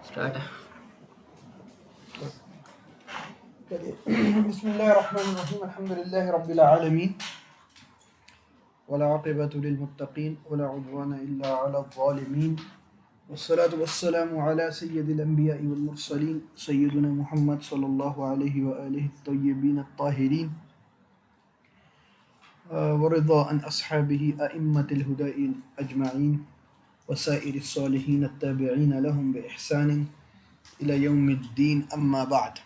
Start ہے. بسم اللہ الرحمن الرحیم الحمد للہ رب العالمین والعاقبۃ للمتقین ولا عدوان الا علی الظالمین والصلاة والسلام علی سید الانبیاء والمرسلین سیدنا محمد صلی اللہ علیہ وآلہ الطیبین الطاہرین ورضا عن اصحابہ ائمۃ الہدى اجمعین وسائر الصالحین التابعین لهم بإحسان الی یوم الدین اما بعد.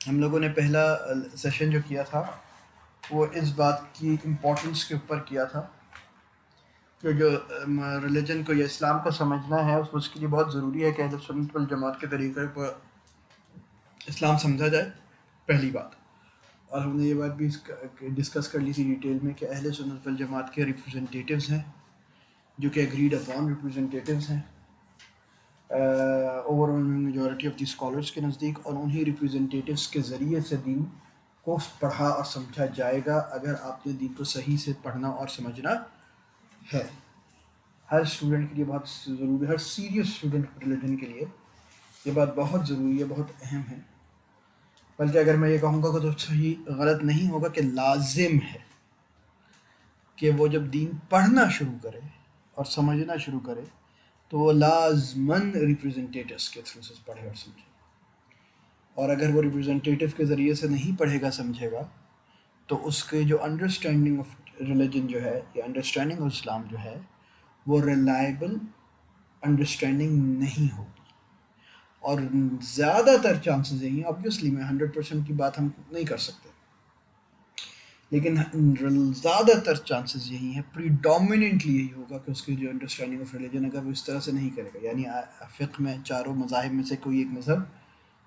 ہم لوگوں نے پہلا سیشن جو کیا تھا وہ اس بات کی امپورٹنس کے اوپر کیا تھا کہ جو ریلیجن کو یا اسلام کو سمجھنا ہے اس کے لیے بہت ضروری ہے کہ اہل سنت والجماعت کے طریقے پر اسلام سمجھا جائے، پہلی بات. اور ہم نے یہ بات بھی ڈسکس کر لی تھی ڈیٹیل میں کہ اہل سنت والجماعت کے ریپرزنٹیٹیوز ہیں جو کہ اگریڈ اپون ریپرزنٹیٹیوز ہیں over majority of the scholars کے نزدیک، اور انہی ریپرزنٹیٹیوز کے ذریعے سے دین کو پڑھا اور سمجھا جائے گا اگر آپ نے دین کو صحیح سے پڑھنا اور سمجھنا ہے. ہر اسٹوڈنٹ کے لیے بہت ضروری ہے، ہر سیریس اسٹوڈنٹ ریلیجن کے لیے یہ بات بہت ضروری ہے، بہت اہم ہے. بلکہ اگر میں یہ کہوں گا کہ تو صحیح غلط نہیں ہوگا کہ لازم ہے کہ وہ جب دین پڑھنا شروع کرے اور سمجھنا شروع کرے تو وہ لازماً ریپرزنٹیٹیوز کے تھرو سے پڑھے اور سمجھے. اور اگر وہ ریپرزنٹیٹیو کے ذریعے سے نہیں پڑھے گا سمجھے گا تو اس کے جو انڈرسٹینڈنگ آف ریلیجن جو ہے یا انڈرسٹینڈنگ آف اسلام جو ہے وہ ریلائبل انڈرسٹینڈنگ نہیں ہوگی. اور زیادہ تر چانسز یہی ہیں، آبویسلی میں 100% کی بات ہم نہیں کر سکتے، لیکن زیادہ تر چانسز یہی ہیں، پریڈومیننٹلی یہی ہوگا کہ اس کی جو انڈرسٹینڈنگ آف ریلیجن اگر وہ اس طرح سے نہیں کرے گا، یعنی فقہ میں چاروں مذاہب میں سے کوئی ایک مذہب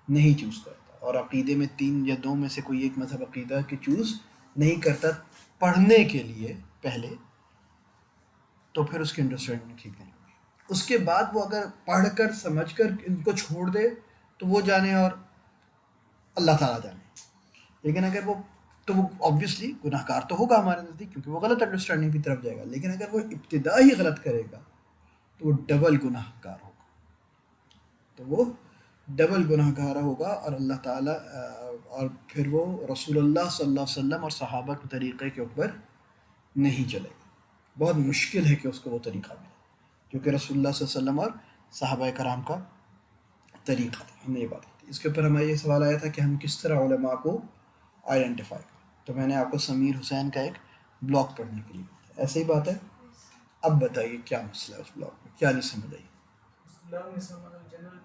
نہیں چوز کرتا اور عقیدے میں 3 یا 2 میں سے کوئی ایک مذہب عقیدہ کے چوز نہیں کرتا پڑھنے کے لیے پہلے، تو پھر اس کی انڈرسٹینڈنگ ٹھیک نہیں ہوگی. اس کے بعد وہ اگر پڑھ کر سمجھ کر ان کو چھوڑ دے تو وہ جانے اور اللہ تعالیٰ جانے. لیکن اگر وہ آبویسلی گناہ گار تو ہوگا ہمارے نزدیک کیونکہ وہ غلط انڈرسٹینڈنگ کی طرف جائے گا، لیکن اگر وہ ابتدا ہی غلط کرے گا تو وہ ڈبل گناہ گار ہوگا، اور اللہ تعالیٰ اور پھر وہ رسول اللہ صلی اللہ علیہ وسلم اور صحابہ کے طریقے کے اوپر نہیں چلے گا. بہت مشکل ہے کہ اس کو وہ طریقہ ملے جو کہ رسول اللہ صلی اللہ علیہ وسلم اور صحابہ کرام کا طریقہ تھا. ہم نے یہ بات کی تھی. اس کے اوپر ہمارا یہ سوال آیا تھا کہ ہم کس طرح علماء کو آئیڈینٹیفائی کریں، تو میں نے آپ کو سمیر حسین کا ایک بلاگ پڑھنے کے لیے بتایا. ایسے ہی بات ہے. اب بتائیے کیا مسئلہ ہے اس بلاگ میں، کیا نہیں سمجھ آئی؟ اسلام میں مطلب جنرل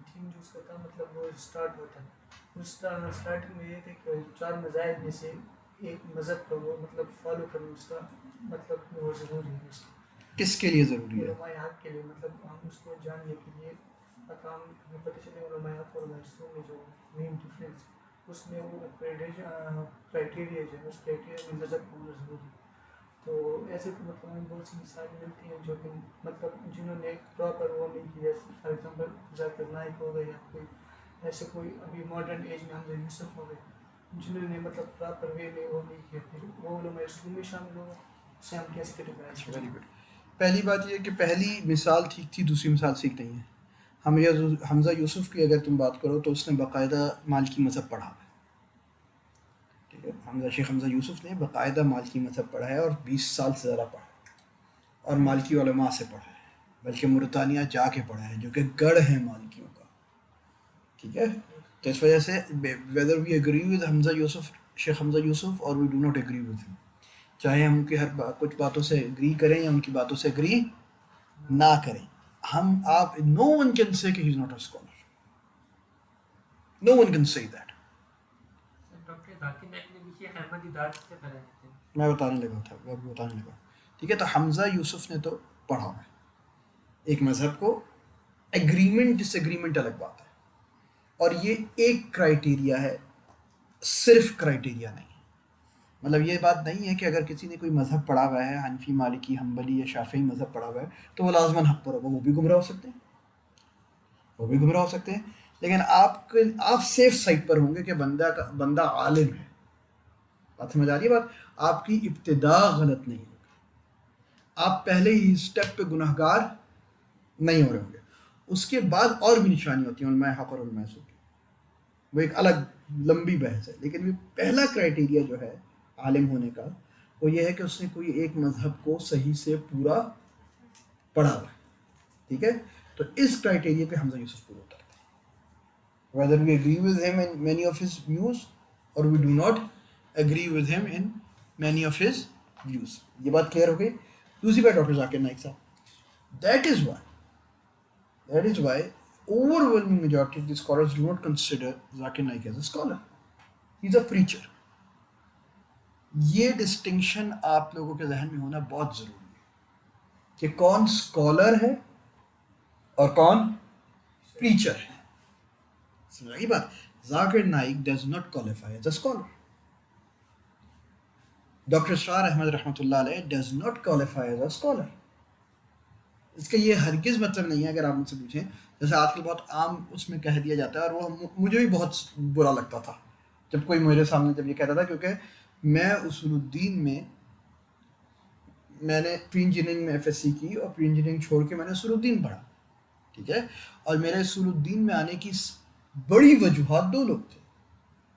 تھیم جو اس کا تھا، مطلب وہ اسٹارٹ ہوتا ہے اسٹارٹنگ میں یہ تھا کہ 4 مذاہب میں سے ایک مذہب کا وہ مطلب فالو کرنا اس کا مطلب وہ ضروری ہے. اس کس کے لیے ضروری ہے؟ علماء حق کے لیے، مطلب ہم اس کو جاننے کے لیے اقام ہمیں پتہ چلے علماء حق اور رسول میں جو مین ڈفرینس اس میں وہ کرائٹیریا جو ہے اس کرائٹیریا میں مذہب ہونا ضروری ہے. تو ایسے تو مطلب ہمیں بہت سی مثالیں ملتی ہیں جو کہ مطلب جنہوں نے پراپر وہ نہیں کیا، فار ایگزامپل ذاکر نائک ہو گئے یا کوئی ایسے کوئی ابھی ماڈرن ایج میں حمزہ یوسف ہو گئے جنہوں نے مطلب پراپر وے میں وہ نہیں کیا، پھر وہ علماء رسول میں شامل ہو گئے. اسے ہم کیسے کیٹیگرائز کریں؟ Very good. پہلی بات یہ کہ پہلی مثال ٹھیک تھی، دوسری مثال ٹھیک نہیں ہے. حمزہ یوسف کی اگر تم بات کرو تو اس نے باقاعدہ مالکی مذہب پڑھا ہے. ٹھیک ہے، شیخ حمزہ یوسف نے باقاعدہ مالکی مذہب پڑھا ہے اور 20 سال سے زیادہ پڑھا ہے اور مالکی علماء سے پڑھا ہے، بلکہ موریتانیہ جا کے پڑھا ہے جو کہ گڑھ ہے مالکیوں کا. ٹھیک ہے، تو اس وجہ سے whether we agree with Hamza Yusuf, Sheikh Hamza Yusuf, اور we do not agree with ہم، چاہے ہم ان کی کچھ باتوں سے ایگری کریں یا ان کی باتوں سے ایگری نہ کریں، آپ نو ون کین سے کہ he is not a scholar. No one can say that. میں بتانے لگا. ٹھیک ہے، تو حمزہ یوسف نے تو پڑھا ہے ایک مذہب کو. ایگریمنٹ ڈس ایگریمنٹ الگ بات ہے، اور یہ ایک کرائٹیریا ہے، صرف کرائٹیریا نہیں. مطلب یہ بات نہیں ہے کہ اگر کسی نے کوئی مذہب پڑھا ہوا ہے، حنفی، مالکی، حنبلی یا شافعی مذہب پڑھا ہوا ہے تو وہ لازماً حق پر ہوگا. وہ بھی گمراہ ہو سکتے ہیں، لیکن آپ سیف سائٹ پر ہوں گے کہ بندہ عالم ہے. بات سمجھ آ رہی ہے؟ بات آپ کی ابتدا غلط نہیں ہوگی، آپ پہلے ہی اسٹیپ پہ گناہ گار نہیں ہو رہے ہوں گے. اس کے بعد اور بھی نشانی ہوتی ہیں علماء حق اور علماء سو کی، وہ ایک الگ لمبی بحث ہے، لیکن پہلا کرائٹیریا جو ہے عالم ہونے کا وہ یہ ہے کہ اس نے کوئی ایک مذہب کو صحیح سے پورا پڑھا ہوا ہے. ٹھیک ہے، تو اس کرائٹیریا پہ حمزہ یوسف پورا اترتا ہے. whether we agree with him in many of his views or we do not agree with him in many of his views. یہ بات کلیئر ہو گئی. دوسری بات ڈاکٹر ذاکر نائک صاحب، that is why overwhelming majority of the scholars do not consider Zakir Naik as a scholar. He's a preacher. یہ distinction آپ لوگوں کے ذہن میں ہونا بہت ضروری ہے کہ کون اسکالر ہے اور کون پریچر ہے. سمجھا بات؟ Zakir Naik does not qualify as a scholar. Doctor Israr Ahmed رحمۃ اللہ علیہ does not qualify as a scholar. اس کا یہ ہرگز مطلب نہیں ہے، اگر آپ مجھ سے پوچھیں جیسے آج کل بہت عام اس میں کہہ دیا جاتا ہے، اور وہ مجھے بھی بہت برا لگتا تھا جب کوئی میرے سامنے جب یہ کہتا تھا، کیونکہ میں اصول الدین میں نے پری انجینئرنگ میں FSc کی اور پری انجینئرنگ چھوڑ کے میں نے اصول الدین پڑھا. ٹھیک ہے، اور میرے اصول الدین میں آنے کی بڑی وجوہات دو لوگ تھے،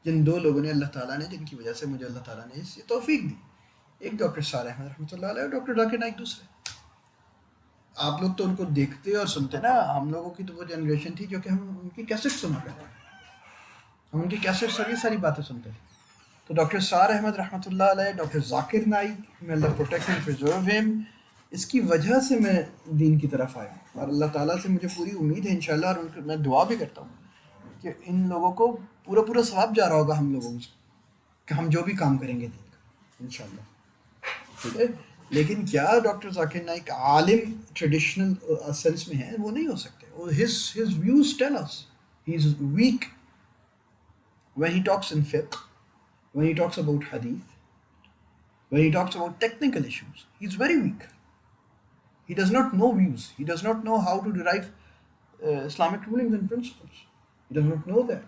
جن دو لوگوں نے اللہ تعالیٰ نے، جن کی وجہ سے مجھے اللہ تعالیٰ نے اس توفیق دی. ایک ڈاکٹر اسرار احمد رحمۃ اللہ علیہ اور ڈاکٹر ذاکر نائک دوسرے. آپ لوگ تو ان کو دیکھتے اور سنتے نا، ہم لوگوں کی تو وہ جنریشن تھی جو کہ ہم ان کی کیسٹ سنا کرتے ہیں، ہم ان کی کیسٹ سے یہ ساری باتیں سنتے تھے. تو ڈاکٹر اسرار احمد رحمۃ اللہ علیہ، doctor Zakir Naik, may Allah protect and preserve him، اس کی وجہ سے میں دین کی طرف آیا، اور اللہ تعالیٰ سے مجھے پوری امید ہے انشاءاللہ، اور ان کو میں دعا بھی کرتا ہوں کہ ان لوگوں کو پورا ثواب جا رہا ہوگا ہم لوگوں سے، کہ ہم جو بھی کام کریں گے دین کا انشاءاللہ. ٹھیک ہے، لیکن کیا ڈاکٹر ذاکر نائک عالم ٹریڈیشنل سینس میں ہیں؟ وہ نہیں ہو سکتے. his views tell us he is weak when he talks in fiqh, when he talks about hadith, when he talks about technical issues. He is very weak. He does not know views. He does not know how to derive Islamic rulings and principles. He does not know that.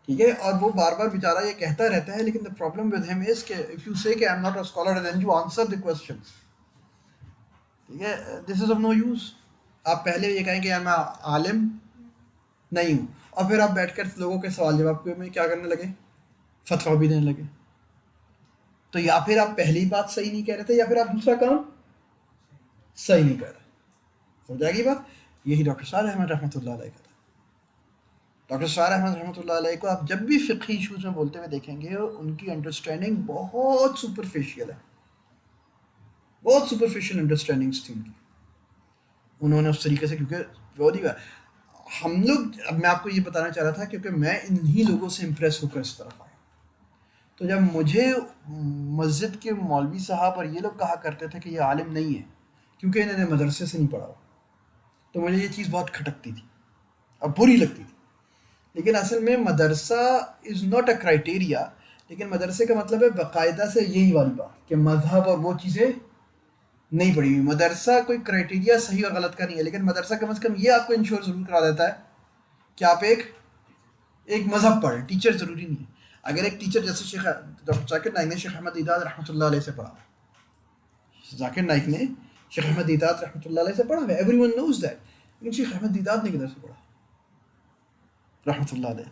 ٹھیک ہے، اور وہ بار بار بیچارہ یہ کہتا رہتا ہے، لیکن the problem with him is کہ if you say کہ I'm not a scholar then you answer the questions. ٹھیک ہے، this is of no use. آپ پہلے یہ کہیں کہ میں عالم نہیں ہوں، اور پھر آپ بیٹھ کر لوگوں کے سوال جواب میں کیا کرنے لگے؟ فتویٰ بھی دینے لگے. تو یا پھر آپ پہلی بات صحیح نہیں کہہ رہے تھے، یا پھر آپ دوسرا کام صحیح نہیں کر رہے. سمجھا گئی بات؟ یہی ڈاکٹر اسرار احمد رحمۃ اللہ علیہ کا تھا. ڈاکٹر اسرار احمد رحمۃ اللہ علیہ کو آپ جب بھی فقہی ایشوز میں بولتے ہوئے دیکھیں گے، ان کی انڈرسٹینڈنگ بہت سپرفیشیل ہے، بہت سپرفیشیل انڈرسٹینڈنگس تھی ان کی. انہوں نے اس طریقے سے، کیونکہ وہ ہم لوگ، اب میں آپ کو یہ بتانا چاہ رہا تھا کیونکہ میں انہی لوگوں سے امپریس ہو کر اس طرف آیا. تو جب مجھے مسجد کے مولوی صاحب اور یہ لوگ کہا کرتے تھے کہ یہ عالم نہیں ہے کیونکہ انہوں نے مدرسے سے نہیں پڑھا ہوا، تو مجھے یہ چیز بہت کھٹکتی تھی اور بری لگتی تھی. لیکن اصل میں مدرسہ از ناٹ اے کرائٹیریا، لیکن مدرسے کا مطلب ہے باقاعدہ سے یہی والی بات کہ مذہب اور وہ چیزیں نہیں پڑھی ہوئی. مدرسہ کوئی کرائٹیریا صحیح اور غلط کا نہیں ہے، لیکن مدرسہ کم از کم یہ آپ کو انشور ضرور کرا دیتا ہے کہ آپ ایک مذہب پڑھیں. ٹیچر ضروری نہیں ہے. اگر ایک ٹیچر جیسے شیخ ڈاکٹر ذاکر نائک نے شیخ احمد دیدات رحمۃ اللہ علیہ سے پڑھا، ذاکر نائک نے شیخ احمد دیدات رحمۃ اللہ علیہ سے پڑھا ہے، ایوری ون نوز دیٹ. لیکن شیخ احمد دیدات نے کدھر سے پڑھا رحمۃ اللہ علیہ؟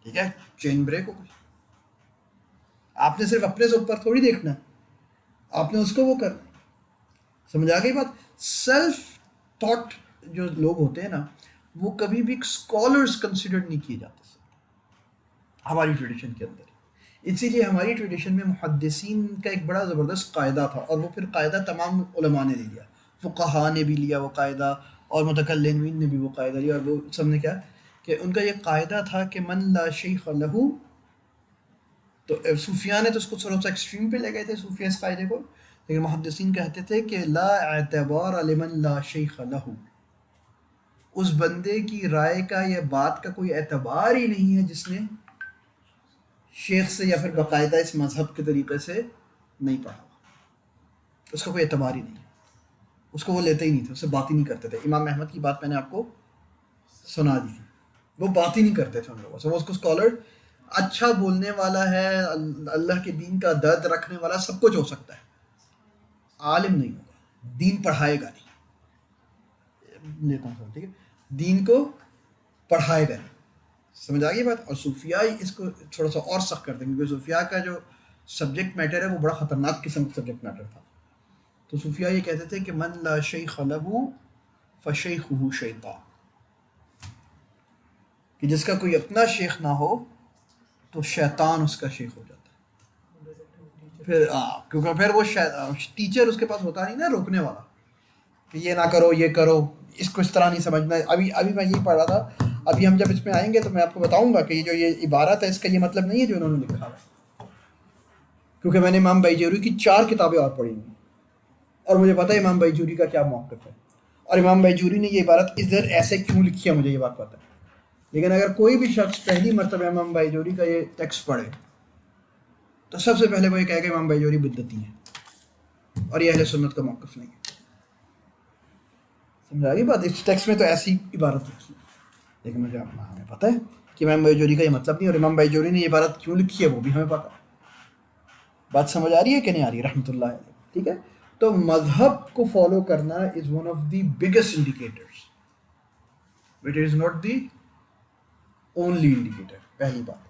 ٹھیک ہے، چین بریک ہو گئی. آپ نے صرف اپنے سے اوپر تھوڑی دیکھنا ہے، آپ نے اس کو وہ کرنا. سمجھ آ گئی بات؟ سیلف تھاٹ جو لوگ ہوتے ہیں نا، وہ کبھی بھی اسکالرس کنسیڈر نہیں کیے جاتے ہماری ٹریڈیشن کے اندر. اسی لیے ہماری ٹریڈیشن میں محدثین کا ایک بڑا زبردست قاعدہ تھا، اور وہ پھر قاعدہ تمام علماء نے لے لیا. فقہاء نے بھی لیا وہ قاعدہ، اور متکلمین نے بھی وہ قاعدہ لیا، اور وہ سب نے کیا کہ ان کا یہ قاعدہ تھا کہ من لا شیخ لہ. تو صوفیاء نے تو اس کو تھوڑا سا ایکسٹریم پہ لے گئے تھے صوفیہ اس قاعدے کو، لیکن محدثین کہتے تھے کہ لا اعتبار لمن لا شیخ لہ. اس بندے کی رائے کا یا بات کا کوئی اعتبار ہی نہیں ہے جس نے شیخ سے یا پھر باقاعدہ اس مذہب کے طریقے سے نہیں پڑھا. اس کا کوئی اعتبار ہی نہیں ہے، اس کو وہ لیتے ہی نہیں تھے، اس سے بات ہی نہیں کرتے تھے. امام احمد کی بات میں نے آپ کو سنا دی، وہ بات ہی نہیں کرتے تھے ان لوگوں سے. وہ اس کو اسکالر اچھا بولنے والا ہے، اللہ کے دین کا درد رکھنے والا، سب کچھ ہو سکتا ہے، عالم نہیں ہوگا، دین پڑھائے گا نہیں. لیتا ہوں سر، ٹھیک ہے، دین کو پڑھائے گا، سمجھ آ گئی بات. اور صوفیاء اس کو تھوڑا سا اور سخت کرتے ہیں، کیونکہ صوفیاء کا جو سبجیکٹ میٹر ہے وہ بڑا خطرناک قسم کا سبجیکٹ میٹر تھا. تو صوفیاء یہ کہتے تھے کہ من لا شیخ لہ فشیخہ شیطان، کہ جس کا کوئی اپنا شیخ نہ ہو تو شیطان اس کا شیخ ہو جاتا ہے. پھر کیونکہ پھر وہ ٹیچر اس کے پاس ہوتا نہیں نا روکنے والا، کہ یہ نہ کرو، یہ کرو، اس کو اس طرح نہیں سمجھنا. ابھی میں یہی پڑھ رہا تھا، ابھی ہم جب اس میں آئیں گے تو میں آپ کو بتاؤں گا کہ یہ جو یہ عبارت ہے اس کا یہ مطلب نہیں ہے جو انہوں نے لکھا ہے، کیونکہ میں نے امام بیجوری کی 4 کتابیں اور پڑھی ہیں اور مجھے پتہ ہے امام بیجوری کا کیا موقف ہے، اور امام بیجوری نے یہ عبارت ادھر ایسے کیوں لکھی ہے مجھے یہ بات پتہ ہے. لیکن اگر کوئی بھی شخص پہلی مرتبہ امام بیجوری کا یہ ٹیکسٹ پڑھے تو سب سے پہلے وہ یہ کہے کہ امام بیجوری بدعتی ہیں اور یہ اہل سنت کا موقف نہیں ہے. سمجھا گئی بات؟ اس ٹیکسٹ میں تو ایسی عبارت لکھی ہے، لیکن مجھے ہمیں پتہ ہے کہ امام بیجوری کا یہ مطلب نہیں، اور امام بیجوری نے یہ عبارت کیوں لکھی ہے وہ بھی ہمیں پتہ ہے. بات سمجھ آ رہی ہے کہ نہیں آ رہی؟ رحمۃ اللہ علیہ. ٹھیک ہے، تو مذہب کو فالو کرنا is one of the biggest indicators which is not the only indicator. پہلی بات.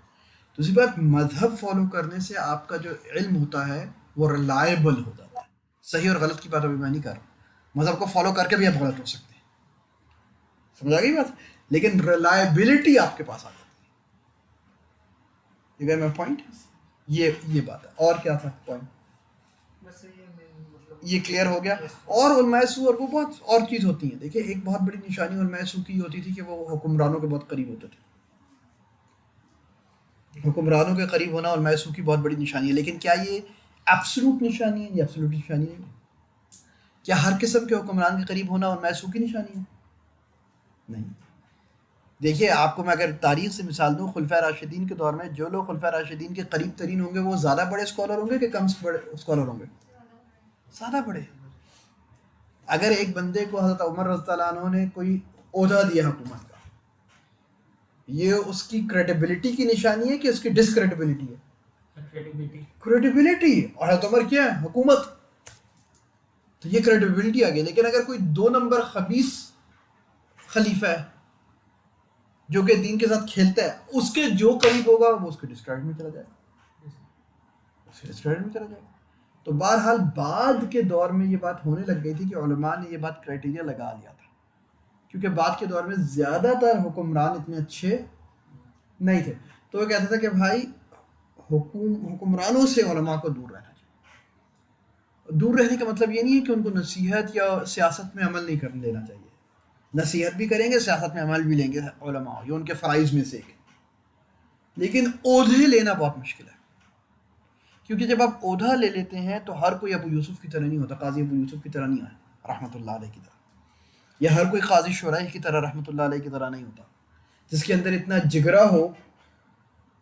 دوسری بات، مذہب فالو کرنے سے آپ کا جو علم ہوتا ہے وہ ریلائبل ہو جاتا ہے. صحیح اور غلط کی بات ابھی میں نہیں کر رہا، مذہب کو فالو کر کے بھی آپ غلط ہو سکتے ہیں، سمجھ آ گئی بات؟ لیکن ریلائبلٹی آپ کے پاس آ جاتی ہے. یہ میں پوائنٹ، یہ بات ہے. اور کیا تھا پوائنٹ؟ یہ کلیئر ہو گیا. اور علماء سو اور وہ بہت اور چیز ہوتی ہیں. دیکھیں ایک بہت بڑی نشانی علماء سو کی ہوتی تھی کہ وہ حکمرانوں کے بہت قریب ہوتے تھے. حکمرانوں کے قریب ہونا علماء سو کی بہت بڑی نشانی ہے. لیکن کیا یہ ایبسلوٹ نشانی ہے؟ یہ ایبسلوٹ نشانی نہیں ہے. کیا ہر قسم کے حکمران کے قریب ہونا علماء سو کی نشانی ہے؟ نہیں. دیکھیے آپ کو میں اگر تاریخ سے مثال دوں، خلفۂ راشدین کے دور میں جو لوگ خلفۂ راشدین کے قریب ترین ہوں گے وہ زیادہ بڑے اسکالر ہوں گے کہ کم بڑے اسکالر ہوں گے؟ زیادہ بڑے. اگر ایک بندے کو حضرت عمر رضی اللہ عنہ نے کوئی عہدہ دیا حکومت کا، یہ اس کی کریڈیبلٹی کی نشانی ہے کہ اس کی ڈسکریڈیبلٹی ہے؟ کریڈیبلٹی. اور حضرت عمر کیا ہے؟ حکومت. تو یہ کریڈیبلٹی آ گئی. لیکن اگر کوئی 2 نمبر خبیث خلیفہ ہے جو کہ دین کے ساتھ کھیلتا ہے، اس کے جو قریب ہوگا وہ اس کے ڈسکریڈٹ میں چلا جائے گا، اس کے ڈسکریڈٹ میں چلا جائے گا. تو بہرحال بعد کے دور میں یہ بات ہونے لگ گئی تھی کہ علماء نے یہ بات کرائٹیریا لگا لیا تھا، کیونکہ بعد کے دور میں زیادہ تر حکمران اتنے اچھے نہیں تھے. تو وہ کہتا تھا کہ بھائی حکمرانوں سے علماء کو دور رہنا چاہیے. دور رہنے کا مطلب یہ نہیں ہے کہ ان کو نصیحت یا سیاست میں عمل نہیں کرنے لینا چاہیے. نصیحت بھی کریں گے، سیاست میں عمل بھی لیں گے علماء، یہ ان کے فرائض میں سے ایک ہے. لیکن عہدے لینا بہت مشکل ہے، کیونکہ جب آپ عہدہ لے لیتے ہیں تو ہر کوئی ابو یوسف کی طرح نہیں ہوتا، قاضی ابو یوسف کی طرح نہیں ہے رحمۃ اللہ علیہ کی طرح، یا ہر کوئی قاضی شرح کی طرح رحمۃ اللہ علیہ کی طرح نہیں ہوتا، جس کے اندر اتنا جگرا ہو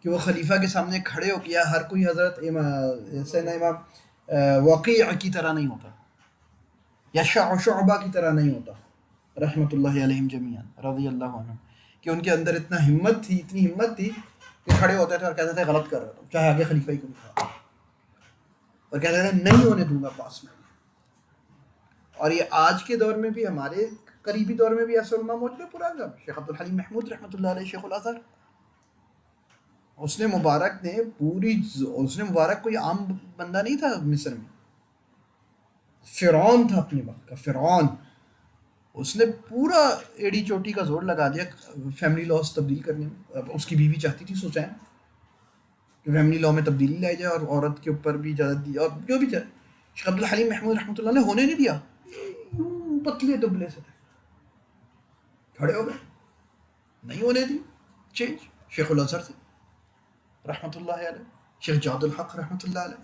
کہ وہ خلیفہ کے سامنے کھڑے ہو کیا. ہر کوئی حضرت سیدنا امام وقیع کی طرح نہیں ہوتا، یا شعبہ کی طرح نہیں ہوتا رحمۃ اللہ علیہم جمیعاً رضی اللہ عنہ، کہ ان کے اندر اتنا ہمت تھی، اتنی ہمت تھی کہ کھڑے ہوتے تھے اور کہتے تھے غلط کر رہا ہوں، چاہے آگے خلیفہ ہی کو دکھا، اور کہتے تھے نہیں ہونے دوں گا پاس میں. اور یہ آج کے دور میں بھی، ہمارے قریبی دور میں بھی ایسے علماء موجود ہیں. پرانا شیخ عبد الحلیم محمود رحمۃ اللہ علیہ، شیخ الازہر، اس نے مبارک کوئی عام بندہ نہیں تھا مصر میں، فرعون تھا اپنے وقت کا فرعون. اس نے پورا ایڑی چوٹی کا زور لگا دیا فیملی لاز تبدیل کرنے میں. اب اس کی بیوی چاہتی تھی، سوچیں کہ فیملی لا میں تبدیلی لائی جائے اور عورت کے اوپر بھی اجازت دی، اور جو بھی چاہے. شیخ عبد الحلیم محمود رحمۃ اللہ نے ہونے نہیں دیا، پتلے دبلے سے تھے، کھڑے ہو گئے، نہیں ہونے دی چینج. شیخ الازہر سے رحمۃ اللہ علیہ، شیخ جاد الحق رحمۃ اللہ علیہ،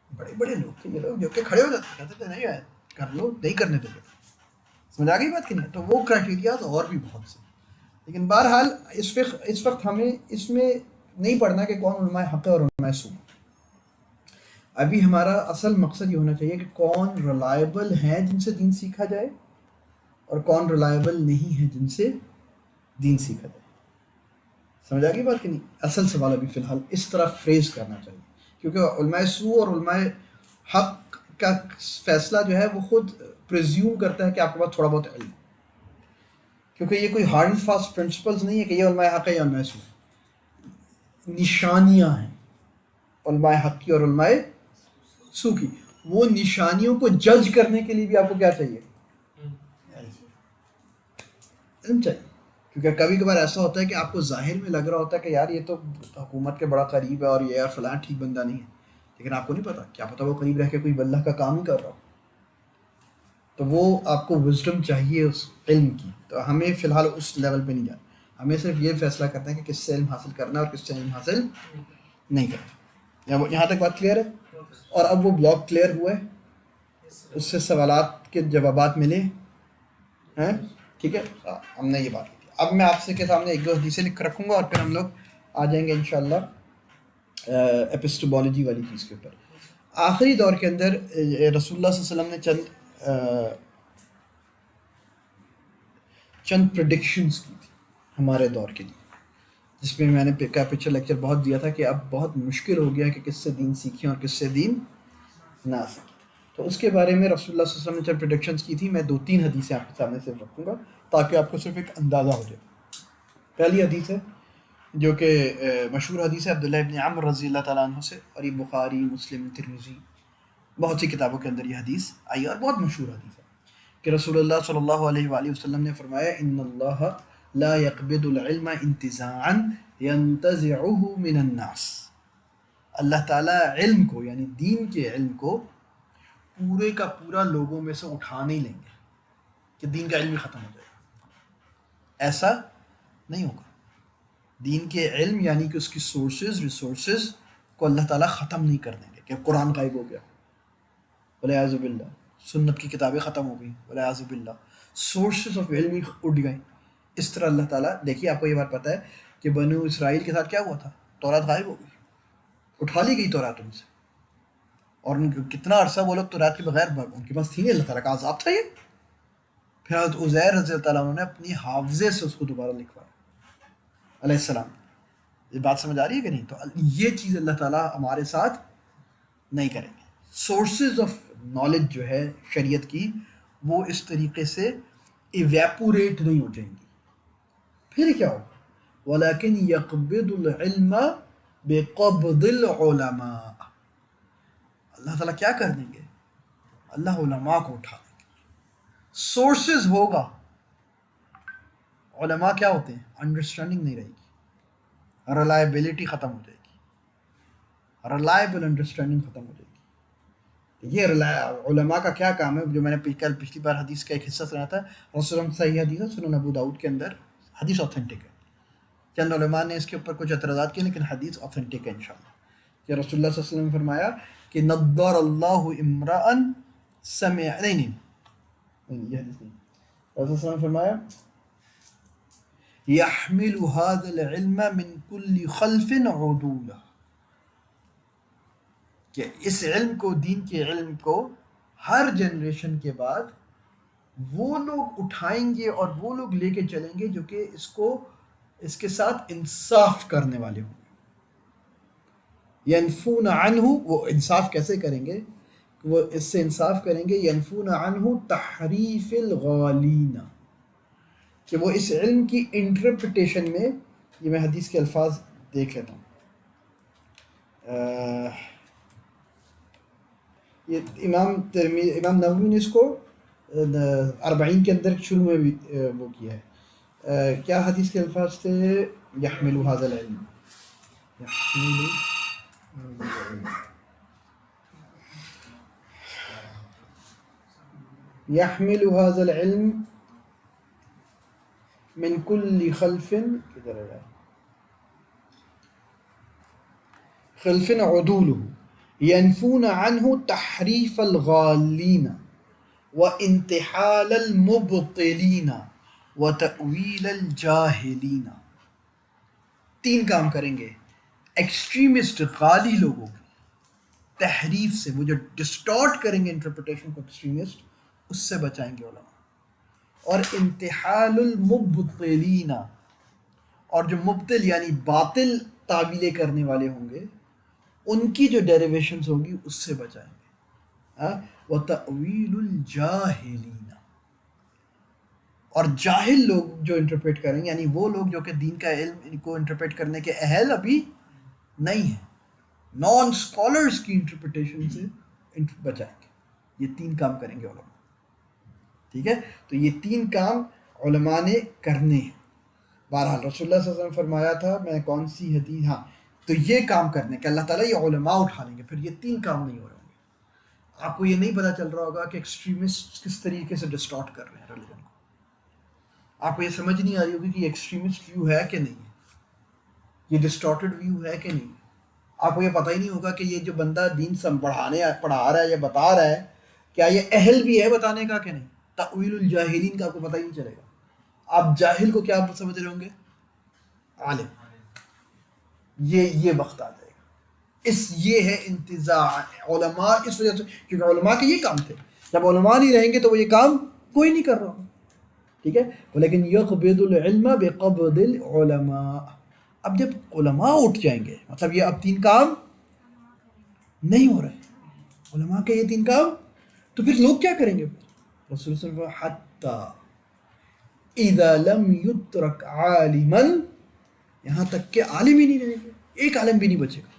بڑے بڑے لوگ تھے یہ لوگ جو کہ کھڑے ہو جاتے، کہتے تھے نہیں آئے کر لو، نہیں کرنے دے. سمجھ آ گئی بات کہ نہیں؟ تو وہ کرائٹیریاز اور بھی بہت سے. لیکن بہرحال اس وقت ہمیں اس میں نہیں پڑھنا کہ کون علماء حق اور علماء سو. ابھی ہمارا اصل مقصد یہ ہونا چاہیے کہ کون ریلائبل ہیں جن سے دین سیکھا جائے، اور کون ریلائبل نہیں ہیں جن سے دین سیکھا جائے. سمجھ آ گئی بات کہ نہیں؟ اصل سوال ابھی فی الحال اس طرح فریز کرنا چاہیے، کیونکہ علماء سو اور علماء حق کا فیصلہ جو ہے وہ خود پریزیوم کرتا ہے کہ آپ کے پاس تھوڑا بہت علم. کیونکہ یہ کوئی ہارڈ اینڈ فاسٹ پرنسپلز نہیں ہے کہ یہ علماء حق ہے یا علماء سو، نشانیاں ہیں علماء حق کی اور علماء سو کی. وہ نشانیوں کو جج کرنے کے لیے بھی آپ کو کیا چاہیے؟ علم چاہیے. کیونکہ کبھی کبھار ایسا ہوتا ہے کہ آپ کو ظاہر میں لگ رہا ہوتا ہے کہ یار یہ تو حکومت کے بڑا قریب ہے اور یہ یار فلاں ٹھیک بندہ نہیں ہے، لیکن آپ کو نہیں پتا، کیا پتا وہ قریب رہ کے کوئی اللہ کا کام ہی کر رہا ہو. تو وہ آپ کو وزڈم چاہیے اس علم کی. تو ہمیں فی الحال اس لیول پہ نہیں جانا، ہمیں صرف یہ فیصلہ کرنا ہے کہ کس سے علم حاصل کرنا ہے اور کس سے علم حاصل نہیں کرنا. یہاں تک بات کلیئر ہے؟ اور اب وہ بلاک کلیئر ہوا ہے، اس سے سوالات کے جوابات ملے ہیں، ٹھیک ہے. ہم نے یہ بات کی. اب میں آپ سے کے سامنے ایک دو حدیثیں لکھ کر رکھوں گا اور پھر ہم لوگ آ جائیں گے انشاءاللہ ایپسٹمالوجی والی چیز کے اوپر. آخری دور کے اندر رسول اللہ صلی اللہ علیہ وسلم نے چند پریڈکشنز کی تھی ہمارے دور کے لیے، جس میں میں نے پچھلے لیکچر بہت دیا تھا کہ اب بہت مشکل ہو گیا کہ کس سے دین سیکھیں اور کس سے دین نہ سیکھیں. تو اس کے بارے میں رسول اللہ صلی اللہ علیہ وسلم نے چند پریڈکشنز کی تھی. میں 2-3 حدیثیں آپ کے سامنے صرف رکھوں گا تاکہ آپ کو صرف ایک اندازہ ہو جائے. پہلی حدیث ہے جو کہ مشہور حدیث ہے عبداللہ ابن عمر رضی اللہ تعالیٰ عنہ سے، اور یہ بخاری، مسلم، ترمذی بہت سی کتابوں کے اندر یہ حدیث آئی اور بہت مشہور حدیث ہے کہ رسول اللہ صلی اللہ علیہ وآلہ وسلم نے فرمایا ان اللہ لا يقبض العلم انتزاعا ينتزعه من الناس. اللہ تعالیٰ علم کو یعنی دین کے علم کو پورے کا پورا لوگوں میں سے اٹھا نہیں لیں گے کہ دین کا علم ہی ختم ہو جائے گا. ایسا نہیں ہوگا. دین کے علم یعنی کہ اس کی ریسورسز کو اللہ تعالیٰ ختم نہیں کر دیں گے کہ قرآن غائب ہو گیا والعیاذ باللہ، سنت کی کتابیں ختم ہو گئیں والعیاذ باللہ، سورسز آف علم ہی اٹھ گئیں. اس طرح اللہ تعالیٰ، دیکھیے آپ کو یہ بات پتہ ہے کہ بنو اسرائیل کے ساتھ کیا ہوا تھا؟ تورات غائب ہو گئی، اٹھا لی گئی تورات ان سے، اور ان کو کتنا عرصہ وہ لوگ تورات کے بغیر ان کے پاس تھی نہیں، اللہ تعالیٰ کا عذاب تھا یہ. پھر حضرت عزیر رضی اللہ تعالیٰ عنہ نے اپنی حافظے سے اس کو دوبارہ لکھوایا علیہ السلام. یہ بات سمجھ آ رہی ہے کہ نہیں؟ تو یہ چیز اللہ تعالیٰ ہمارے ساتھ نہیں کریں گے. سورسز آف نالج جو ہے شریعت کی وہ اس طریقے سے ایویپوریٹ نہیں ہو جائیں گی. پھر کیا ہوگا؟ وَلَكِنْ يَقْبِضُ الْعِلْمَ بِقَبْضِ الْعُلَمَاءِ. اللہ تعالیٰ کیا کر دیں گے؟ اللہ علماء کو اٹھا دیں گے. سورسز ہوگا، علماء کیا ہوتے ہیں؟ انڈرسٹینڈنگ نہیں رہے گی، ریلائبلٹی ختم ہو جائے گی، ریلائبل انڈرسٹینڈنگ ختم ہو جائے گی. یہ علماء کا کیا کام ہے؟ جو میں نے پچھلی بار حدیث کا ایک حصہ سنا تھا، رسول اللہ صحیح حدیث ہے، سنن ابو داؤد کے اندر حدیث اوتھینٹک ہے. چند علماء نے اس کے اوپر کچھ اعتراضات کیے لیکن حدیث اوتھینٹک ہے انشاءاللہ. کہ رسول اللہ صلی اللہ علیہ وسلم نے فرمایا کہ نضر اللہ امرأ سمع، نہیں یہ حدیث نہیں. رسول اللہ صلی اللہ علیہ وسلم نے فرمایا يحمل هذا العلم من كل خلف عدولا، کہ اس علم کو، دین کے علم کو ہر جنریشن کے بعد وہ لوگ اٹھائیں گے اور وہ لوگ لے کے چلیں گے جو کہ اس کے ساتھ انصاف کرنے والے ہوں گے. ینفون عنہ، وہ انصاف کیسے کریں گے؟ وہ اس سے انصاف کریں گے ینفون عنہ تحریف الغالین، کہ وہ اس علم کی انٹرپریٹیشن میں، یہ میں حدیث کے الفاظ دیکھ لیتا ہوں. یہ امام نووی نے اس کو 40 کے اندر شروع میں بھی وہ کیا ہے. کیا حدیث کے الفاظ تھے؟ یحمل هذا العلم، یحمل هذا العلم من كل خلف، کدھر ہے خلف عدوله ينفون عنه تحریف الغالین وانتحال المبطلین وتأویل الجاہلین. 3 کام کریں گے ایکسٹریمسٹ غالی لوگوں کی تحریف سے، وہ جو ڈسٹارٹ کریں گے انٹرپریٹیشن کو ایکسٹریمسٹ، اس سے بچائیں گے علماء. اور انتحال المبطلین، اور جو مبتل یعنی باطل تعویلیں کرنے والے ہوں گے ان کی جو ڈیریویشنز ہوگی اس سے بچائیں گے. وَتَأْوِيلُ الْجَاهِلِينَ، اور جاہل لوگ جو انٹرپریٹ کریں گے، یعنی وہ لوگ جو کہ دین کا علم کو انٹرپریٹ کرنے کے اہل ابھی نہیں ہیں، نان اسکالرس کی انٹرپریٹیشن سے بچائیں گے. یہ 3 کام کریں گے علماء. ٹھیک ہے، تو یہ 3 کام علماء نے کرنے ہیں. بہرحال رسول اللہ صلی اللہ علیہ وسلم نے فرمایا تھا، میں کون سی حدیث، ہاں، تو یہ کام کرنے کہ اللہ تعالیٰ یہ علماء اٹھا لیں گے، پھر یہ 3 کام نہیں ہو رہے ہوں گے. آپ کو یہ نہیں پتہ چل رہا ہوگا کہ ایکسٹریمسٹ کس طریقے سے ڈسٹارٹ کر رہے ہیں ریلیجن کو. آپ کو یہ سمجھ نہیں آ رہی ہوگی کہ یہ ایکسٹریمسٹ ویو ہے کہ نہیں ہے، یہ ڈسٹارٹڈ ویو ہے کہ نہیں ہے. آپ کو یہ پتہ ہی نہیں ہوگا کہ یہ جو بندہ دین پڑھا رہا ہے یا بتا رہا ہے، کیا یہ اہل بھی ہے بتانے کا کہ نہیں. تأویل الجاہلین کا آپ کو پتہ ہی نہیں چلے گا. آپ جاہل کو کیا سمجھ رہے ہوں گے؟ عالم. یہ وقت آ جائے گا. یہ ہے انتزاع علماء، اس وجہ سے کیونکہ علماء کے یہ کام تھے. جب علماء نہیں رہیں گے تو وہ یہ کام کوئی نہیں کر رہا ہوں. ٹھیک ہے، لیکن یقبض العلم بقبض العلماء. اب جب علماء اٹھ جائیں گے، مطلب یہ اب 3 کام نہیں ہو رہے علماء کے، یہ 3 کام، تو پھر لوگ کیا کریں گے؟ رسول صلی اللہ علیہ وسلم حتی اذا لم یترک عالما، یہاں تک کہ عالم ہی نہیں رہیں گے، ایک عالم بھی نہیں بچے گا،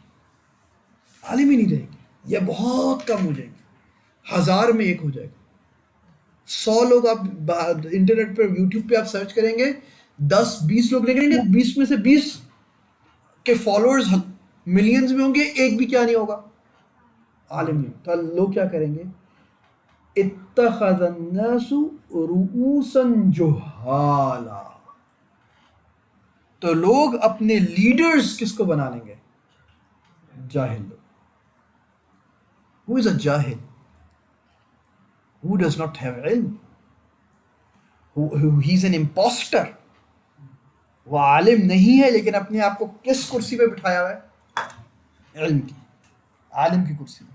عالم ہی نہیں رہیں گے، یہ بہت کم ہو جائیں گے، 1000 میں 1 ہو جائے گا. 100 لوگ آپ انٹرنیٹ پہ یوٹیوب پہ آپ سرچ کریں گے، 10-20 لوگ نکلیں گے، 20 میں سے 20 کے فالوورز ملینز میں ہوں گے، ایک بھی کیا نہیں ہوگا، عالم نہیں. تو لوگ کیا کریں گے؟ اتخذ الناس رؤوسا جہالا، تو لوگ اپنے لیڈرز کس کو بنا لیں گے؟ جاہل لوگ. Who is a جاہل؟ Who does not have علم. He is an imposter. وہ عالم نہیں ہے لیکن اپنے آپ کو کس کرسی پہ بٹھایا ہوا ہے؟ علم کی، عالم کی کرسی میں.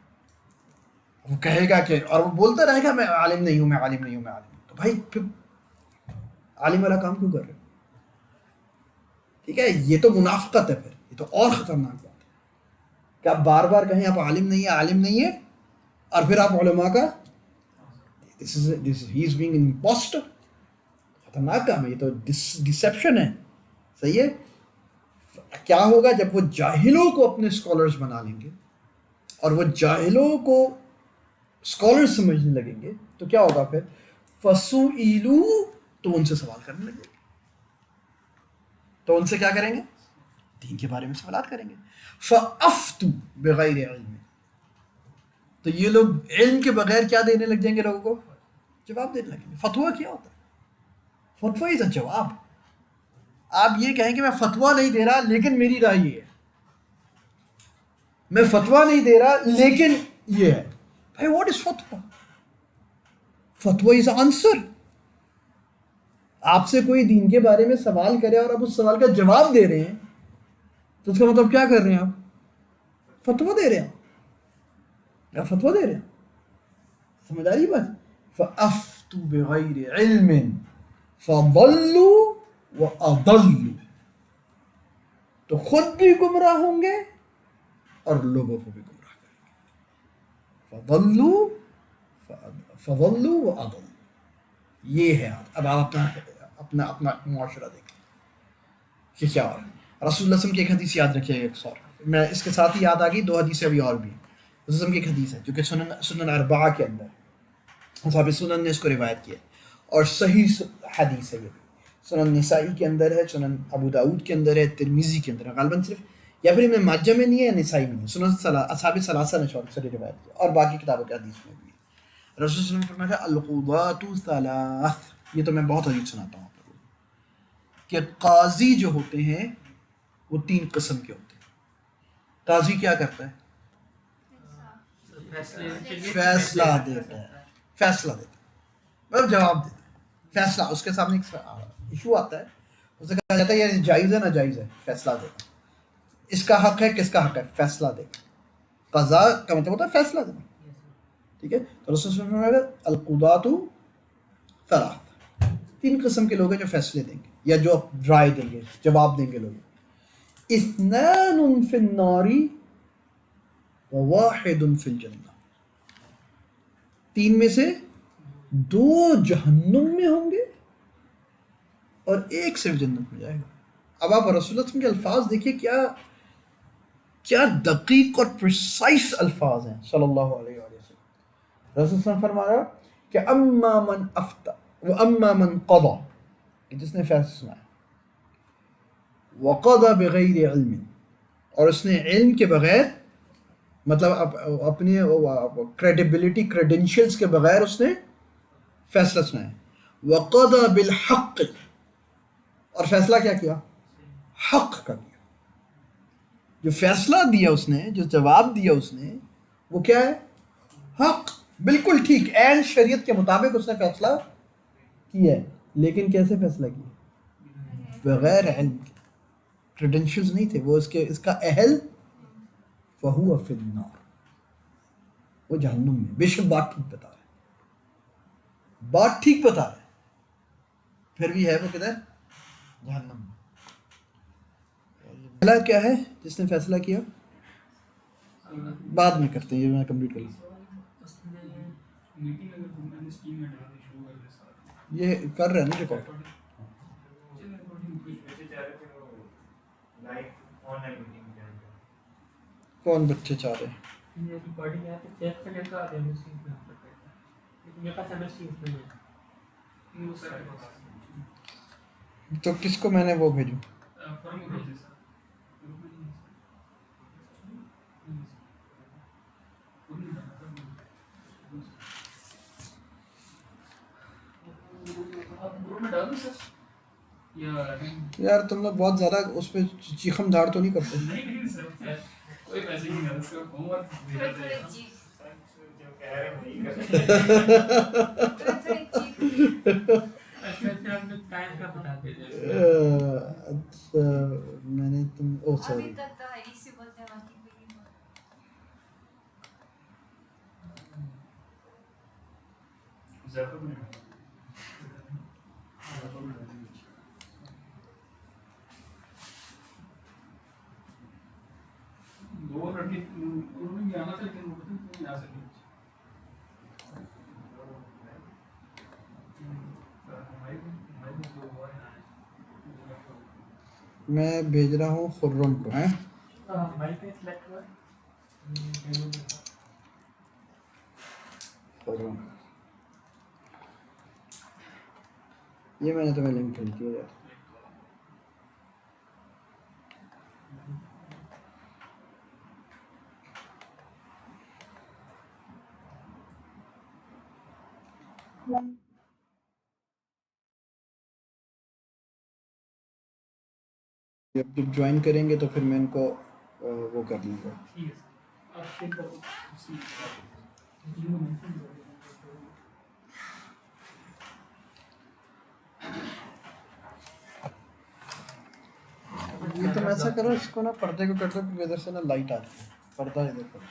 وہ کہے گا کہ، اور وہ بولتا رہے گا میں عالم نہیں ہوں، میں عالم نہیں ہوں، میں عالم نہیں ہوں. تو بھائی پھر عالم والا کام کیوں کر رہے ہو؟ ٹھیک ہے، یہ تو منافقت ہے. پھر یہ تو اور خطرناک بات ہے کہ آپ بار بار کہیں آپ عالم نہیں ہے، عالم نہیں ہے، اور پھر آپ علماء کا he is being an imposter. خطرناک کام ہے، یہ تو ڈسیپشن ہے. صحیح ہے. کیا ہوگا جب وہ جاہلوں کو اپنے اسکالرز بنا لیں گے اور وہ جاہلوں کو اسکالرز سمجھنے لگیں گے، تو کیا ہوگا پھر؟ فَسُئِلُوا، تو ان سے سوال کرنے لگیں گے. تو ان سے کیا کریں گے؟ دین کے بارے میں سوالات کریں گے. فَأَفْتُوا بِغَيْرِ عِلْمٍ، تو یہ لوگ علم کے بغیر کیا دینے لگ جائیں گے؟ لوگوں کو جواب دینے لگیں گے. فتویٰ کیا ہوتا ہے؟ فتویٰ از اے جواب. آپ یہ کہیں کہ میں فتویٰ نہیں دے رہا لیکن میری رائے یہ ہے، میں فتویٰ نہیں دے رہا لیکن یہ ہے. بھائی واٹ از فتویٰ؟ فتویٰ از آنسر. آپ سے کوئی دین کے بارے میں سوال کرے اور آپ اس سوال کا جواب دے رہے ہیں، تو اس کا مطلب کیا کر رہے ہیں؟ آپ فتویٰ دے رہے ہیں، آپ فتویٰ دے رہے ہیں. سمجھ آ رہی بات؟ فَأَفْتُوا بِغَيْرِ عِلْمٍ فَضَلُّوا وَأَضَلُّوا، تو خود بھی گمراہ ہوں گے اور لوگوں کو بھی گمراہ کریں گے. فَضَلُّوا وَأَضَلُّوا، یہ ہے. اب آپ اپنا معاشرہ دیکھیں کہ کیا ہو رہا ہے. رسول اللہ صلی اللہ علیہ وسلم کی ایک حدیث یاد رکھیے. ایک اور میں اس کے ساتھ ہی یاد آ گئی، 2 حدیثیں ابھی اور بھی ہیں. رسول اللہ علیہ وسلم کی ایک حدیث ہے جو کہ سنن اربعہ کے اندر، اصحاب سنن نے اس کو روایت کیا اور صحیح حدیث ہے. یہ بھی سنن نسائی کے اندر ہے، سنن ابو داؤد کے اندر ہے، ترمذی کے اندر ہے. غالباً صرف یا پھر ابن ماجہ میں نہیں ہے یا نسائی میں نہیں ہے. سنن اصحاب ثلاثہ نے سے روایت کیا اور باقی کتابوں کے حدیث میں بھی ہے. رسول صلی اللہ علیہ وسلم نے فرمایا القضاۃ ثلاث. یہ تو میں بہت عجیب سناتا ہوں آپ لوگوں کو کہ قاضی جو ہوتے ہیں وہ 3 قسم کے ہوتے ہیں. قاضی کیا کرتا ہے؟ فیصلہ دیتا ہے. فیصلہ دیتا ہے مطلب جواب دیتا ہے. فیصلہ، اس کے سامنے ایشو آتا ہے، اسے کہا جاتا ہے یہ جائز ہے ناجائز ہے، فیصلہ دینا. اس کا حق ہے، کس کا حق ہے؟ فیصلہ دینا. قضاء کا مطلب ہوتا ہے فیصلہ دینا. ٹھیک ہے، تو رسول صلی اللہ علیہ وسلم القضاۃ ثلاث، 3 قسم کے لوگ ہیں جو فیصلے دیں گے یا جو رائے دیں گے، جواب دیں گے. لوگ اثنان فی النار وواحد فی الجنہ، 3 میں سے 2 جہنم میں ہوں گے اور ایک سے بھی جنت میں جائے گا. اب آپ رسول اللہ صلی اللہ علیہ وسلم کے الفاظ دیکھیے کیا کیا دقیق اور پریسائز الفاظ ہیں صلی اللہ علیہ وآلہ وسلم. رسول اللہ صلی اللہ علیہ وسلم فرمایا کہ اما من افتا و اما من قضا، جس نے فیصلہ سنایا، وقضى بغیر علم، اور اس نے علم کے بغیر، مطلب اپنی کریڈیبلٹی کریڈینشیلز کے بغیر اس نے فیصلہ سنایا، وقضى بالحق، اور فیصلہ کیا کیا؟ حق کا کیا. جو فیصلہ دیا اس نے، جو جواب دیا اس نے، وہ کیا ہے؟ حق، بالکل ٹھیک، عین شریعت کے مطابق اس نے فیصلہ کیا ہے. لیکن کیسے فیصلہ کیا؟ بغیر علم کے، کریڈینشیلز نہیں تھے وہ اس کا اہل. فہو فی النار، وہ جہنم میں. بے شک بات ٹھیک بتا رہا ہے، بات ٹھیک بتا رہا ہے، پھر بھی ہے وہ کدھر؟ جہنم میں. پہلا کیا ہے جس نے فیصلہ کیا؟ بعد میں کرتے ہیں، یہ میں کمپلیٹ کر لوں. یہ کر رہے ہیں نا ریکارڈ. کون بچے چاہ رہے ہیں؟ تو کس کو میں نے وہ بھیجوں؟ یار تم لوگ بہت زیادہ اس پہ چیخم دھاڑ تو نہیں کرتے؟ اچھا میں نے تم سوری. میں بھیج رہا ہوں خرم کو. ہیں خرم، یہ میں نے تمہیں لنک بھیج دیا یار. جب جوائن کریں گے تو پھر میں ان کو وہ کر لوں گا. یہ تم ایسا کرو، اس کو نا پردے کو کر دو کیونکہ ادھر سے نا لائٹ آتی ہے. پردہ ادھر کرو.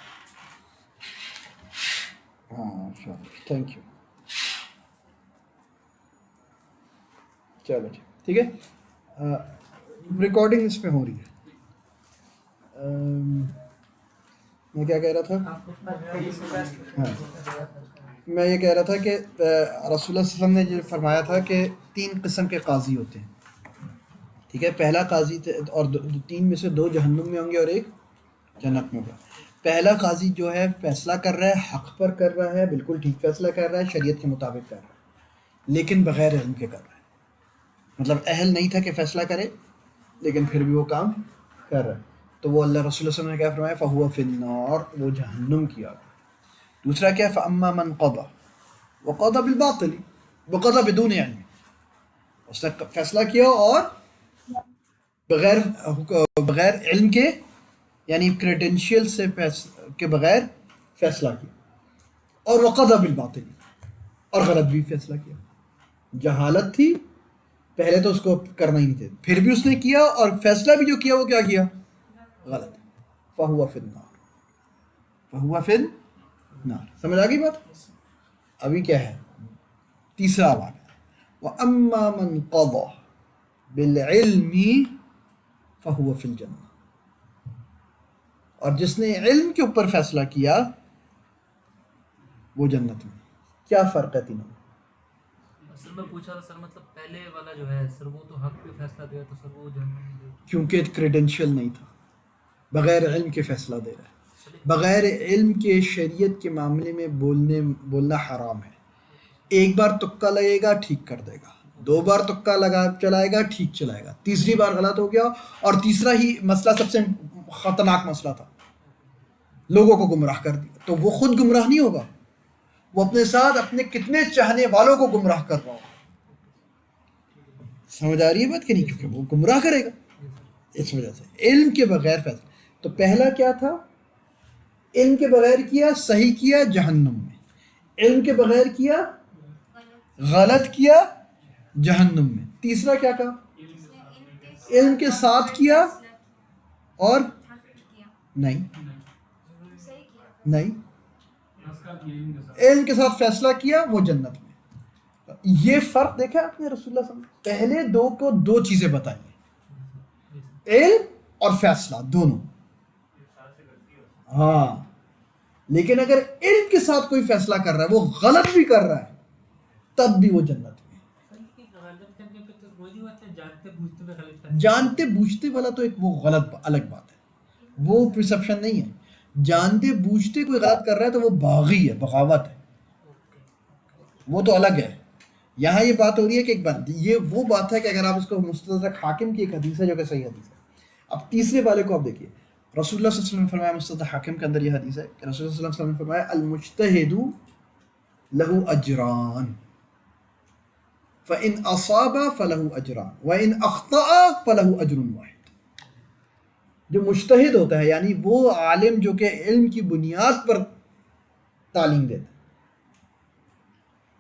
ہاں شاء تھینک یو. چلو ٹھیک ہے. ریکارڈنگ اس پہ ہو رہی ہے. میں کیا کہہ رہا تھا؟ ہاں میں یہ کہہ رہا تھا کہ رسول اللہ صلی اللہ علیہ وسلم نے یہ فرمایا تھا کہ 3 قسم کے قاضی ہوتے ہیں. ٹھیک ہے، پہلا قاضی اور 3 میں سے 2 جہنم میں ہوں گے اور 1 جنت میں ہوگا. پہلا قاضی جو ہے فیصلہ کر رہا ہے، حق پر کر رہا ہے، بالکل ٹھیک فیصلہ کر رہا ہے، شریعت کے مطابق کر رہا ہے، لیکن بغیر علم کے کر رہا ہے. مطلب اہل نہیں تھا کہ فیصلہ کرے، لیکن پھر بھی وہ کام کر رہا ہے. تو وہ اللہ رسول اللہ صلی اللہ علیہ وسلم نے کیا فرمایا؟ فہو فی النار، وہ جہنم کی آگ. دوسرا کیا؟ فاما من قضى وقضى بالباطل وقضى بدون علم، اس نے فیصلہ کیا اور بغیر علم کے، یعنی کریڈینشیل سے کے بغیر فیصلہ کیا، اور وقضى بالباطل، اور غلط بھی فیصلہ کیا. جہالت تھی پہلے تو اس کو کرنا ہی نہیں تھے، پھر بھی اس نے کیا، اور فیصلہ بھی جو کیا وہ کیا کیا؟ غلط. فہو فی النار، فہو فی النار. سمجھ آ گئی بات؟ ابھی کیا ہے؟ تیسرا واقعہ، وَأَمَّا مَنْ قَضَى بِالْعِلْمِ فَهُوَ فِي الْجَنَّةِ، اور جس نے علم کے اوپر فیصلہ کیا وہ جنت میں. کیا فرق ہے تینوں؟ اصل میں پوچھا تھا سر مطلب پہلے والا جو ہے سر وہ تو حق پہ فیصلہ دیا تو سر وہ جہنم میں دے. کیونکہ کریڈینشیل نہیں تھا، بغیر علم کے فیصلہ دے رہا ہے. بغیر علم کے شریعت کے معاملے میں بولنا حرام ہے. ایک بار تکا لگے گا ٹھیک کر دے گا، 2 بار تکا چلائے گا ٹھیک چلائے گا، تیسری بار غلط ہو گیا، اور تیسرا ہی مسئلہ سب سے خطرناک مسئلہ تھا، لوگوں کو گمراہ کر دیا، تو وہ خود گمراہ نہیں ہوگا، وہ اپنے ساتھ اپنے کتنے چاہنے والوں کو گمراہ کر رہا ہوگا. سمجھ آ رہی ہے بات کہ نہیں؟ کیونکہ وہ گمراہ کرے گا. اس وجہ سے علم کے بغیر فیصلہ. تو پہلا کیا تھا؟ علم کے بغیر کیا صحیح کیا جہنم میں، علم کے بغیر کیا غلط کیا جہنم میں. تیسرا کیا کہا؟ علم کے ساتھ کیا اور نہیں علم کے ساتھ فیصلہ کیا وہ جنت میں. یہ فرق دیکھا آپ نے رسول اللہ صلی اللہ علیہ وسلم پہلے 2 کو 2 چیزیں بتائیں، علم اور فیصلہ دونوں. ہاں لیکن اگر علم کے ساتھ کوئی فیصلہ کر رہا ہے وہ غلط بھی کر رہا ہے تب بھی وہ جنت میں. جانتے بوجھتے والا تو ایک وہ غلط الگ بات ہے، وہ پرسپشن نہیں ہے. جانتے بوجھتے کوئی غلط کر رہا ہے تو وہ باغی ہے، بغاوت ہے، وہ تو الگ ہے. یہاں یہ بات ہو رہی ہے کہ ایک بات یہ وہ بات ہے کہ اگر آپ اس کو مستدرک حاکم کی ایک حدیث ہے جو کہ صحیح حدیث ہے. اب تیسرے والے کو آپ دیکھیے، رسول اللہ صلی اللہ علیہ وسلم نے فرمایا، مستدرک حاکم کے اندر یہ حدیث ہے کہ رسول اللہ صلی اللہ علیہ وسلم نے فرمایا المجتہد لہ اجران فَإِنْ أَصَابَ فَلَهُ أَجْرَانِ وَإِنْ أَخْطَأَ فَلَهُ أَجْرٌ وَاحِدٌ. جو مجتہد ہوتا ہے یعنی وہ عالم جو کہ علم کی بنیاد پر تعلیم دیتا ہے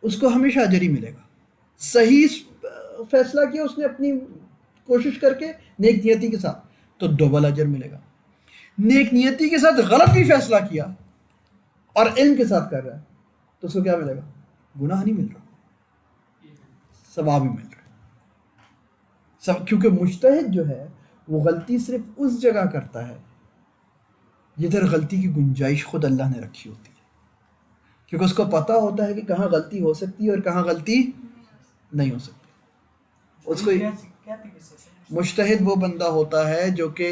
اس کو ہمیشہ اجر ہی ملے گا. صحیح فیصلہ کیا اس نے اپنی کوشش کر کے نیک نیتی کے ساتھ تو ڈبل اجر ملے گا. نیک نیتی کے ساتھ غلط بھی فیصلہ کیا اور علم کے ساتھ کر رہا ہے تو اس کو کیا ملے گا؟ گناہ نہیں مل رہا، ثواب ہی مل رہا ہے. کیونکہ مجتہد جو ہے وہ غلطی صرف اس جگہ کرتا ہے جدھر غلطی کی گنجائش خود اللہ نے رکھی ہوتی ہے، کیونکہ اس کو پتہ ہوتا ہے کہ کہاں غلطی ہو سکتی ہے اور کہاں غلطی نہیں ہو سکتی. اس کو مجتہد وہ بندہ ہوتا ہے جو کہ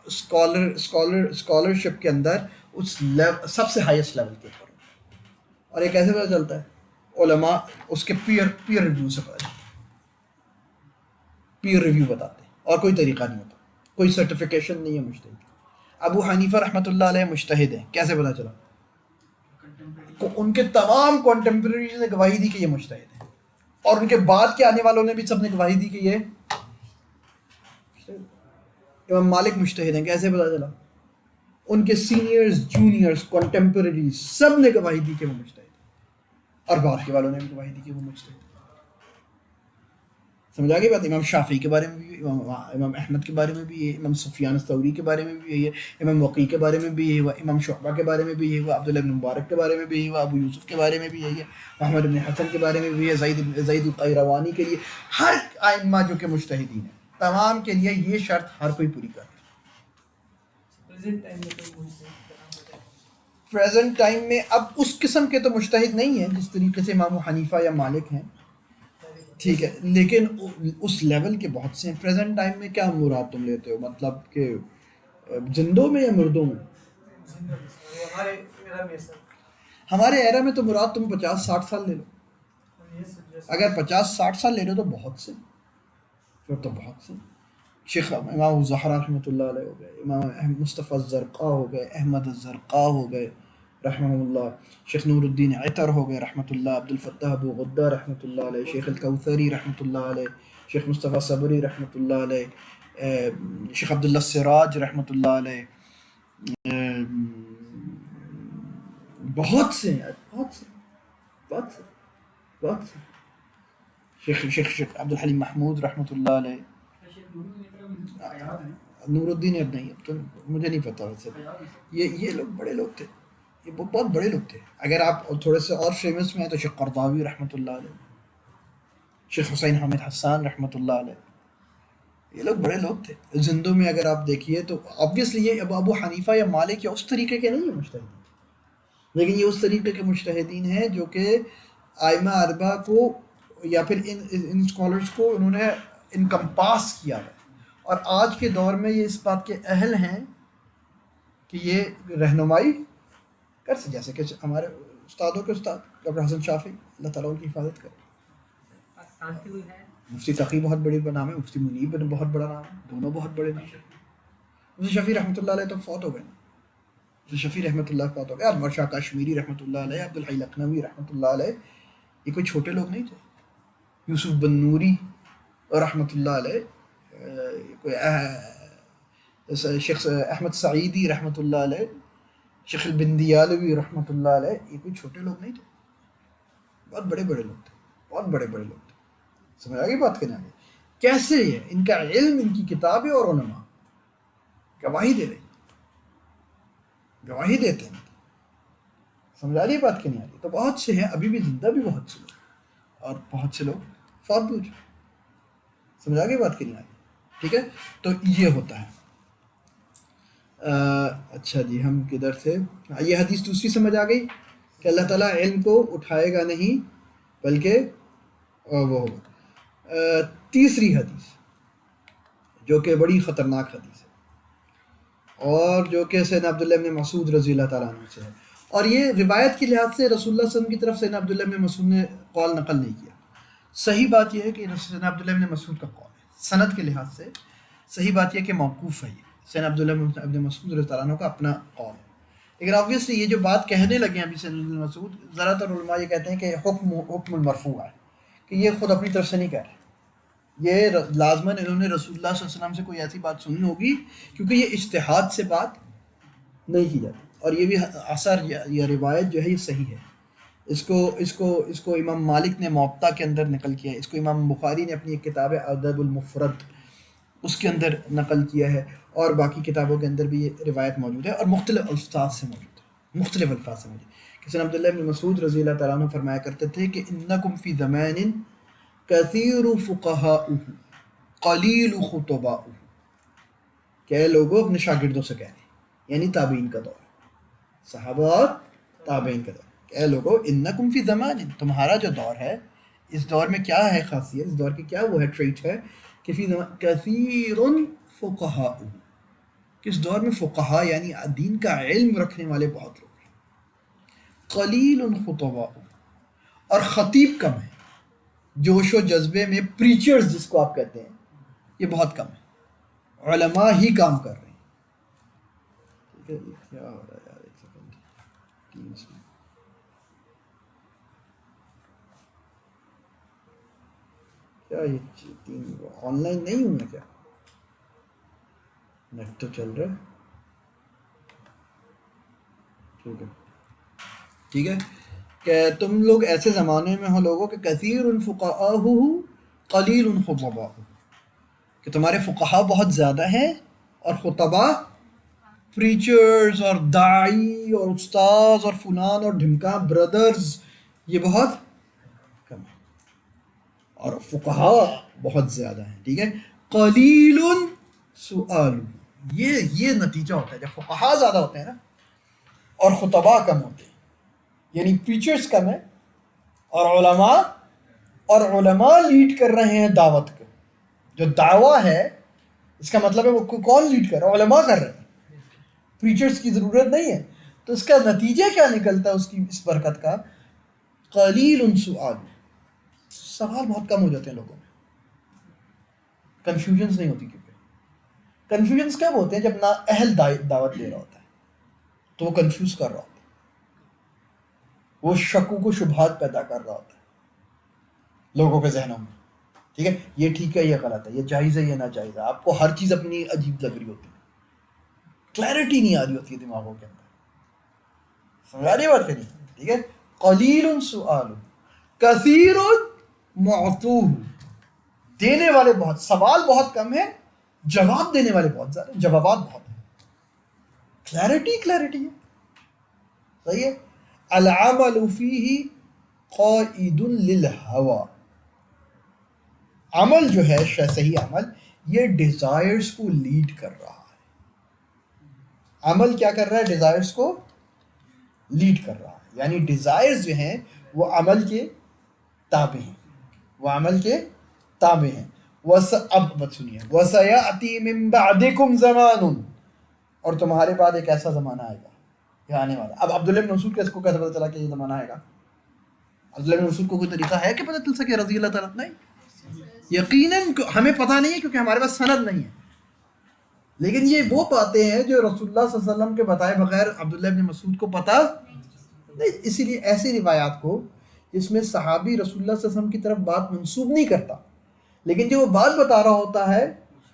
اسکالرشپ کے اندر اس سب سے ہائیسٹ لیول کے اوپر، اور یہ کیسے پتہ چلتا ہے؟ علماء اس کے پیئر ریویو سے پتہ چلتا ہے. پیئر ریویو بتاتے ہیں اور کوئی طریقہ نہیں ہوتا، کوئی سرٹیفکیشن نہیں ہے مجتہد. ابو حنیفہ رحمۃ اللہ علیہ مجتہد ہیں، کیسے پتہ چلا؟ ان کے تمام کنٹمپریریز نے گواہی دی کہ یہ مجتہد ہیں، اور ان کے بعد کے آنے والوں نے بھی سب نے گواہی دی کہ یہ. امام مالک مجتہد ہیں، کیسے پتہ چلا؟ ان کے سینئرز، جونیئرز، کنٹمپریریز سب نے گواہی دی کہ وہ مجتہد ہیں، اور بعد کے والوں نے بھی گواہی دی کہ وہ مجتہد ہیں. سمجھا گئی بات؟ امام شافعی کے بارے میں بھی، امام احمد کے بارے میں بھی یہ، امام سفیان ثوری کے بارے میں بھی یہی ہے، امام وقیع کے بارے میں بھی یہی ہوا، امام شعبہ کے بارے میں بھی یہی ہوا، عبداللہ بن مبارک کے بارے میں بھی یہی ہوا، ابو یوسف کے بارے میں بھی یہی ہے، محمد بن حسن کے بارے میں بھی ہے، زید القیروانی کے لیے. ہر ائمہ جو کہ مجتہدین ہیں تمام کے لیے یہ شرط ہر کوئی پوری کر. پریزنٹ ٹائم میں اب اس قسم کے تو مجتہد نہیں ہیں جس طریقے سے امام حنیفہ یا مالک ہیں، ٹھیک ہے، لیکن اس لیول کے بہت سے ہیں. پریزنٹ ٹائم میں کیا مراد تم لیتے ہو؟ مطلب کہ زندوں میں یا مردوں میں؟ ہمارے ایرا میں تو مراد تم 50-60 سال لے لو. اگر 50-60 سال لے لو تو بہت سے، پھر تو بہت سے. شیخ امام الزہرا رحمۃ اللہ علیہ ہو گئے، امام مصطفیٰ الزرقاء ہو گئے، احمد الزرقاء ہو گئے رحمہ اللہ، شیخ نور الدین عطر ہو گئے رحمۃ اللہ، عبد الفتاح ابو غدہ رحمۃ اللہ علیہ، شیخ الکوثری رحمۃ اللہ علیہ، شیخ مصطفیٰ صبری رحمۃ اللہ علیہ، شیخ عبداللہ السراج رحمۃ اللہ علیہ. بہت سے ہیں، بہت سے. شیخ عبد الحلیم محمود رحمۃ اللہ علیہ. نور الدین اب نہیں، اب تو مجھے نہیں پتا ویسے. یہ لوگ بڑے لوگ تھے، یہ بہت بڑے لوگ تھے. اگر آپ تھوڑے سے اور فیمس میں ہیں تو شیخ قرضاوی رحمۃ اللہ علیہ، شیخ حسین حامد حسان رحمۃ اللہ علیہ، یہ لوگ بڑے لوگ تھے. زندوں میں اگر آپ دیکھیے تو آبویسلی یہ ابو حنیفہ یا مالک یا اس طریقے کے نہیں ہیں مجتہدین، لیکن یہ اس طریقے کے مجتہدین ہیں جو کہ آئمہ اربعہ کو یا پھر ان اسکالرس کو انہوں نے انکمپاس کیا ہے، اور آج کے دور میں یہ اس بات کے اہل ہیں کہ یہ رہنمائی کر سکے، جیسے کہ ہمارے استادوں کے استاد ڈاکٹر حسن شافعی، اللہ تعالیٰ ان کی حفاظت کرے. پاکستان کی کوئی ہے؟ مفتی تقی بہت بڑی نام ہے، مفتی منیب بہت بڑا نام ہے، دونوں بہت بڑے نام ہیں. مفتی شفیع رحمۃ اللہ علیہ تو فوت ہو گئے نا، مفتی شفیع رحمۃ اللہ فوت ہو گئے. انور شاہ کاشمیری رحمۃ اللہ علیہ، عبدالحی لکھنوی رحمۃ اللہ علیہ، یہ کوئی چھوٹے لوگ نہیں تھے. یوسف بن نوری رحمۃ اللہ علیہ، کوئی شیخ احمد سعیدی رحمۃ اللہ علیہ، شیخ البندیالوی رحمۃ اللہ علیہ، یہ کوئی چھوٹے لوگ نہیں تھے، بہت بڑے بڑے لوگ تھے، بہت بڑے بڑے لوگ تھے. سمجھ آ گئی بات کرنے آگے کیسے ہے ان کا علم، ان کی کتابیں اور علماء گواہی دے رہے ہیں، گواہی دیتے ہیں. سمجھ آ رہی بات کرنے آ رہی. تو بہت سے ہیں ابھی بھی زندہ بھی بہت سے لوگ، اور بہت سے لوگ فوت بھی ہو چکے. سمجھ آ گئی بات کرنے آ رہی. ٹھیک ہے، تو یہ ہوتا ہے. اچھا جی، ہم کدھر تھے؟ یہ حدیث دوسری سمجھ آ گئی کہ اللہ تعالیٰ علم کو اٹھائے گا نہیں بلکہ وہ ہوگا. تیسری حدیث جو کہ بڑی خطرناک حدیث ہے، اور جو کہ سیدنا عبداللہ بن مسعود رضی اللہ تعالیٰ عنہ سے ہے، اور یہ روایت کے لحاظ سے رسول اللہ صلی اللہ علیہ وسلم کی طرف سیدنا عبداللہ بن مسعود نے قول نقل نہیں کیا. صحیح بات یہ ہے کہ سیدنا عبداللہ بن مسعود کا قول ہے، سند کے لحاظ سے صحیح بات یہ ہے کہ موقوف ہے، یہ سیدنا عبداللہ بن مسعود رضی اللہ عنہ کا اپنا قول ہے. لیکن آبویسلی یہ جو بات کہنے لگے ہیں ابھی سیدنا بن مسعود، زیادہ تر علماء یہ کہتے ہیں کہ حکم المرفوع ہے، کہ یہ خود اپنی طرف سے نہیں کہہ رہے، یہ لازماً انہوں نے رسول اللہ صلی اللہ علیہ وسلم سے کوئی ایسی بات سنی ہوگی، کیونکہ یہ اجتہاد سے بات نہیں کی جاتی. اور یہ بھی اثر یا روایت جو ہے یہ صحیح ہے. اس کو امام مالک نے موطا کے اندر نقل کیا ہے، اس کو امام بخاری نے اپنی ایک کتاب ادب المفرد اس کے اندر نقل کیا ہے، اور باقی کتابوں کے اندر بھی یہ روایت موجود ہے، اور مختلف الفاظ سے موجود ہے، مختلف الفاظ سے موجود ہے. کہ سیدنا عبداللہ بن مسعود رضی اللہ تعالیٰ عنہ فرمایا کرتے تھے کہ انکم فی زمان کثیر فقہاؤہ قلیل خطباؤہ، کہ اے لوگوں اپنے شاگردوں سے کہہ رہے ہیں، یعنی تابعین کا دور، صحابہ اور تابعین کا دور، کہ اے لوگوں انکم فی زمان، تمہارا جو دور ہے اس دور میں کیا ہے خاصیت، اس دور کی کیا وہ ہے ٹریٹ ہے کہ فی زمان کثیر فقہاؤہ، کہ اس دور میں فقہا یعنی دین کا علم رکھنے والے بہت لوگ ہیں. قلیل خطباؤہ، اور خطیب کم ہے، جوش و جذبے میں پریچرز جس کو آپ کہتے ہیں یہ بہت کم ہے، علماء ہی کام کر رہے ہیں. ٹھیک ہے، یہ کیا ہو رہا ہے یار، ایک سیکنڈ، ٹیمز میں کیا یہ تین آن لائن نہیں ہوں میں کیا؟ نیٹ تو چل رہا ہے. ٹھیک ہے کہ تم لوگ ایسے زمانے میں ہو لوگوں کہ کثیر فقہاہ قلیل خطباء، کہ تمہارے فقہا بہت زیادہ ہیں اور خطباء پریچرز اور داعی اور استاذ اور فلان اور ڈھمکا بردرز یہ بہت کم ہیں، اور فقہا بہت زیادہ ہیں. ٹھیک ہے، قلیل سؤال، یہ نتیجہ ہوتا ہے جب فقہا زیادہ ہوتے ہیں نا اور خطباء کم ہوتے ہیں، یعنی پریچرز کم ہیں اور علماء لیڈ کر رہے ہیں دعوت کو. جو دعویٰ ہے اس کا مطلب ہے وہ کون لیڈ کر رہا ہے؟ علماء کر رہے ہیں، پریچرز کی ضرورت نہیں ہے. تو اس کا نتیجہ کیا نکلتا ہے اس برکت کا؟ قلیل سؤال، سوال بہت کم ہو جاتے ہیں لوگوں میں، کنفیوژنس نہیں ہوتی. کیونکہ کنفیوژنس کب ہوتے ہیں؟ جب نا اہل دعوت دے رہا ہوتا ہے تو وہ کنفیوز کر رہا ہوتا ہے، وہ شکوک و شبہات پیدا کر رہا ہوتا ہے لوگوں کے ذہنوں میں. ٹھیک ہے، یہ ٹھیک ہے، یہ غلط ہے، یہ جائز ہے، یہ ناجائز ہے. آپ کو ہر چیز اپنی عجیب لگ رہی ہوتی ہے، کلیئرٹی نہیں آ رہی ہوتی ہے دماغوں کے اندر. سمجھ آ رہی ہے بات کریں؟ ٹھیک ہے، قلیل سؤال کثیر معطوہ، دینے والے بہت، سوال بہت کم ہے، جواب دینے والے بہت زیادہ، جوابات بہت ہیں. کلیئرٹی ہے. صحیح ہے. العمل فیہ قائد للہوى، عمل جو ہے صحیح عمل یہ ڈیزائرز کو لیڈ کر رہا ہے. عمل کیا کر رہا ہے؟ ڈیزائرز کو لیڈ کر رہا ہے، یعنی ڈیزائرز جو ہیں وہ عمل کے تابع ہیں، وہ عمل کے تابع ہیں. اب بات سنیے، وَسَيَأْتِي مِن بَعْدِكُمْ زَمَانٌ، اور تمہارے بعد ایک ایسا زمانہ آئے گا، یہ آنے والا. اب عبداللہ بن مسعود کو کیسے پتہ چلا کہ یہ زمانہ آئے گا؟ عبداللہ بن مسعود کو کوئی طریقہ ہے کہ پتہ چل سکے رضی اللہ تعالیٰ؟ نہیں، یقیناً ہمیں پتہ نہیں ہے کیونکہ ہمارے پاس سند نہیں ہے. لیکن یہ وہ باتیں ہیں جو رسول اللہ صلی اللہ علیہ وسلم کے بتائے بغیر عبداللہ بن مسعود کو پتہ نہیں. اسی لیے ایسی روایات کو جس میں صحابی رسول اللہ صلی اللہ علیہ وسلم کی طرف بات منسوب نہیں کرتا، لیکن جو وہ بات بتا رہا ہوتا ہے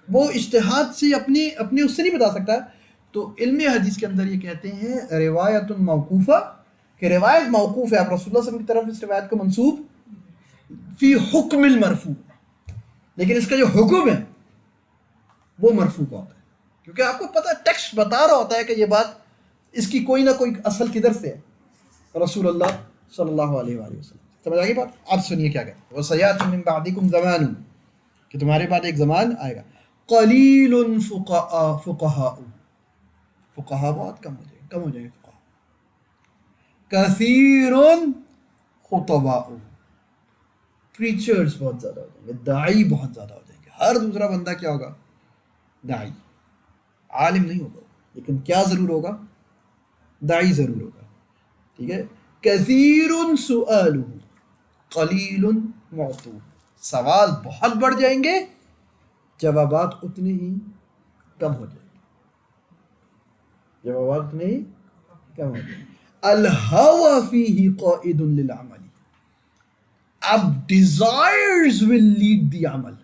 وہ اجتہاد سے اپنی اس سے نہیں بتا سکتا، تو علم حدیث کے اندر یہ کہتے ہیں روایت موقوفہ، کہ روایت موقوف ہے، آپ رسول اللہ صلی اللہ علیہ وسلم کی طرف اس روایت کو منسوب فی حکم المرفوع، لیکن اس کا جو حکم ہے وہ مرفوع کا ہوتا ہے، کیونکہ آپ کو پتہ ٹیکسٹ بتا رہا ہوتا ہے کہ یہ بات اس کی کوئی نہ کوئی اصل کدھر سے ہے، رسول اللہ صلی اللہ علیہ وآلہ وسلم. سمجھ آگئی بات؟ اب سنیے کیا کہتے ہیں، وَسَيَأْتِي مِن بَعْدِكُمْ زَمَانٌ، کہ تمہارے بعد ایک زمان آئے گا، قلیل فقہاء، فقہاء بہت کم ہو جائیں گے فقہاء، کثیر خطباء، پریچرز بہت زیادہ ہو جائیں گے، داعی بہت زیادہ ہو جائیں گے. ہر دوسرا بندہ کیا ہوگا؟ داعی. عالم نہیں ہوگا لیکن کیا ضرور ہوگا؟ داعی ضرور ہوگا. ٹھیک ہے. کثیر سؤالہ قلیل معطوہ، سوال بہت بڑھ جائیں گے، جوابات اتنے ہی کم ہو جائیں گے، جوابات اتنے ہی کم ہو جائیں گے. الہوی فیہ قائد للعمل، اب ڈیزائرز ول لیڈ دی عمل،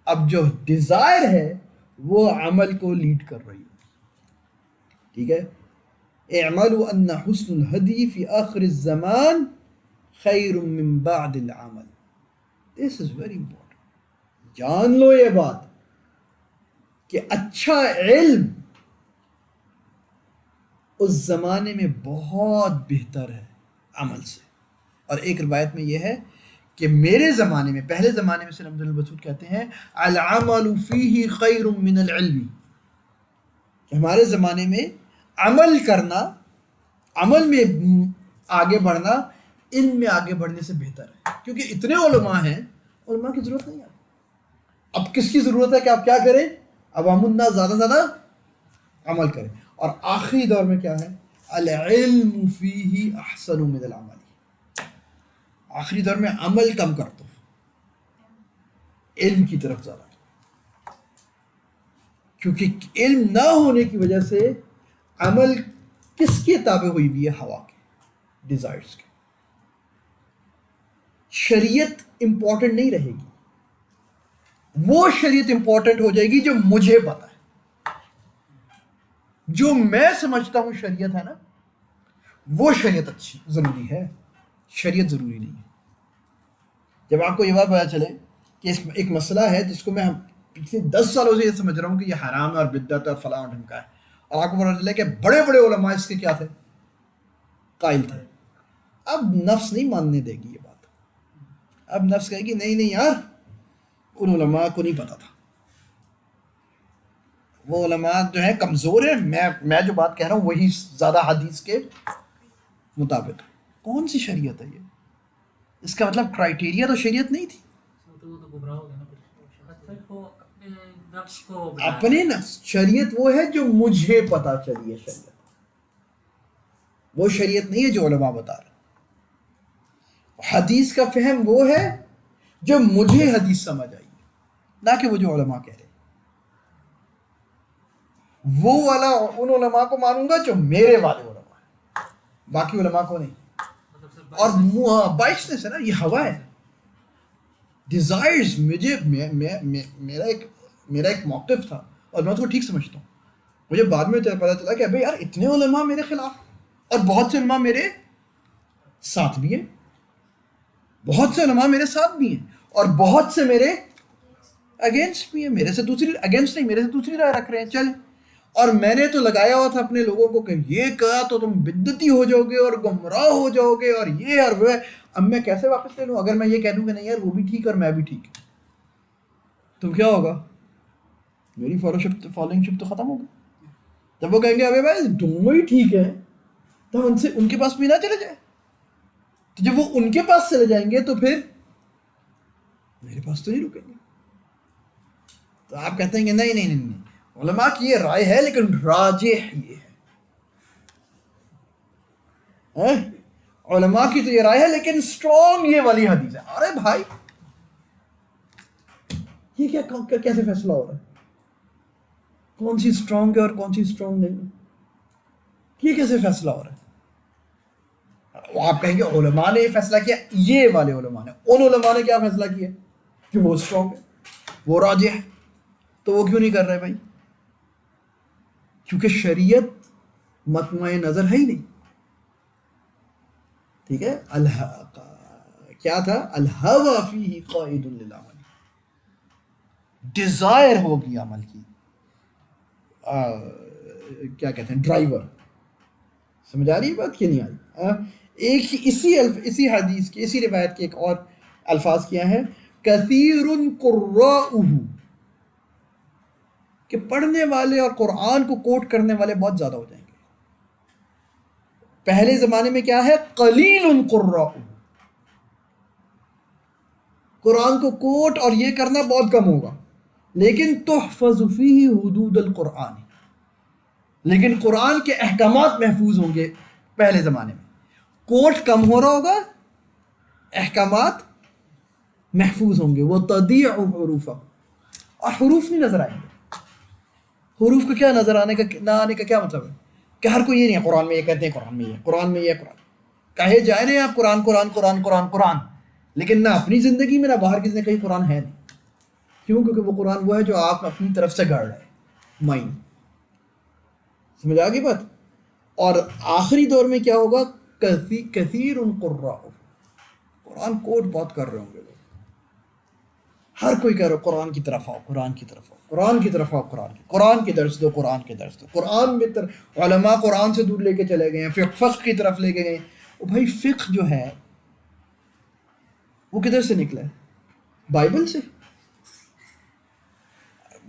اب جو ڈیزائر ہے وہ عمل کو لیڈ کر رہی ہے. ٹھیک ہے. اعملوا ان حسن الہدی فی آخر الزمان خیر من بعد العمل. This is very important. جان لو یہ بات کہ اچھا علم اس زمانے میں بہت بہتر ہے عمل سے. اور ایک روایت میں یہ ہے کہ میرے زمانے میں، پہلے زمانے میں سے عبد المسعود کہتے ہیں العمل فیہ خیر من العلم، کہ ہمارے زمانے میں عمل کرنا، عمل میں آگے بڑھنا علم میں آگے بڑھنے سے بہتر ہے، کیونکہ اتنے علماء ہیں، علماء کی ضرورت نہیں ہے. اب کس کی ضرورت ہے کہ آپ کیا کریں؟ عوام الناس زیادہ سے زیادہ عمل کریں. اور آخری دور میں کیا ہے؟ العلم فیہ احسن من العمل، آخری دور میں عمل کم کر دو، علم کی طرف زیادہ، کیونکہ علم نہ ہونے کی وجہ سے عمل کس کے تابع ہوئی ہوئی ہے؟ ہوا کے، ڈیزائرز کے. شریعت امپورٹنٹ نہیں رہے گی، وہ شریعت امپورٹنٹ ہو جائے گی جو مجھے پتا ہے، جو میں سمجھتا ہوں شریعت ہے نا، وہ شریعت اچھی ضروری ہے، شریعت ضروری نہیں ہے. جب آپ کو یہ بات پتا چلے کہ ایک مسئلہ ہے جس کو میں پچھلے 10 سالوں سے یہ سمجھ رہا ہوں کہ یہ حرام ہے اور بدعت اور فلاں اور ڈھمکا ہے، اور آپ کو پتا چلے کہ بڑے بڑے علماء اس کے کیا تھے؟ قائل تھے. اب نفس نہیں ماننے دے گی یہ بات، اب نفس کہے گی نہیں یار، ان علماء کو نہیں پتا تھا، وہ علماء جو ہیں کمزور ہیں، میں جو بات کہہ رہا ہوں وہی زیادہ حدیث کے مطابق. کون سی شریعت ہے یہ؟ اس کا مطلب کرائٹیریا تو شریعت نہیں تھی. اپنے نفس، شریعت وہ ہے جو مجھے پتا چلی ہے، شریعت وہ شریعت نہیں ہے جو علماء بتا رہے. حدیث کا فہم وہ ہے جو مجھے حدیث سمجھ آئی، نہ کہ وہ جو علماء کہہ رہے. وہ والا ان علماء کو مانوں گا جو میرے والے علماء ہیں، باقی علماء کو نہیں. اور بائشنس ہے نا، یہ ہوا ہے، ڈیزائرز. میرا ایک موقف تھا اور میں اس کو ٹھیک سمجھتا ہوں. مجھے بعد میں پتا چلا کہ ابھی یار اتنے علماء میرے خلاف، اور بہت سے علماء میرے ساتھ بھی ہیں، بہت سے علماء میرے ساتھ بھی ہیں، اور بہت سے میرے اگینسٹ بھی ہیں، میرے سے دوسری اگینسٹ نہیں، میرے سے دوسری رائے رکھ رہے ہیں. چل، اور میں نے تو لگایا ہوا تھا اپنے لوگوں کو کہ یہ کہا تو تم بدعتی ہو جاؤ گے اور گمراہ ہو جاؤ گے اور یہ اور وہ. اب میں کیسے واپس لے لوں؟ اگر میں یہ کہہ دوں کہ نہیں یار وہ بھی ٹھیک اور میں بھی ٹھیک، تو کیا ہوگا؟ میری فالوئنگ شپ تو ختم ہوگی. جب وہ کہیں گے ابے بھائی دونوں ہی ٹھیک ہیں، تو ہم ان کے پاس بھی نہ چلے جائیں. تو جب وہ ان کے پاس چلے جائیں گے تو پھر میرے پاس تو نہیں رکیں گے. تو آپ کہتے ہیں کہ نہیں نہیں نہیں نہیں، علماء کی یہ رائے ہے لیکن راجح یہ ہے. علماء کی تو یہ رائے ہے لیکن اسٹرانگ یہ والی حدیث ہے. ارے بھائی یہ کیسے فیصلہ ہو رہا ہے؟ کون سی اسٹرانگ ہے اور کون سی اسٹرانگ نہیں ہے؟ یہ کیسے فیصلہ ہو رہا ہے؟ آپ کہیں گے علماء نے یہ فیصلہ کیا، یہ والے علماء نے. ان علماء نے کیا فیصلہ کیا کہ وہ اسٹرانگ ہے، وہ راجح ہے، تو وہ کیوں نہیں کر رہے بھائی؟ کیونکہ شریعت مطمع نظر ہے ہی نہیں. ٹھیک ہے، کیا تھا؟ الہوی فیہ قائد للعمل، ڈیزائر ہوگی عمل کی، کیا کہتے ہیں، ڈرائیور. سمجھ آ رہی ہے بات کہ نہیں آ رہی؟ ایک اسی حدیث کے اسی روایت کے ایک اور الفاظ کیا ہے، کثیر قراؤہ، کہ پڑھنے والے اور قرآن کو کوٹ کرنے والے بہت زیادہ ہو جائیں گے. پہلے زمانے میں کیا ہے؟ قلیل قراؤہ، قرآن کو کوٹ اور یہ کرنا بہت کم ہوگا. لیکن تحفظ فیہ حدود القرآن، لیکن قرآن کے احکامات محفوظ ہوں گے. پہلے زمانے میں کوٹ کم ہو رہا ہوگا، احکامات محفوظ ہوں گے. وہ تضیع حروفہ، اور حروف نہیں نظر آئیں گے. حروف کو کیا نظر آنے کا نہ آنے کا کیا مطلب ہے؟ کہ ہر کوئی یہ نہیں ہے قرآن میں یہ کہتے ہیں، قرآن میں یہ، قرآن میں یہ، قرآن کہے جائے نہیں آپ قرآن قرآن قرآن قرآن قرآن، لیکن نہ اپنی زندگی میں نہ باہر کسی نے کہیں قرآن ہے نہیں. کیوں؟ کیونکہ وہ قرآن وہ ہے جو آپ اپنی طرف سے گڑھ رہے ہیں مائنڈ. سمجھ آ گئی بات؟ اور آخری دور میں کیا ہوگا؟ کثیر قراء، قرآن کوٹ بہت کر رہے ہوں گے لوگ. ہر کوئی کہہ رہا ہے قرآن کی طرف آؤ، قرآن کی طرف آؤ، قرآن کی طرف آؤ، قرآن کے درس دو، قرآن کے درس دو. قرآن میں علماء قرآن سے دور لے کے چلے گئے ہیں، فقہ کی طرف لے کے گئے. اور بھائی فقہ جو ہے وہ کدھر سے نکلا ہے؟ بائبل سے.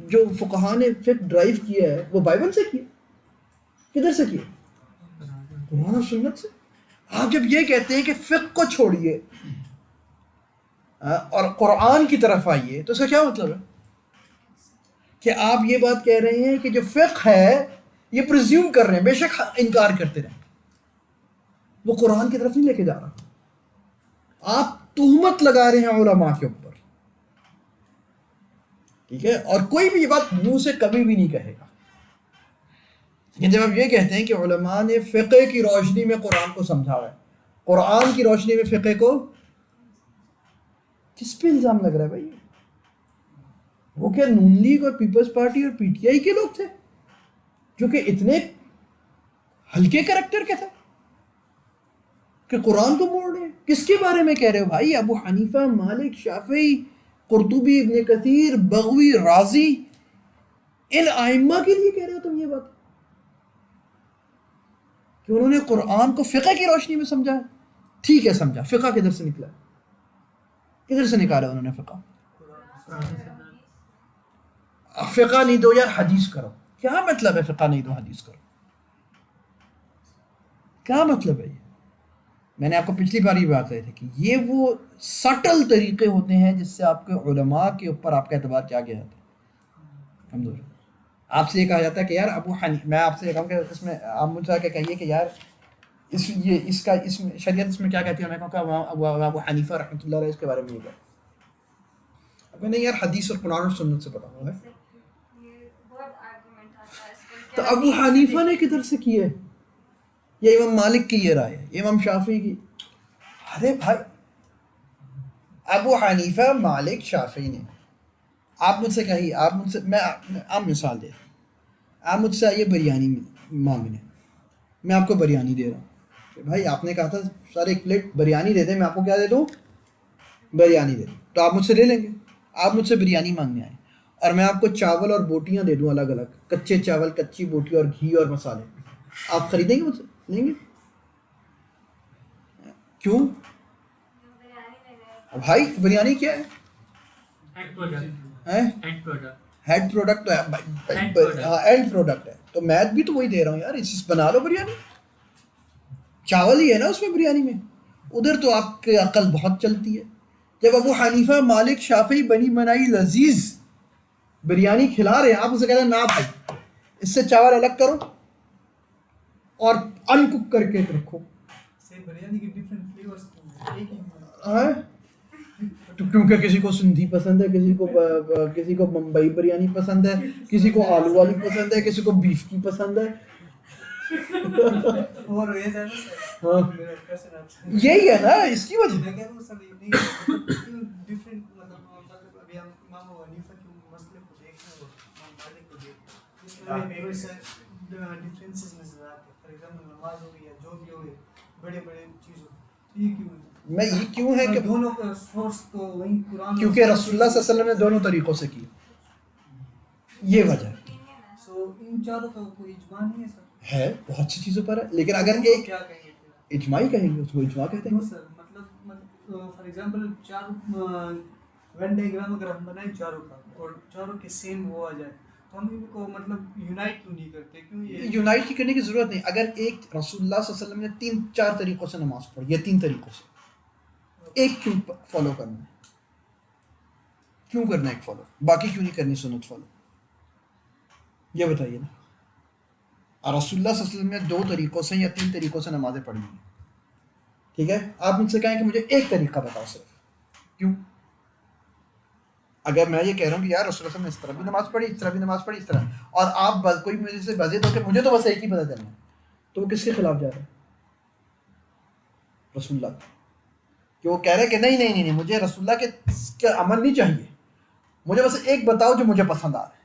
جو فقہاء نے فقہ ڈرائیو کیا ہے وہ بائبل سے کیا. کدھر سے کیا؟ قرآن اور سنت سے. آپ جب یہ کہتے ہیں کہ فقہ کو چھوڑیے اور قرآن کی طرف آئیے تو اس کا کیا مطلب ہے؟ کہ آپ یہ بات کہہ رہے ہیں کہ جو فقہ ہے یہ پرزیوم کر رہے ہیں، بے شک انکار کرتے رہیں، وہ قرآن کی طرف نہیں لے کے جا رہا. آپ تہمت لگا رہے ہیں علماء کے اوپر. ٹھیک ہے، اور کوئی بھی یہ بات منہ سے کبھی بھی نہیں کہے گا. لیکن جب آپ یہ کہتے ہیں کہ علماء نے فقہ کی روشنی میں قرآن کو سمجھا ہے، قرآن کی روشنی میں فقہ کو، کس پہ الزام لگ رہا ہے بھائی؟ وہ کیا نون لیگ اور پیپلز پارٹی اور پی ٹی آئی کے لوگ تھے جو کہ اتنے ہلکے کریکٹر کے تھے کہ قرآن کو موڑ رہے ہیں؟ کس کے بارے میں کہہ رہے ہو بھائی؟ ابو حنیفہ، مالک، شافعی، قرطبی، ابن کثیر، بغوی، رازی، ان ائمہ کے لیے کہہ رہے ہو تم یہ بات کہ انہوں نے قرآن کو فقہ کی روشنی میں سمجھا ہے؟ ٹھیک ہے، سمجھا. فقہ کدھر سے نکلا؟ کدھر سے نکالا انہوں نے فقہ؟ فقہ نہیں دو یار، حدیث کرو. کیا مطلب ہے فقہ نہیں دو حدیث کرو؟ کیا مطلب ہے یہ؟ میں نے آپ کو پچھلی بار یہ بات کہی تھی کہ یہ وہ سٹل طریقے ہوتے ہیں جس سے آپ کے علماء کے اوپر آپ کا اعتبار کیا گیا جاتا ہے. کمزور. آپ سے یہ کہا جاتا ہے کہ یار ابو حنیفہ، میں آپ سے یہ کہوں کہ اس میں آپ مجھ سے کہیے کہ یار اس کا شریعت اس میں کیا کہتی ہے؟ میں کہوں کہ ابو حنیفہ رحمۃ اللہ علیہ اس کے بارے میں یہ کہا. اب نہیں یار، حدیث اور قرآن اور سنت سے پتا ہوا ہے. تو ابو حنیفہ نے کدھر سے کی ہے؟ یہ امام مالک کی یہ رائے ہے، امام شافعی کی. ارے بھائی، ابو حنیفہ، مالک، شافعی نے، آپ مجھ سے کہیے، آپ مجھ سے، میں عام مثال دے رہا ہوں، آپ مجھ سے آئیے بریانی مانگنے، میں آپ کو بریانی دے رہا ہوں کہ بھائی آپ نے کہا تھا سر ایک پلیٹ بریانی دے دیں، میں آپ کو کیا دے دوں؟ بریانی دے دوں. تو آپ مجھ سے لے لیں گے. آپ مجھ سے بریانی مانگنے آئے اور میں آپ کو چاول اور بوٹیاں دے دوں الگ الگ، کچے چاول، کچی بوٹی اور گھی اور مسالے، آپ خریدیں گے مجھ سے؟ لیں گے؟ کیوں بھائی؟ بریانی کیا ہے؟ ہیڈ پروڈکٹ ہے، اینڈ پروڈکٹ ہے. تو میں بھی تو وہی دے رہا ہوں یار، اس بنا لو بریانی. چاول ہی ہے نا اس میں بریانی میں. ادھر تو آپ کی عقل بہت چلتی ہے. جب ابو حنیفہ مالک شافعی بنی بنائی لذیذ بریانی کھلا رہے ہیں آپ اسے کہتے ہیں نا بھائی اس سے چاول الگ کرو اور ان کک کر کے رکھو. بریانی کے ڈفرنٹ فلیورز ایک ہی ہاں تو کیونکہ کسی کو سندھی پسند ہے, کسی کو ممبئی بریانی پسند ہے, کسی کو آلو والی پسند ہے, کسی کو بیف کی پسند ہے. اور ہاں یہی ہے نا اس کی وجہ. ڈفرینٹ مطلب ابھی ہم امام ابو حنیفہ کے مسئلے کو دیکھ رہے ہیں اور امام مالک کو دیکھ رہے ہیں, اس میں ہمیں تھوڑے سے ڈفرینسز نظر آتے ہیں. فار ایگزامپل نماز ہو گئی یا جو بھی ہو گئی بڑے بڑے چیزوں, یہ کیوں ہے؟ میں یہ کیوں ہے کہ دونوں کا سورس تو وہی قرآن, کیونکہ رسول اللہ صلی اللہ علیہ وسلم نے دونوں طریقوں سے کی, یہ وجہ ہے. سو ان چاروں کا کوئی اجماع نہیں ہے سر؟ ہے بہت سی چیزوں پر ہے, لیکن اگر ایک کیا کہیں گے اجماعی کہیں گے اس کو اجماع کہتے ہیں. سر مطلب فار ایگزامپل چار وین ڈائیگرام اگر ہم بنائیں چاروں کا اور چاروں کے سیم وہ آ جائے تو ہم ان کو مطلب یونائٹ کیوں نہیں کرتے؟ کیوں یہ یونائٹ کی کرنے کی ضرورت نہیں. اگر ایک رسول اللہ صلی اللہ علیہ وسلم نے 3-4 طریقوں سے نماز پڑھی یا 3 طریقوں سے, ایک کیوں فالو کرنا ہے؟ کیوں کرنا ہے ایک فالو, باقی کیوں نہیں کرنی سنت فالو؟ یہ بتائیے نا. اور رسول اللہ صلی اللہ علیہ وسلم نے 2 طریقوں سے یا 3 طریقوں سے نمازیں پڑھی ہیں, ٹھیک ہے, آپ مجھ سے کہیں کہ مجھے ایک طریقہ بتاؤ صرف, کیوں؟ اگر میں یہ کہہ رہا ہوں کہ یار رسول اللہ صلی اللہ علیہ وسلم نے اس طرح بھی نماز پڑھی, اس طرح بھی نماز پڑھی, اس طرح, اور آپ کوئی مجھے سے بزید ہو کہ مجھے تو بس ایک ہی پتہ چلنا ہے, تو وہ کس کے خلاف جا رہا ہے؟ رسول اللہ, کہ وہ کہہ رہے کہ نہیں نہیں نہیں مجھے رسول اللہ کے عمل نہیں چاہیے, مجھے بس ایک بتاؤ جو مجھے پسند آ رہا ہے.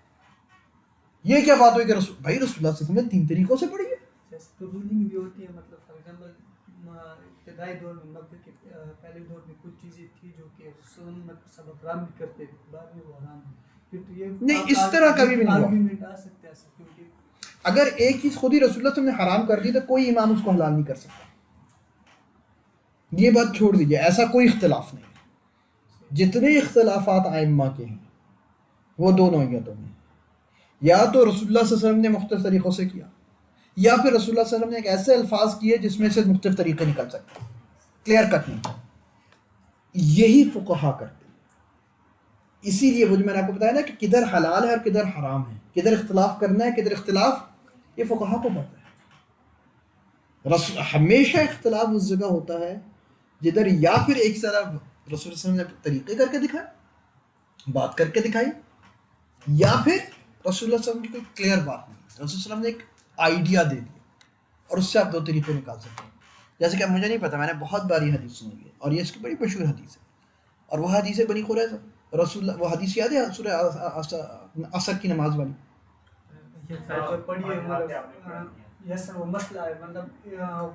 یہ کیا بات ہوئی کہ رسول اللہ صلی اللہ علیہ وسلم نے 3 طریقوں سے پڑھی ہے. تو رولنگ بھی ہوتی ہے, مطلب فار ایگزامپل ابتدائی دور میں مکہ کے پہلے دور میں کچھ چیزیں تھی جو کہ سنت سب حرام بھی کرتے تھے, بعد میں وہ حرام ہے. تو یہ نہیں اس طرح کبھی بھی نہیں ہوا. آرگومنٹ آ سکتا ہے ایسا, کیونکہ اگر ایک چیز خود ہی رسول اللہ صلی اللہ علیہ وسلم نے حرام کر دی تو کوئی امام اس کو حلال نہیں کر سکتا. یہ بات چھوڑ دیجیے, ایسا کوئی اختلاف نہیں. جتنے اختلافات ائمہ کے ہیں وہ 2 نوعیتوں میں, یا تو رسول اللہ صلی اللہ علیہ وسلم نے مختلف طریقوں سے کیا, یا پھر رسول اللہ صلی اللہ علیہ وسلم نے ایک ایسے الفاظ کیے جس میں سے مختلف طریقے نکل سکتے ہیں, کلیئر کٹ نہیں. یہی فقہا کرتے ہیں. اسی لیے وہ جو میں نے آپ کو بتایا نا کہ کدھر حلال ہے اور کدھر حرام ہے, کدھر اختلاف کرنا ہے کدھر اختلاف, یہ فقہا کو پتہ ہے. ہمیشہ اختلاف اس جگہ ہوتا ہے جدھر یا پھر ایک طرف رسول اللہ صلی اللہ علیہ وسلم نے طریقے کر کے دکھائے, بات کر کے دکھائی, یا پھر رسول اللہ صلی اللہ علیہ وسلم کی کوئی کلیئر بات نہیں, رسول اللہ صلی اللہ علیہ وسلم نے ایک آئیڈیا دے دیا اور اس سے آپ 2 طریقے نکال سکتے ہیں. جیسے کہ مجھے نہیں پتا, میں نے بہت باری حدیث سنی ہے اور یہ اس کی بڑی مشہور حدیث ہے, اور وہ حدیث ہے بنی قریظہ. رسول اللہ, وہ حدیث یاد ہے سورہ عصر کی نماز والی؟ جو پڑھی ہے مطلب یس سر وہ مسئلہ ہے, مطلب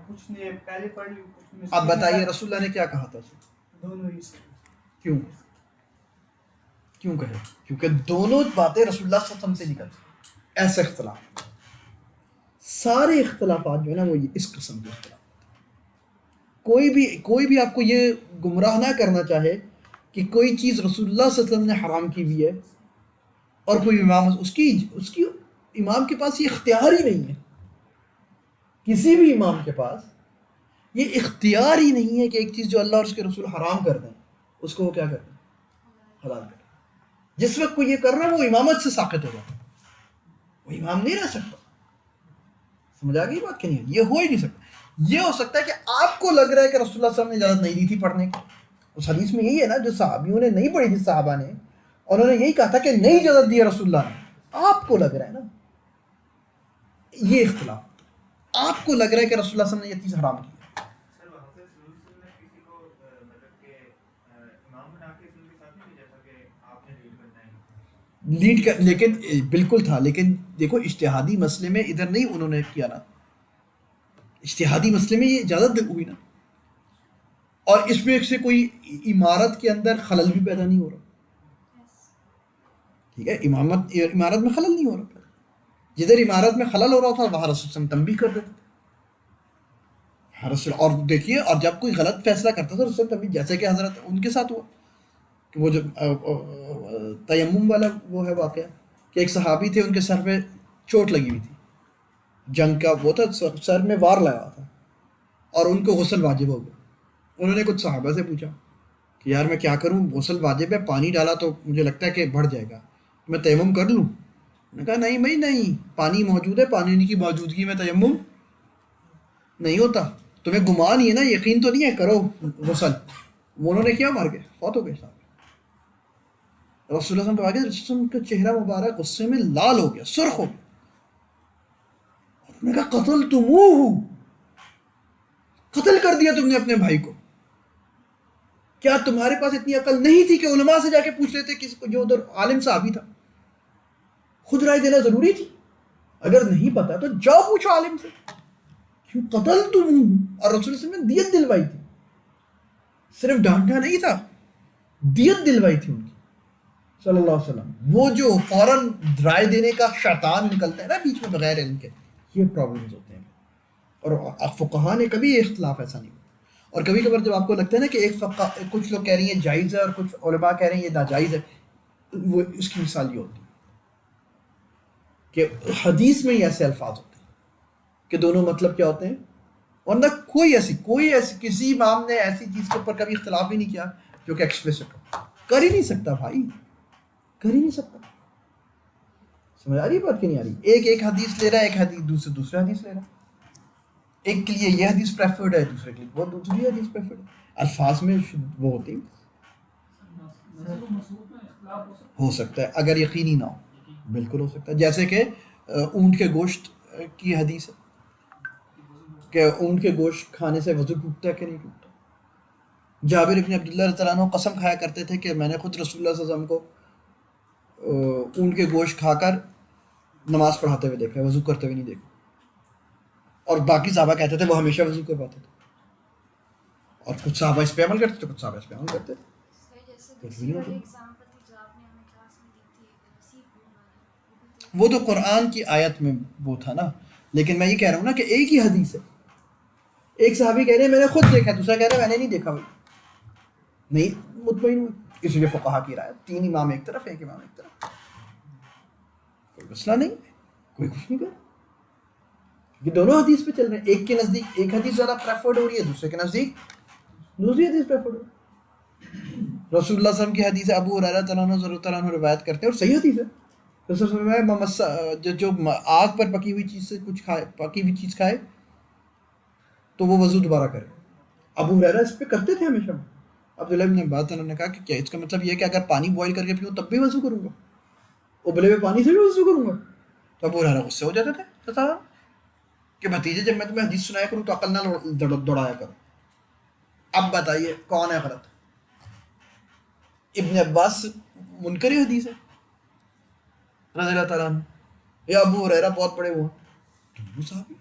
کچھ نے پہلے پڑھ لی, کچھ آپ بتائیے رسول اللہ نے کیا کہا تھا اسے؟ دونوں ہی. کیوں کہے؟ کیونکہ دونوں باتیں رسول اللہ صلی اللہ علیہ وسلم سے نکلتی. ایسے اختلاف, سارے اختلافات جو ہے نا وہ اس قسم کے اختلاف. کوئی بھی آپ کو یہ گمراہ نہ کرنا چاہے کہ کوئی چیز رسول اللہ صلی اللہ علیہ وسلم نے حرام کی ہوئی ہے اور کوئی امام اس کی امام کے پاس یہ اختیار ہی نہیں ہے. کسی بھی امام کے پاس یہ اختیار ہی نہیں ہے کہ ایک چیز جو اللہ اور اس کے رسول حرام کر دیں اس کو وہ کیا کریں, حلال کریں. جس وقت کوئی یہ کر رہا ہے وہ امامت سے ساقط ہو جاتا ہے, وہ امام نہیں رہ سکتا. سمجھ آ گئی بات کہ نہیں؟ یہ ہو ہی نہیں سکتا. یہ ہو سکتا ہے کہ آپ کو لگ رہا ہے کہ رسول اللہ صلی اللہ علیہ وسلم نے اجازت نہیں دی تھی پڑھنے کی. اس حدیث میں یہی ہے نا, جو صحابیوں نے نہیں پڑھی تھی, صحابہ نے, انہوں نے یہی کہا تھا کہ نہیں اجازت دی رسول اللہ نے. آپ کو لگ رہا ہے نا, یہ اختلاف, آپ کو لگ رہا ہے کہ رسول اللہ صلی اللہ علیہ وسلم نے یہ چیز حرام کی. لیڈ کر, لیکن بالکل تھا, لیکن دیکھو اجتہادی مسئلے میں ادھر نہیں انہوں نے کیا نا, اجتہادی مسئلے میں یہ اجازت ہوئی نا, اور اس میں سے کوئی عمارت کے اندر خلل بھی پیدا نہیں ہو رہا. ٹھیک ہے, عمارت میں خلل نہیں ہو رہا. جدھر عمارت میں خلل ہو رہا تھا وہاں رسول صلی اللہ علیہ وسلم تنبیہ کر دیتے تھے. اور دیکھیے, اور جب کوئی غلط فیصلہ کرتا تھا رسول تنبیہ, جیسے کہ حضرت ان کے ساتھ ہوا کہ وہ جو تیمم والا وہ ہے واقعہ کہ ایک صحابی تھے, ان کے سر پہ چوٹ لگی ہوئی تھی, جنگ کا وہ تھا, سر میں وار لگا تھا اور ان کو غسل واجب ہو گیا. انہوں نے کچھ صحابہ سے پوچھا کہ یار میں کیا کروں، غسل واجب ہے، پانی ڈالا تو مجھے لگتا ہے کہ بڑھ جائے گا، میں تیمم کر لوں؟ انہوں نے کہا نہیں بھائی نہیں، پانی موجود ہے، پانی کی موجودگی میں تیمم نہیں ہوتا، تمہیں گمان ہی ہے نا، یقین تو نہیں ہے، کرو غسل۔ وہ انہوں نے کیا، مار گئے، فوت ہو گئے صاحب۔ رسول اللہ صلی اللہ علیہ وسلم کا چہرہ مبارک غصے میں لال ہو گیا، سرخ ہو گیا۔ انہوں نے کہا قتلتموہ، قتل کر دیا تم نے اپنے بھائی کو، کیا تمہارے پاس اتنی عقل نہیں تھی کہ علماء سے جا کے پوچھ لیتے، کسی کو جو ادھر عالم صحابی تھا؟ خود رائے دینا ضروری تھی، اگر نہیں پتا تو جاؤ پوچھو عالم سے، کیوں قتل تم؟ اور رسول اللہ نے دیت دلوائی تھی، صرف ڈانٹا نہیں تھا، دیت دلوائی تھی ان کی صلی اللہ علیہ وسلم۔ وہ جو فوراً رائے دینے کا شیطان نکلتا ہے نا بیچ میں بغیر علم کے، یہ پرابلمز ہوتے ہیں۔ اور فقہا نے کبھی اختلاف ایسا نہیں ہوا۔ اور کبھی کبھار جب آپ کو لگتا ہے نا کہ ایک کچھ لوگ کہہ رہی ہیں جائز ہے اور کچھ علماء کہہ رہے ہیں یہ ناجائز ہے، وہ اس کی مثال یہ ہوتی ہے کہ حدیث میں ہی ایسے الفاظ ہوتے ہیں کہ دونوں مطلب کیا ہوتے ہیں، ورنہ کوئی ایسی کسی امام نے ایسی چیز کے اوپر کبھی اختلاف ہی نہیں کیا جو کہ ایکسپلیسٹ ہو، کر ہی نہیں سکتا بھائی، کر ہی نہیں سکتا۔ سمجھ آ رہی ہے بات کہ نہیں آ رہی؟ ایک حدیث لے رہا ہے، ایک حدیث دوسرا حدیث لے رہا ہے، ایک کے لیے یہ حدیث پریفرڈ ہے، دوسرے کے لیے وہ دوسری حدیث پریفرڈ ہے، الفاظ میں وہ ہوتی ہو سکتا ہے اگر یقینی نہ ہو، بالکل ہو سکتا ہے۔ جیسے کہ اونٹ کے گوشت کی حدیث ہے کہ اونٹ کے گوشت کھانے سے وضو ٹوٹتا ہے کہ نہیں ٹوٹتا۔ جابر ابن عبداللہ رضی اللہ عنہ قسم کھایا کرتے تھے کہ میں نے خود رسول اللہ صلی اللہ علیہ وسلم کو اونٹ کے گوشت کھا کر نماز پڑھاتے ہوئے دیکھا ہے، وضو کرتے ہوئے نہیں دیکھا۔ اور باقی صحابہ کہتے تھے وہ ہمیشہ وضو کر پاتے تھے، اور کچھ صحابہ اس پہ عمل کرتے تھے، کچھ صحابہ اس پہ عمل کرتے تھے۔ وہ تو قرآن کی آیت میں وہ تھا نا، لیکن میں یہ کہہ رہا ہوں نا کہ ایک ہی حدیث ہے، ایک صحابی کہہ رہے ہیں میں نے خود دیکھا، دوسرا کہہ رہا ہے میں نے نہیں دیکھا بھائی، نہیں مطمئن ہوئی، اس لیے فقہا کی رائے، تین امام ایک طرف، ایک امام ایک طرف، کوئی مسئلہ نہیں، کوئی کچھ نہیں کر، یہ دونوں حدیث پہ چل رہے ہیں، ایک کے نزدیک ایک حدیث زیادہ پریفرڈ ہو رہی ہے، دوسرے کے نزدیک دوسری حدیث پریفرڈ ہو رہی ہے۔ رسول اللہ صلی اللہ علیہ وسلم کی حدیث ابو ہریرہ رضی اللہ عنہ روایت کرتے ہیں اور صحیح حدیث ہے، رسول اللہ صلی اللہ علیہ وسلم جو آگ پر پکی ہوئی چیز سے کچھ کھائے، پکی ہوئی چیز کھائے تو وہ وضو دوبارہ کرے۔ ابو ہریرہ اس پہ کرتے تھے ہمیشہ۔ عبداللہ بن عباس نے کہا کہ کیا اس کا مطلب یہ ہے کہ اگر پانی بوائل کر کے پیوں تب بھی وضو کروں گا، ابلے ہوئے پانی سے بھی وضو کروں گا؟ تو ابو ہریرہ غصے ہو جاتے تھے کہ بھتیجے جب میں تمہیں حدیث سنایا کروں تو عقل نہ دوڑایا کرو۔ اب بتائیے کون ہے غلط؟ ابن عباس منکر حدیث ہے رضی اللہ تعالیٰ عنہ، یا ابو ہریرہ بہت بڑے وہ دونوں صحابی،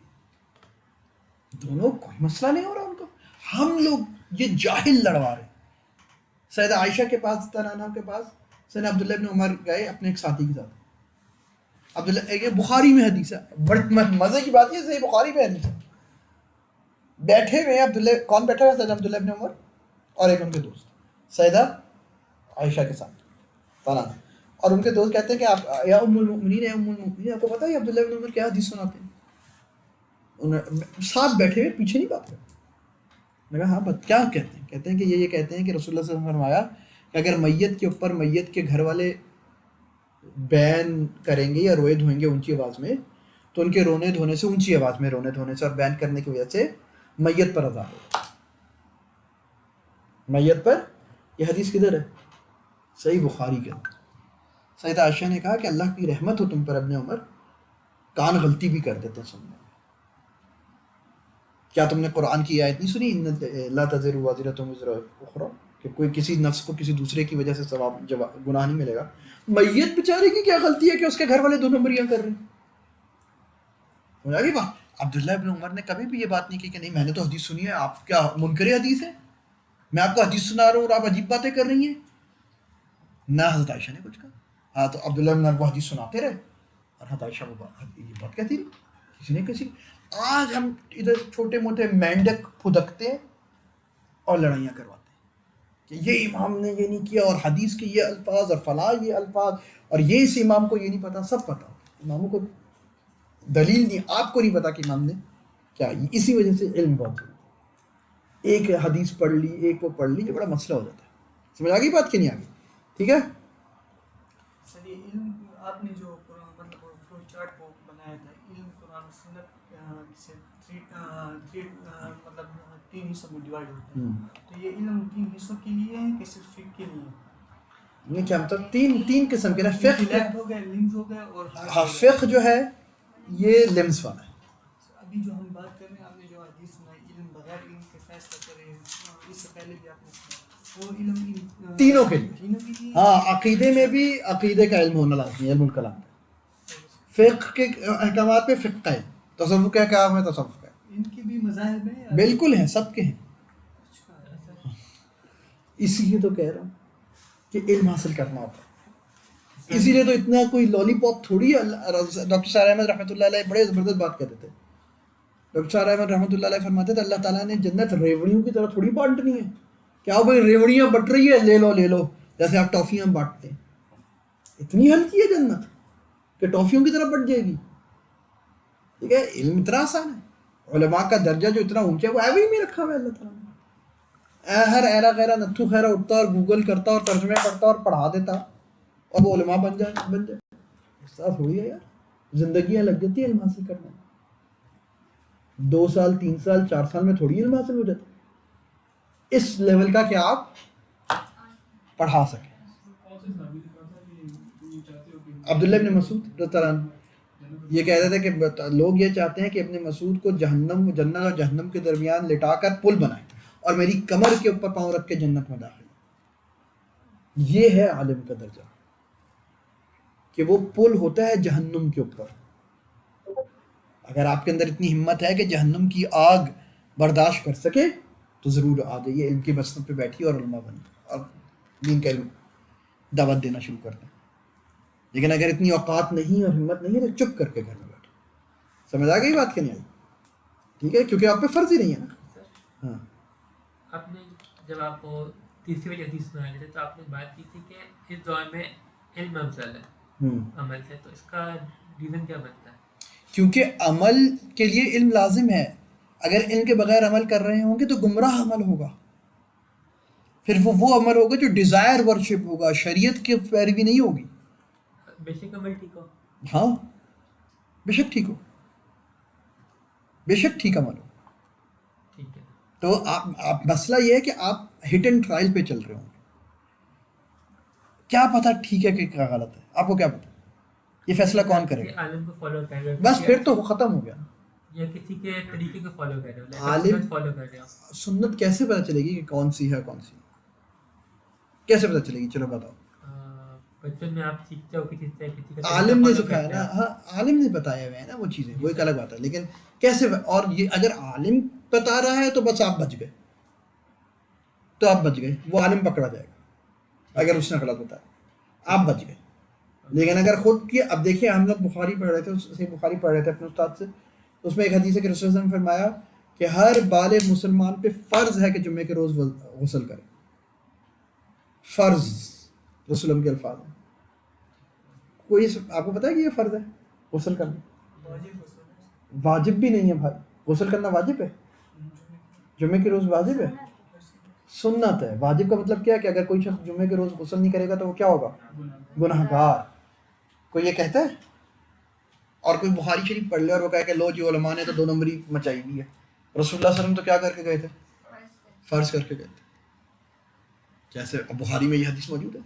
دونوں کوئی مسئلہ نہیں ہو رہا ان کو، ہم لوگ یہ جاہل لڑوا رہے ہیں۔ سیدہ عائشہ کے پاس عنہا کے پاس سیدنا عبداللہ بن عمر گئے اپنے ایک ساتھی کے ساتھ، عبداللہ ایک بخاری میں حدیث ہے، بڑی مزے کی بات یہ صحیح بخاری میں حدیث ہے، بیٹھے ہوئے عبداللہ، کون بیٹھا ہوا؟ سیدنا عبداللہ بن عمر اور ایک ان کے دوست سیدہ عائشہ کے ساتھ تعالیٰ، اور ان کے دوست کہتے ہیں کہ آپ یا ام المؤمنین، یا ام المؤمنین، آپ کو پتہ ہے عبداللہ بن عمر کیا حدیث سناتے ہیں؟ ساتھ بیٹھے ہوئے، پیچھے نہیں بات کرتے۔ میں کہا ہاں کیا کہتے ہیں؟ کہتے ہیں کہ یہ کہتے ہیں کہ رسول اللہ صلی اللہ علیہ وسلم نے فرمایا کہ اگر میت کے اوپر میت کے گھر والے بین کریں گے یا روئے دھوئیں گے اونچی آواز میں تو ان کے رونے دھونے سے، اونچی آواز میں رونے دھونے سے اور بین کرنے کی وجہ سے میت پر عذاب ہوگا، میت پر۔ یہ حدیث کدھر ہے؟ صحیح بخاری کے اندر۔ سیدہ عائشہ نے کہا کہ اللہ کی رحمت ہو تم پر ابن عمر، کان غلطی بھی کر دیتے سننے میں۔ کیا تم نے قرآن کی آیت نہیں سنی ان لا تزر وازرۃ وزر اخری، کہ کوئی کسی نفس کو کسی دوسرے کی وجہ سے ثواب گناہ نہیں ملے گا؟ میت بیچارے کی کیا غلطی ہے کہ اس کے گھر والے دو نمبریاں کر رہے ہیں؟ سمجھا گی بات؟ عبداللہ ابن عمر نے کبھی بھی یہ بات نہیں کی کہ نہیں میں نے تو حدیث سنی ہے، آپ کیا منکر حدیث ہے، میں آپ کو حدیث سنا رہا ہوں اور آپ عجیب باتیں کر رہی ہیں؟ نہ حضرت عائشہ نے کچھ کہا، ہاں تو عبداللہ بن عمر وہ حدیث سناتے رہے اور حضرت عائشہ وہ یہ بات کہتی رہی، کسی نے کسی۔ آج ہم ادھر چھوٹے موٹے مینڈک پھدکتے ہیں اور لڑائیاں کرواتے ہیں کہ یہ امام نے یہ نہیں کیا اور حدیث کے یہ الفاظ اور فلاں یہ الفاظ، اور یہ اس امام کو یہ نہیں پتا، سب پتا ہوتا، اماموں کو دلیل نہیں، آپ کو نہیں پتا کہ امام نے کیا، اسی وجہ سے علم بہت ضروری ہے۔ ایک حدیث پڑھ لی ایک وہ پڑھ لی، یہ بڑا مسئلہ ہو جاتا ہے. سمجھ آ گئی بات کہ نہیں آ گئی؟ ٹھیک ہے. سر یہ علم آپ نے جو قرآن مطلب فلو چارٹ وہ بنایا تھا علم قرآن و سنت سے مطلب 3 حصوں میں ڈیوائڈ ہوتا ہے، تو یہ علم 3 حصوں کے لیے ہے کہ صرف فقہ کے لیے؟ یہ کیا مطلب تین قسم کے نا. فقہ انٹلیکٹ ہو گیا، لنگز ہو گیا، اور ہاں فقہ جو ہے یہ لمز والا ہے. ابھی جو ہم بات کر رہے ہیں آپ نے جو حدیث سنائی علم بغیر علم کے فیصلہ کرے، اس سے پہلے بھی آپ نے سنا وہ علم تینوں کے لیے. تینوں کے لیے. ہاں عقیدے میں بھی عقیدے کا علم ہونا لازمی ہے، علم الکلام. فقہ کے احکامات پہ فقہ کا علم. تصوف کا کام ہے تصوف کا. ان کے بھی مذاہب ہیں بالکل ہیں، سب کے ہیں. اچھا. اسی لیے تو کہہ رہا ہوں کہ علم حاصل کرنا ہوتا ہے. اسی لیے تو اتنا کوئی لالی پاپ تھوڑی ہے. ڈاکٹر صاحب احمد رحمۃ اللہ علیہ بڑے زبردست بات کہتے تھے. ڈاکٹر صاحب احمد رحمۃ اللہ علیہ فرماتے تھے اللہ تعالیٰ نے جنت ریوڑیوں کی طرح تھوڑی بانٹنی ہے. کیا بھائی ریوڑیاں بٹ رہی ہے لے لو جیسے آپ ٹافیاں بانٹتے ہیں. اتنی ہلکی ہے جنت کہ ٹافیوں کی طرح بٹ جائے گی. ٹھیک ہے. علم اتنا آسان ہے. علماء کا درجہ جو اتنا اونچا ہے وہ ایوی میں رکھا ہوا ہے اللہ تعالیٰ نے. ہر ایرا غیرہ نتھو خیرہ اٹھتا اور گوگل کرتا اور ترجمے کرتا اور پڑھا دیتا اور وہ علماء بن جائے. اس طرح تھوڑی ہے یار. زندگیاں لگ جاتی ہیں علم حاصل کرنے میں. 2 سال 3 سال 4 سال میں تھوڑی علم حاصل ہو جاتا اس لیول کا کہ آپ پڑھا سکیں. عبداللہ ابن مسعود رضی اللہ عنہ یہ کہتے تھے کہ لوگ یہ چاہتے ہیں کہ ابن مسعود کو جنت اور جہنم کے درمیان لٹا کر پل بنائیں اور میری کمر کے اوپر پاؤں رکھ کے جنت میں داخل. یہ ہے عالم کا درجہ کہ وہ پل ہوتا ہے جہنم کے اوپر. اگر آپ کے اندر اتنی ہمت ہے کہ جہنم کی آگ برداشت کر سکے تو ضرور آ جائیے علم کی مسند پہ بیٹھیے اور علماء بنیے اور دین کا علم دعوت دینا شروع کر دیں. لیکن اگر اتنی اوقات نہیں اور ہمت نہیں ہے تو چپ کر کے گھر میں بیٹھے. سمجھ آ گئی بات کہ نہیں آئی؟ ٹھیک ہے کیونکہ آپ پہ فرض ہی نہیں ہے نا. ہاں آپ نے جب آپ کو تیسری والی حدیث سنائی تھے تو آپ نے بات کی تھی کہ اس دور میں علم افضل ہے عمل سے، تو اس کا ریزن کیا بنتا ہے؟ کیونکہ عمل کے لیے علم لازم ہے. اگر علم کے بغیر عمل کر رہے ہوں گے تو گمراہ عمل ہوگا. پھر وہ عمل ہوگا جو ڈیزائر ورشپ ہوگا، شریعت کی پیروی نہیں ہوگی. بیسک عمل ٹھیک ہو. ہاں بے شک ٹھیک ہو، بے شک ٹھیک عمل ہو. ٹھیک ہے. تو آپ مسئلہ یہ ہے کہ آپ ہٹ اینڈ ٹرائل پہ چل رہے ہوں گے. کیا پتہ ٹھیک ہے کہ کیا غلط ہے، آپ کو کیا پتہ؟ یہ فیصلہ کون کرے گا؟ عالم کو فالو کر رہے ہو بس پھر تو وہ ختم ہو گیا. یا کسی کے طریقے کو فالو کر رہے ہو، عالم فالو کر رہے ہو. سنت کیسے پتہ چلے گی کہ کون سی ہے کون سی کیسے پتہ چلے گی؟ چلو بتاؤ. بچپن میں آپ سیکھتے ہو کسی سے، کسی کا عالم نے سکھایا نا. ہاں عالم نے بتایا ہوئے ہیں نا وہ چیزیں، وہ ایک الگ بات ہے. لیکن کیسے اور یہ اگر عالم بتا رہا ہے تو بس آپ بچ گئے، تو آپ بچ گئے. وہ عالم پکڑا جائے گا اگر اس نے غلط بتایا، آپ بچ گئے. لیکن اگر خود کی اب دیکھیے ہم لوگ بخاری پڑھ رہے تھے، صحیح بخاری پڑھ رہے تھے اپنے استاد سے. اس میں ایک حدیث ہے کہ رسول اللہ نے فرمایا کہ ہر بالغ مسلمان پہ فرض ہے کہ جمعے کے روز غسل کرے. فرض رسول اللہ کے الفاظ ہیں. کوئی آپ کو پتہ ہے کہ یہ فرض ہے غسل کرنا؟ واجب بھی نہیں ہے بھائی. غسل کرنا واجب ہے؟ جمعے کے روز واجب ہے؟ سنت ہے. واجب کا مطلب کیا ہے کہ اگر کوئی شخص جمعے کے روز غسل نہیں کرے گا تو وہ کیا ہوگا؟ گناہ گار. کوئی یہ کہتا ہے؟ اور کوئی بخاری شریف پڑھ لے اور وہ کہے کہ لو جی علماء نے تو 2 نمبری مچائی ہوئی ہے. رسول اللہ صلی اللہ علیہ وسلم تو کیا کر کے گئے تھے؟ فرض کر کے گئے تھے. جیسے بخاری میں یہ حدیث موجود ہے.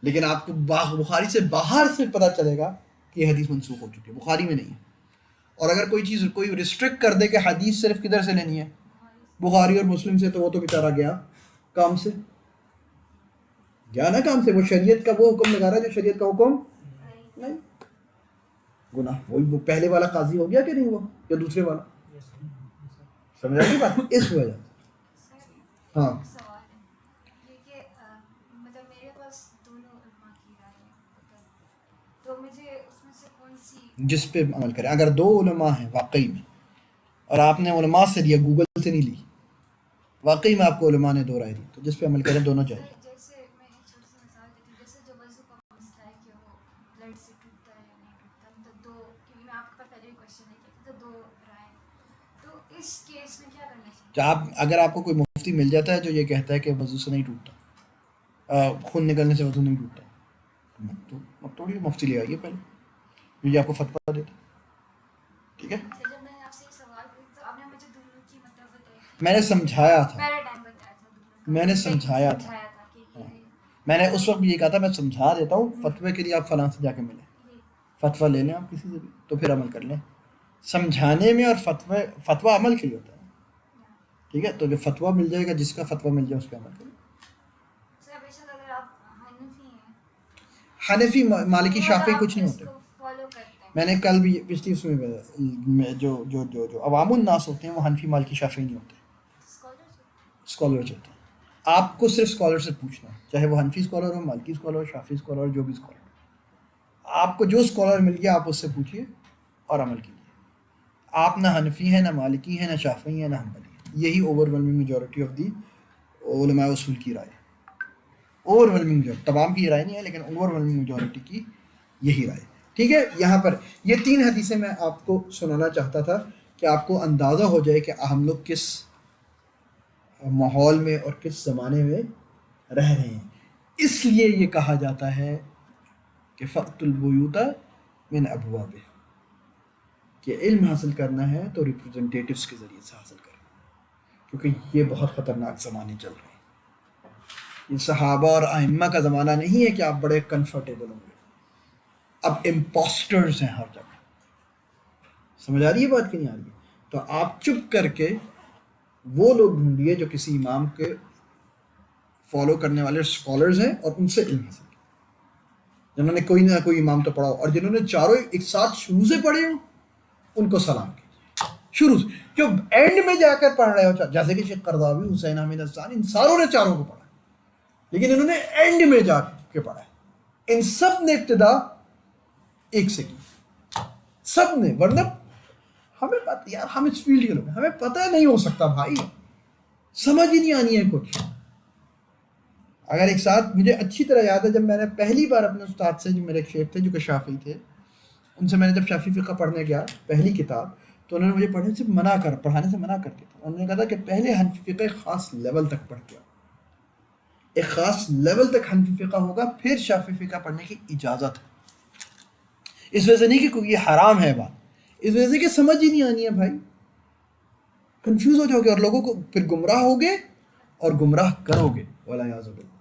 لیکن آپ کو بخاری سے باہر سے پتہ چلے گا کہ یہ حدیث منسوخ ہو چکی ہے، بخاری میں نہیں ہے. اور اگر کوئی چیز کوئی ریسٹرکٹ کر دے کہ حدیث صرف کدھر سے لینی ہے، بخاری اور مسلم سے، تو وہ تو بیچارہ گیا کام سے، گیا نا کام سے. وہ شریعت کا وہ حکم لگا رہا ہے جو شریعت کا حکم نہیں. گناہ وہ پہلے والا قاضی ہو گیا کہ نہیں ہوا، یا دوسرے والا؟ سمجھ آئی بات؟ اس وجہ سے. ہاں جس پہ عمل کریں. اگر 2 علماء ہیں واقعی میں، اور آپ نے علماء سے لیا، گوگل سے نہیں لی، واقعی میں آپ کو علماء نے 2 رائے دی، تو جس پہ عمل کریں دونوں چاہیے. جیسے میں ایک چھوٹی سی مثال دیتی ہوں، جیسے جو وضو کا مسئلہ ہے کہ وہ بلڈ سے ٹوٹتا ہے یا نہیں ٹوٹتا، تو 2، کیونکہ میں آپ کے پاس پہلے بھی کوشچن لے کے تو 2 رائے. تو اس کیس میں کیا کرنا چاہیے؟ اگر آپ کو کوئی مفتی مل جاتا ہے جو یہ کہتا ہے کہ وضو سے نہیں ٹوٹتا، خون نکلنے سے وضو نہیں ٹوٹتا، اب توڑیے، مفتی لے آئیے پہلے جو یہ آپ کو فتویٰ دیتا ہے. ٹھیک ہے، اچھا، جب میں نے آپ سے یہ سوال پوچھا تو آپ نے مجھے دونوں کی مطلب بتائی، میں نے سمجھایا تھا، پہلا ٹائم بتایا تھا دونوں کا، میں نے سمجھایا تھا، کہ یہ میں نے اس وقت بھی یہ کہا تھا میں سمجھا دیتا ہوں، فتوے کے لیے آپ فلاں سے جا کے ملیں، فتویٰ لے لیں آپ کسی سے بھی تو پھر عمل کر لیں. سمجھانے میں اور فتویٰ عمل کے لیے ہوتا ہے. ٹھیک ہے، تو جو فتویٰ مل جائے گا، جس کا فتویٰ مل جائے اس پہ عمل کریں. سر بے شک اگر آپ حنفی ہیں، حنفی مالکی تو شافعی آپ کچھ نہیں اس ہوتے. کو فالو کرتے ہیں. میں نے کل بھی پچھلی اس میں جو عوام الناس ہوتے ہیں وہ حنفی مالکی شافعی نہیں ہوتے، اسکالرز ہوتے ہیں. آپ کو صرف اسکالر سے پوچھنا ہے، چاہے وہ حنفی اسکالر ہو، مالکی scholar who, Shafi'i scholar who, جو بھی اسکالر ہو، آپ کو جو اسکالر مل گیا آپ اس سے پوچھیے اور عمل کیجیے. آپ نہ حنفی ہیں، نہ مالکی ہیں، نہ شافعی ہیں، نہ حنبلی ہیں. یہی over whelming majority of the علماء اصول کی رائے ہے. اوور ویلمنگ میجورٹی، تمام کی رائے نہیں ہے لیکن اوور ویلمنگ میجورٹی کی یہی رائے. ٹھیک ہے، یہاں پر یہ 3 حدیثیں میں آپ کو سنانا چاہتا تھا کہ آپ کو اندازہ ہو جائے کہ ہم لوگ کس ماحول میں اور کس زمانے میں رہ رہے ہیں. اس لیے یہ کہا جاتا ہے کہ فقط البیوت من ابوابها، کہ علم حاصل کرنا ہے تو ریپرزنٹیٹیوز کے ذریعے سے حاصل کریں، کیونکہ یہ بہت خطرناک زمانے چل رہے ہیں. یہ صحابہ اور ائمہ کا زمانہ نہیں ہے کہ آپ بڑے کنفرٹیبل ہوں گے. اب امپوسٹرز ہیں ہر جگہ. سمجھ آ رہی ہے بات کہ نہیں آ رہی ہے؟ تو آپ چپ کر کے وہ لوگ ڈھونڈیے جو کسی امام کے فالو کرنے والے اسکالرز ہیں اور ان سے علم حاصل کیا، جنہوں نے کوئی نہ کوئی امام تو پڑھا ہو، اور جنہوں نے چاروں ایک ساتھ شروع سے پڑھے ہوں ان کو سلام کیجیے شروع سے. جو اینڈ میں جا کر پڑھ رہے ہو، جیسے کہ شیخ قرضاوی، حسین احمد حسان، ان ساروں نے چاروں کو پڑھا، لیکن انہوں نے اینڈ میں جا کے پڑھا ہے. ان سب نے ابتدا ایک سے کی، سب نے. ورنہ ہمیں پتہ، یار ہم اس فیلڈ کے لوگ ہیں، ہمیں پتہ نہیں ہو سکتا بھائی، سمجھ ہی نہیں آنی ہے کچھ. اگر ایک ساتھ مجھے اچھی طرح یاد ہے جب میں نے پہلی بار اپنے استاد سے، جو میرے ایک شیخ تھے جو کہ شافعی تھے، ان سے میں نے جب شافعی فقہ پڑھنے گیا پہلی کتاب، تو انہوں نے مجھے پڑھنے سے پڑھانے سے منع کر دیا تھا. انہوں نے کہا تھا کہ پہلے حنفی فقہ ایک خاص لیول تک پڑھ کے آؤ، ایک خاص لیول تک حنفی فقہ ہوگا، پھر شافعی فقہ پڑھنے کی اجازت ہے. اس وجہ سے نہیں کہ کوئی یہ حرام ہے بات، اس وجہ سے کہ سمجھ ہی نہیں آنی ہے بھائی، کنفیوز ہو جاؤ گے اور لوگوں کو پھر گمراہ ہوگے اور گمراہ کرو گے، والعیاذ باللہ.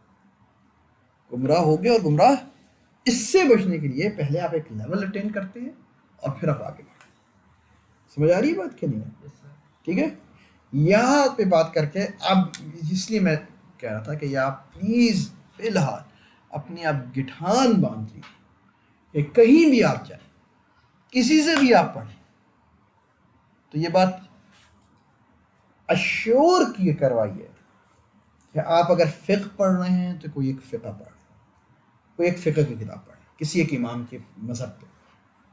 گمراہ ہوگے اور گمراہ. اس سے بچنے کے لیے پہلے آپ ایک لیول اٹین کرتے ہیں اور پھر آپ آگے بڑھتے ہیں. سمجھ آ رہی ہے بات کہ نہیں ہے؟ ٹھیک ہے، یہاں پہ بات کر کے اب اس لیے میں کہہ رہا تھا کہ یہ آپ پلیز فی الحال اپنی آپ گٹھان باندھ لیجیے کہ کہیں بھی آپ جائیں، کسی سے بھی آپ پڑھیں، تو یہ بات اشور کی کروائیے کہ آپ اگر فقہ پڑھ رہے ہیں تو کوئی ایک فقہ پڑھ، کوئی ایک فقہ کی کتاب پڑھیں کسی ایک امام کے مذہب پہ.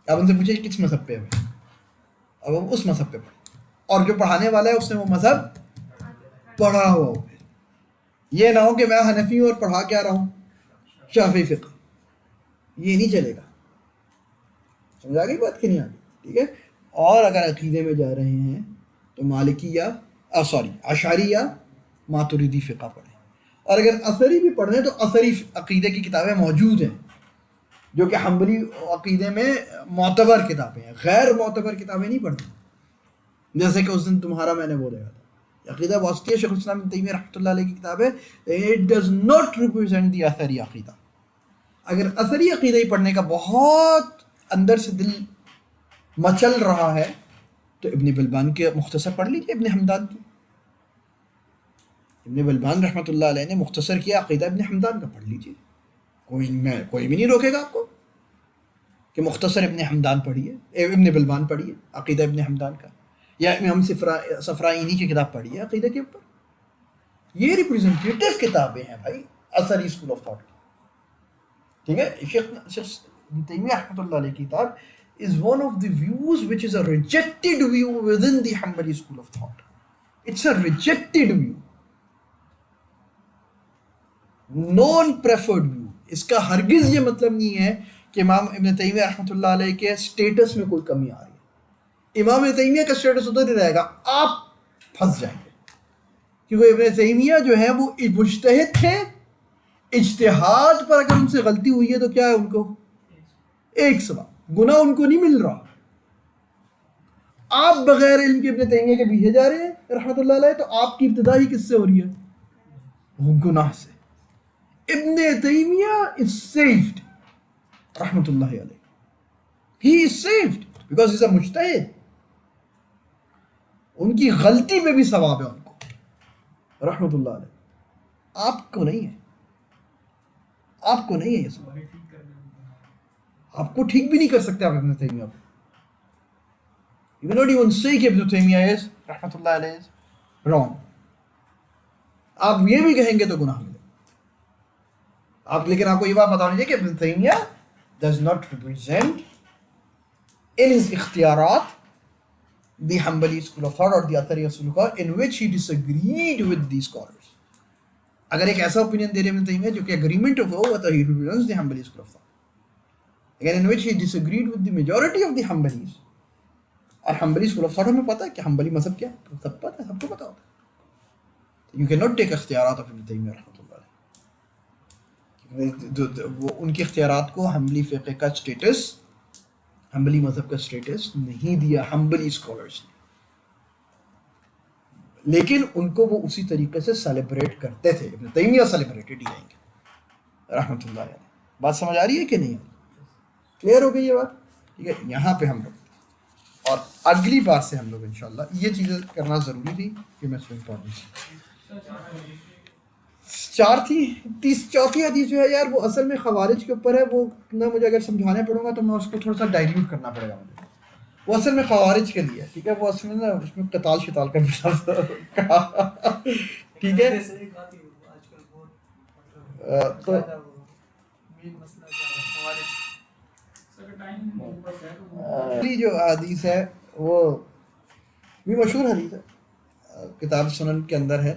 آپ ان سے پوچھیں کس مذہب پہ ہے، اب ہم اس مذہب پہ پڑھیں، اور جو پڑھانے والا ہے اس نے وہ مذہب پڑھا ہو. یہ نہ ہو کہ میں حنفی ہوں اور پڑھا کے آ رہا ہوں شافعی فقہ، یہ نہیں چلے گا. سمجھا گئی بات کہ نہیں آگئی؟ ٹھیک ہے. اور اگر عقیدے میں جا رہے ہیں تو مالکی یا اشعری یا ماتریدی فقہ پڑھیں. اور اگر اثری بھی پڑھ رہے ہیں تو اثری عقیدے کی کتابیں موجود ہیں جو کہ حنبلی عقیدے میں معتبر کتابیں ہیں، غیر معتبر کتابیں نہیں پڑھیں. جیسے کہ اس دن تمہارا میں نے وہ دیکھا تھا عقیدہ واسطیہ، شیخ الاسلام ابن تیمیہ رحمۃ اللہ علیہ کی کتاب ہے. It does not represent the اثری عقیدہ. اگر اثری عقیدہ ہی پڑھنے کا بہت اندر سے دل مچل رہا ہے تو ابن بلبان کے مختصر پڑھ لیجیے، ابن حمدان کی. ابن بلبان رحمۃ اللہ علیہ نے مختصر کیا عقیدہ ابن حمدان کا، پڑھ لیجیے. کوئی بھی نہیں روکے گا آپ کو کہ مختصر ابن حمدان پڑھیے، ابن بلبان پڑھیے عقیدہ ابن حمدان کا، یا امام صفرائینی کی کتاب پڑھیے عقیدہ کے اوپر. یہ ریپرزنٹیٹیو کتابیں ہیں بھائی اثری اسکول آف تھاٹ کی. ٹھیک ہے، شیخ ابن تیمیہ رحمۃ اللہ علیہ کی کتاب is one of the views which is a rejected view within the Hanbali school of thought. It's a rejected view, non-preferred view. اس کا ہرگز یہ مطلب نہیں ہے کہ امام ابن تیمیہ رحمۃ اللہ علیہ کے سٹیٹس میں کوئی کمی آ رہی ہے. امام ابن تیمیہ کا اسٹیٹس ادھر ہی رہے گا، آپ پھنس جائیں گے، کیونکہ ابن تیمیہ جو ہے وہ مجتہد تھے، اجتہاد پر اگر ان سے غلطی ہوئی ہے تو کیا ہے ان کو ایک ثواب، گناہ ان کو نہیں مل رہا. آپ بغیر علم کے ابن تیمیہ کے پیچھے جا رہے ہیں رحمۃ اللہ علیہ، تو آپ کی ابتدا ہی کس سے ہو رہی ہے؟ وہ گناہ سے. ابن تیمیہ is saved رحمۃ اللہ علیہ. He is saved because he's a مجتہد. ان کی غلطی پہ بھی ثواب ہے ان کو رحمۃ اللہ علیہ. آپ کو نہیں ہے، آپ کو نہیں ہے یہ ثواب. آپ کو ٹھیک بھی نہیں کر سکتے آپ ابن تیمیہ کو. You cannot even say کہ ابن تیمیہ is رحمۃ اللہ علیہ is wrong. آپ یہ بھی کہیں گے تو گناہ ملے آپ. لیکن آپ کو یہ بات بتانا چاہیے کہ ابن تیمیہ does not represent in his اختیارات the Hanbali school of thought or the Athari school of thought in which he disagreed with these scholars. اگر ایک ایسا opinion دے رہے ابن تیمیہ جو کہ agreement ہو تو he represents the Hanbali school of thought. Again, in which he disagreed with the majority of the Hanbalis. اور Hanbali school of thought ہمیں پتا ہے کہ Hanbali مذہب کیا ہے، سب پتا ہے، سب کو پتا ہوتا ہے. You cannot take اختیارات of ابن تیمیہ رحمۃ اللہ علیہ. وہ ان کے اختیارات کو حنبلی فقہ کا اسٹیٹس، حنبلی مذہب کا اسٹیٹس نہیں دیا حنبلی اسکالرس نے، لیکن ان کو وہ اسی طریقے سے سیلیبریٹ کرتے تھے. ابن تیمیہ سیلیبریٹڈ ہی رہیں گے رحمۃ اللہ علیہ. بات سمجھ آ رہی ہے کہ نہیں؟ کلیئر ہو گئی یہ بات؟ ٹھیک ہے، یہاں پہ ہم لوگ اور اگلی بار سے ہم لوگ انشاءاللہ یہ چیزیں کرنا ضروری تھی کہ میں اس میں امپورٹنس 4 تھی. چوتھی حدیث جو ہے یار وہ اصل میں خوارج کے اوپر ہے. وہ نہ مجھے اگر سمجھانے پڑوں گا تو میں اس کو تھوڑا سا ڈائلیوٹ کرنا پڑے گا مجھے. وہ اصل میں خوارج کے لیے، ٹھیک ہے، وہ اصل میں نا اس میں قتال شتال کا ٹھیک ہے. تو جو حدیث ہے وہ بھی مشہور حدیث ہے، کتاب سنن کے اندر ہے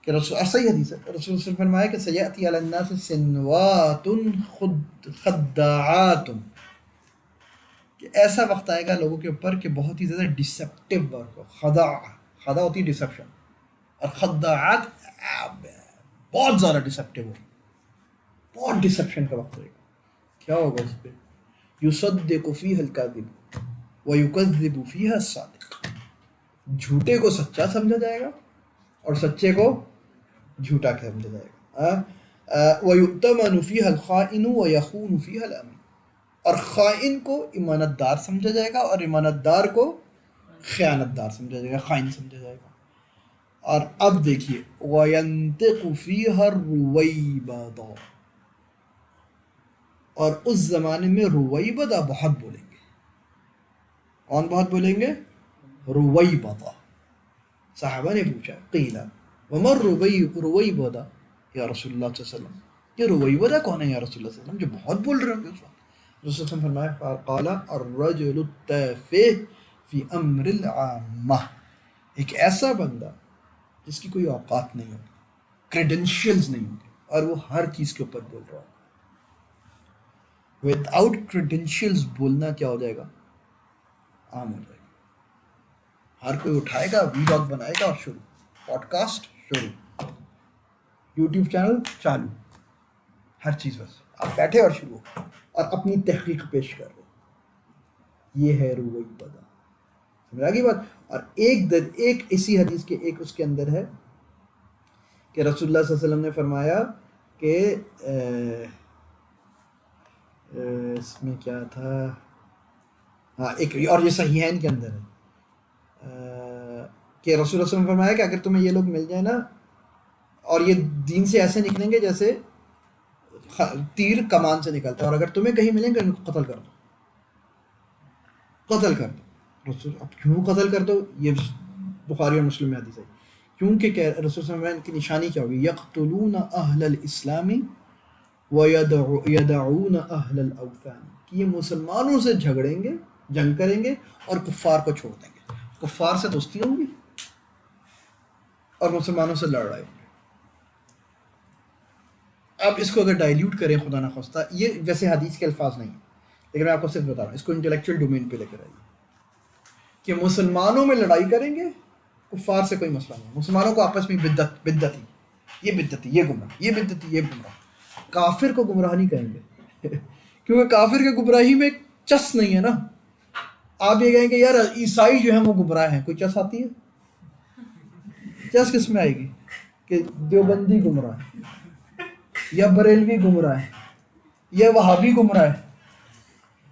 کہ رسول صحیح حدیث ہے، رسول صلی اللہ علیہ وسلم فرمایا کہ سیأتی علی الناس سنوات خداعات، کہ ایسا وقت آئے گا لوگوں کے اوپر کہ بہت ہی زیادہ ڈسیپٹیو ورک ہو. خدا ہوتی ہے ڈسیپشن، اور خداعات بہت زیادہ ڈسیپٹیو ہو، بہت ڈسیپشن کا وقت ہوئے گا. کیا ہوگا اس پہ؟ یصدق فیہا الکاذب ویکذب فیہا الصادق. جھوٹے کو سچا سمجھا جائے گا اور سچے کو جھوٹا سمجھا جائے گا. وَيُؤْتَمَنُ فِيهَا الْخَائِنُ وَيَخُونُ فِيهَا الْأَمِينُ. اور خائن کو امانت دار سمجھا جائے گا اور امانت دار کو خیانت دار سمجھا جائے گا، خائن سمجھا جائے گا. اور اب دیکھیے وَيَنْتِقُ فِيهَا الرُّوَيْبَضَ، اور اس زمانے میں رویبضہ بہت بولیں گے. کون بہت بولیں گے؟ رویبضہ. صحابہ نے پوچھا قیل وما رویبضہ یا رسول اللہ صلی اللہ علیہ وسلم، یہ رویبضہ کون ہے یا رسول اللہ صلی اللہ علیہ وسلم جو بہت بول رہے ہوں گے اس وقت؟ رسول اللہ فرمایا قال الرجل التافہ فی امر العامہ، ایک ایسا بندہ جس کی کوئی اوقات نہیں ہوگی، کریڈینشیلز نہیں ہوں گے، اور وہ ہر چیز کے اوپر بول رہا ہو. ود آؤٹ کریڈینشیلز بولنا کیا ہو جائے گا؟ عام ہو جائے گا. ہر کوئی اٹھائے گا، ولاگ بنائے گا اور شروع، پوڈ کاسٹ شروع، یوٹیوب چینل چالو، ہر چیز بس آپ بیٹھے اور شروع اور اپنی تحقیق پیش کر رہے. یہ ہے رویبضہ. سمجھ آگئی بات؟ اور ایک اسی حدیث کے ایک اس کے اندر ہے کہ رسول اللہ صلی اللہ علیہ وسلم نے فرمایا کہ اس میں کیا تھا، ہاں ایک اور یہ صحیحین کے اندر ہے کہ رسول اللہ صلی اللہ علیہ وسلم نے فرمایا کہ اگر تمہیں یہ لوگ مل جائیں نا اور یہ دین سے ایسے نکلیں گے جیسے تیر کمان سے نکلتا ہے، اور اگر تمہیں کہیں ملیں گے ان کو قتل کر دو، قتل کر دو. رسول اب کیوں قتل کر دو؟ یہ بخاری اور مسلم میں حدیث ہے. کیونکہ رسول صلی اللہ علیہ وسلم کی نشانی کیا ہوگی؟ یقتلون اہل الاسلام وَيَدَعُونَ أَهْلَ الْأَوْثَانِ، کہ یہ مسلمانوں سے جھگڑیں گے، جنگ کریں گے اور کفار کو چھوڑ دیں گے. کفار سے دوستی ہوں گی اور مسلمانوں سے لڑ رہے ہوں گے. اب اس کو اگر ڈائلیوٹ کریں خدا نخواستہ، یہ ویسے حدیث کے الفاظ نہیں ہیں لیکن میں آپ کو صرف بتا رہا ہوں، اس کو انٹلیکچوئل ڈومین پہ لے کر آئیے. کہ مسلمانوں میں لڑائی کریں گے، کفار سے کوئی مسئلہ نہیں، مسلمانوں کو آپس میں بدعتی، یہ بدعتی یہ گمراہ، یہ بدعتی یہ گمراہ، کافر کو گمراہ نہیں کہیں گے کیونکہ کافر کے گمراہی میں چس نہیں ہے نا. آپ یہ کہیں کہ یار عیسائی جو ہیں وہ گمراہ ہیں، کوئی چس آتی ہے؟ چس کس میں آئے گی کہ دیوبندی گمراہ ہے یا بریلوی گمراہ ہے یا وہابی گمراہ ہے؟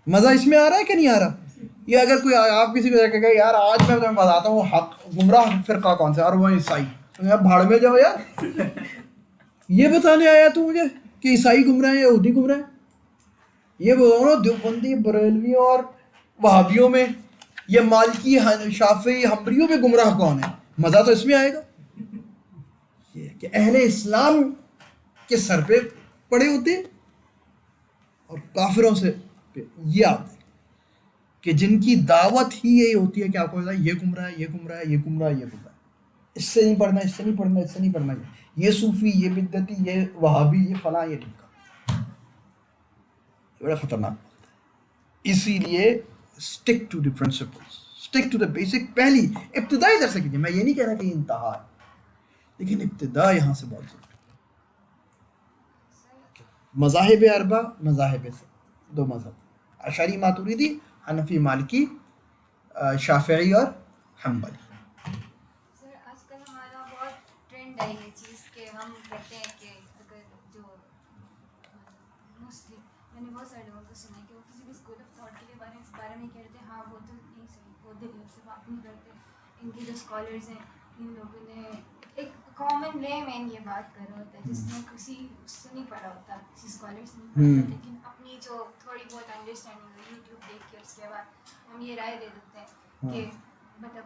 مزہ اس میں آ رہا ہے کہ نہیں آ رہا؟ یہ اگر کوئی آپ کسی کو کہے کہ یار آج میں تمہیں بتاتا ہوں حق گمراہ فرقہ کون سا ہے، اور وہ عیسائی، بھاڑ میں جاؤ یار، یہ بتانے آیا تو مجھے کہ عیسائی گمراہ ہیں، یہودی گمراہ ہیں؟ یہ بتاؤ دیوبندی بریلوی اور وہابیوں میں یا مالکی شافعی حنبلیوں میں گمراہ کون ہے؟ مزہ تو اس میں آئے گا. یہ کہ اہل اسلام کے سر پہ پڑے ہوتے ہیں اور کافروں سے یہ آتے ہیں کہ جن کی دعوت ہی یہی ہوتی ہے کہ آپ کو بتائیں یہ گمراہ ہے، یہ گمراہ ہے، یہ گمراہ ہے، یہ گمراہ ہے، اس سے نہیں پڑھنا، اس سے نہیں پڑھنا، اس سے نہیں پڑھنا، یہ صوفی، یہ بدعتی، یہ وہابی، یہ فلاں، یہ ٹھیک، بڑا خطرناک بات ہے. اسی لیے stick to the principles, stick to the basic. پہلی ابتدائی درس کیجیے، میں یہ نہیں کہہ رہا کہ یہ انتہا ہے، لیکن ابتدا یہاں سے بہت ضروری. مذاہب اربع، مذاہب دو مذہب، اشعری ماتوریدی، حنفی مالکی، شافعی اور حنبلی. سر آج کل ہمارا بہت ٹرینڈ ہے یہ چیز کہ ہم کہتے ہیں کہ اگر جو موسٹلی میں نے بہت سارے لوگوں کو سنا ہے کہ وہ کسی بھی اسکول آف تھاٹ کے بارے میں کہتے ہیں ہاں وہ تو نہیں صحیح، وہ دلیل سے بات نہیں کرتے. ان کے جو اسکالرز ہیں ان لوگوں نے ایک کامن لے مین یہ بات کر رہا ہوتا ہے جس نے کسی اس سے نہیں پڑھا ہوتا، کسی اسکالر سے نہیں پڑھا ہوتا، لیکن اپنی جو تھوڑی بہت انڈرسٹینڈنگ ہے یوٹیوب دیکھ کے اس کے بعد ہم یہ رائے دے دیتے ہیں کہ مطلب